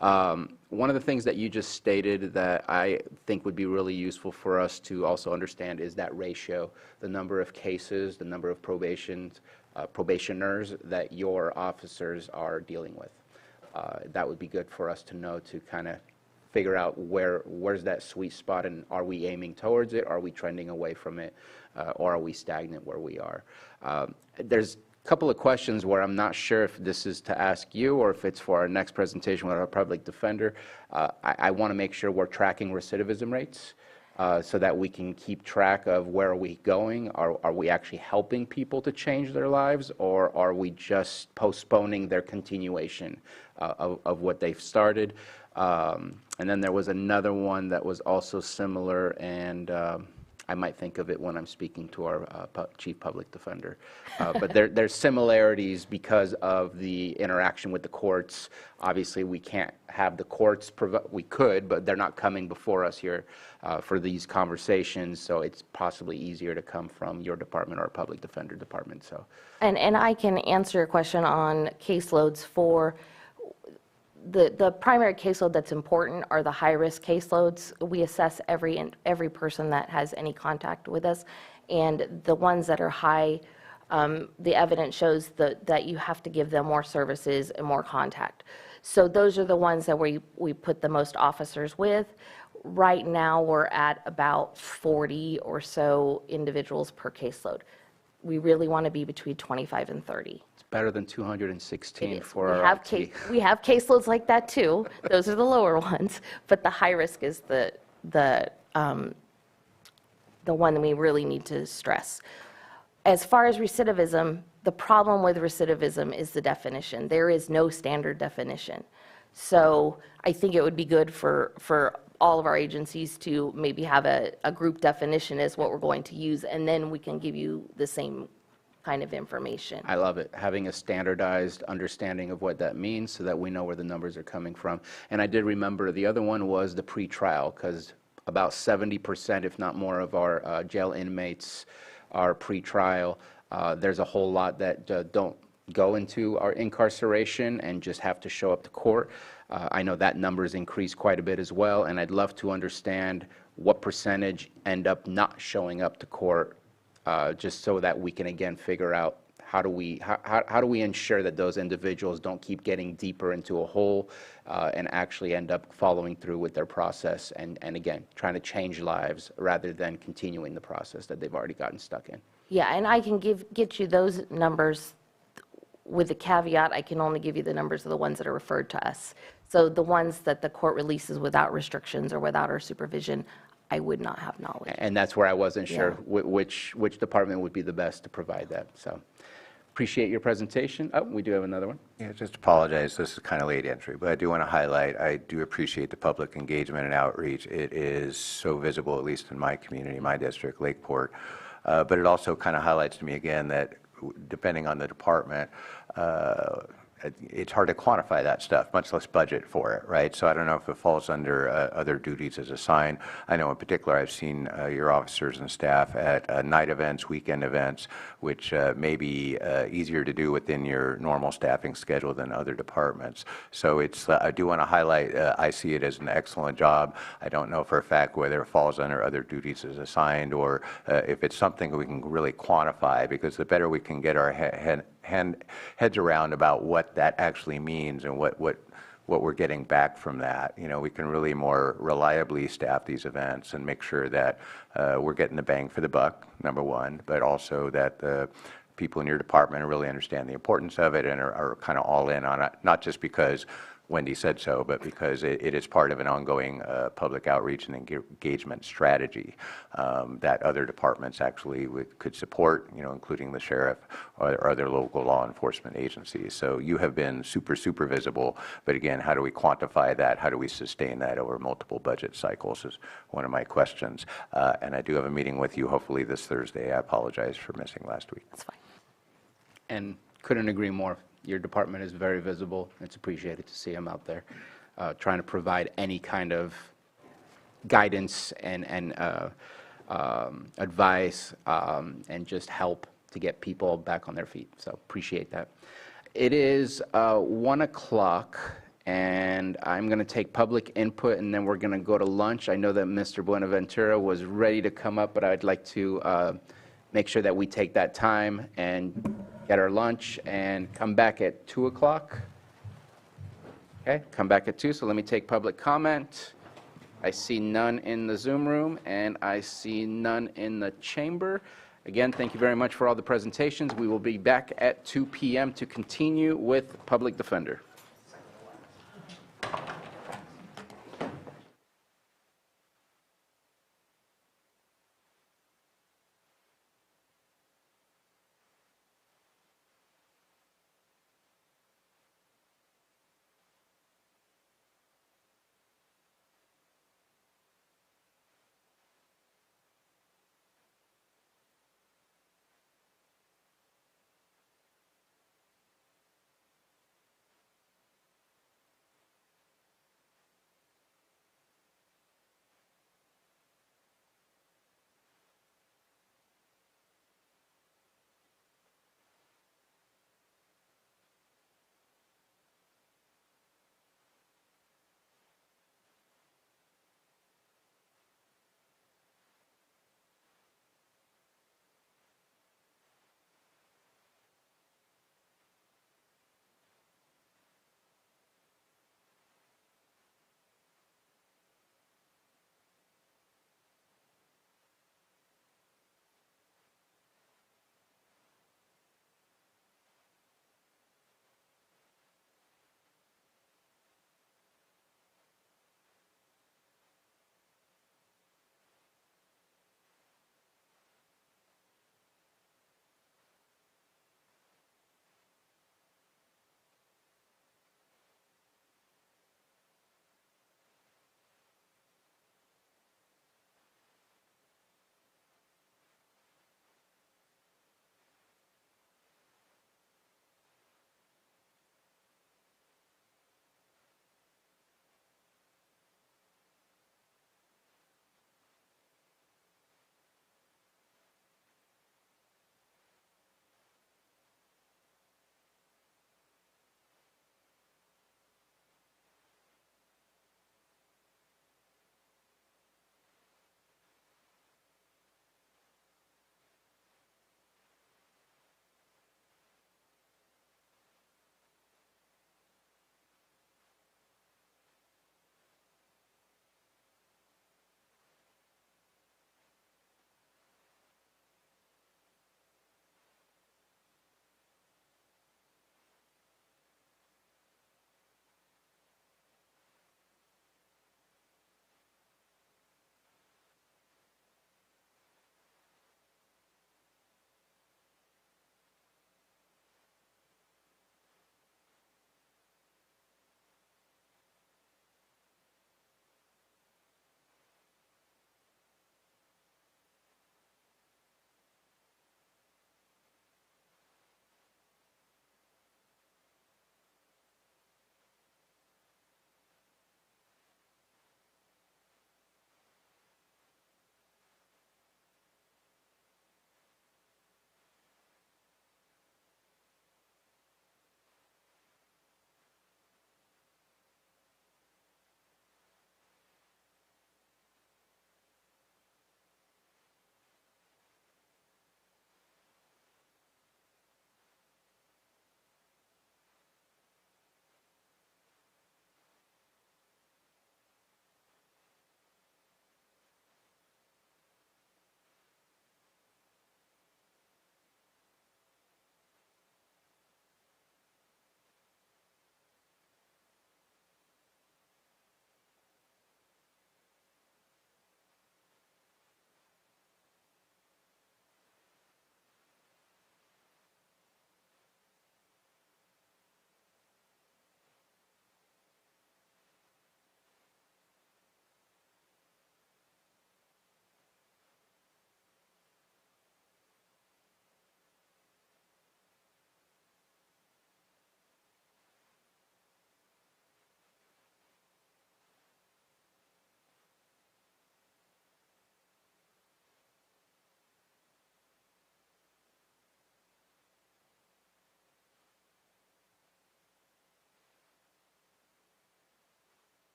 One of the things that you just stated that I think would be really useful for us to also understand is that ratio, the number of cases, the number of probationers that your officers are dealing with. That would be good for us to know, to kind of figure out where's that sweet spot, and are we aiming towards it, are we trending away from it, or are we stagnant where we are. There's couple of questions where I'm not sure if this is to ask you or if it's for our next presentation with our public defender. I want to make sure we're tracking recidivism rates so that we can keep track of where are we going. Are we actually helping people to change their lives, or are we just postponing their continuation of what they've started? And then there was another one that was also similar, and I might think of it when I'm speaking to our chief public defender. But there's similarities because of the interaction with the courts. Obviously, we can't have the courts, we could, but they're not coming before us here for these conversations, so it's possibly easier to come from your department or a public defender department. So, And I can answer your question on caseloads for the primary caseload that's important are the high-risk caseloads. We assess every person that has any contact with us, and the ones that are high, the evidence shows that you have to give them more services and more contact. So those are the ones that we put the most officers with. Right now, we're at about 40 or so individuals per caseload. We really want to be between 25 and 30. better than 216 for We our have IT. we have caseloads like that too. Those are the lower ones, but the high risk is the one we really need to stress. As far as recidivism, the problem with recidivism is the definition. There is no standard definition. So I think it would be good for all of our agencies to maybe have a group definition as what we're going to use, and then we can give you the same kind of information. I love it, having a standardized understanding of what that means so that we know where the numbers are coming from. And I did remember the other one was the pretrial, because about 70%, if not more, of our jail inmates are pretrial. There's a whole lot that don't go into our incarceration and just have to show up to court. I know that number's increased quite a bit as well, and I'd love to understand what percentage end up not showing up to court, just so that we can again figure out how do we ensure that those individuals don't keep getting deeper into a hole and actually end up following through with their process and again trying to change lives rather than continuing the process that they've already gotten stuck in. Yeah, and I can get you those numbers with the caveat I can only give you the numbers of the ones that are referred to us. So the ones that the court releases without restrictions or without our supervision, I would not have knowledge. And that's where I wasn't sure Yeah. which department would be the best to provide that. So appreciate your presentation. Oh, we do have another one. Yeah, just apologize, this is kind of late entry, but I do want to highlight, I do appreciate the public engagement and outreach. It is so visible, at least in my community, my district, Lakeport. But it also kind of highlights to me again that depending on the department, it's hard to quantify that stuff, much less budget for it, right? So I don't know if it falls under other duties as assigned. I know in particular I've seen your officers and staff at night events, weekend events, which may be easier to do within your normal staffing schedule than other departments. So it's, I do want to highlight, I see it as an excellent job. I don't know for a fact whether it falls under other duties as assigned or if it's something we can really quantify, because the better we can get our heads around about what that actually means and what we're getting back from that, you know, we can really more reliably staff these events and make sure that we're getting the bang for the buck, number one, but also that the people in your department really understand the importance of it and are kind of all in on it, not just because Wendy said so, but because it is part of an ongoing public outreach and engagement strategy that other departments actually could support, you know, including the sheriff or other local law enforcement agencies. So you have been super, super visible, but again, how do we quantify that? How do we sustain that over multiple budget cycles is one of my questions. And I do have a meeting with you hopefully this Thursday. I apologize for missing last week. That's fine. And couldn't agree more. Your department is very visible. It's appreciated to see them out there trying to provide any kind of guidance and advice and just help to get people back on their feet. So appreciate that. It is 1 o'clock, and I'm going to take public input, and then we're going to go to lunch. I know that Mr. Buenaventura was ready to come up, but I'd like to make sure that we take that time and get our lunch and come back at 2 o'clock. Okay, come back at 2, so let me take public comment. I see none in the Zoom room, and I see none in the chamber. Again, thank you very much for all the presentations. We will be back at 2 p.m. to continue with Public Defender.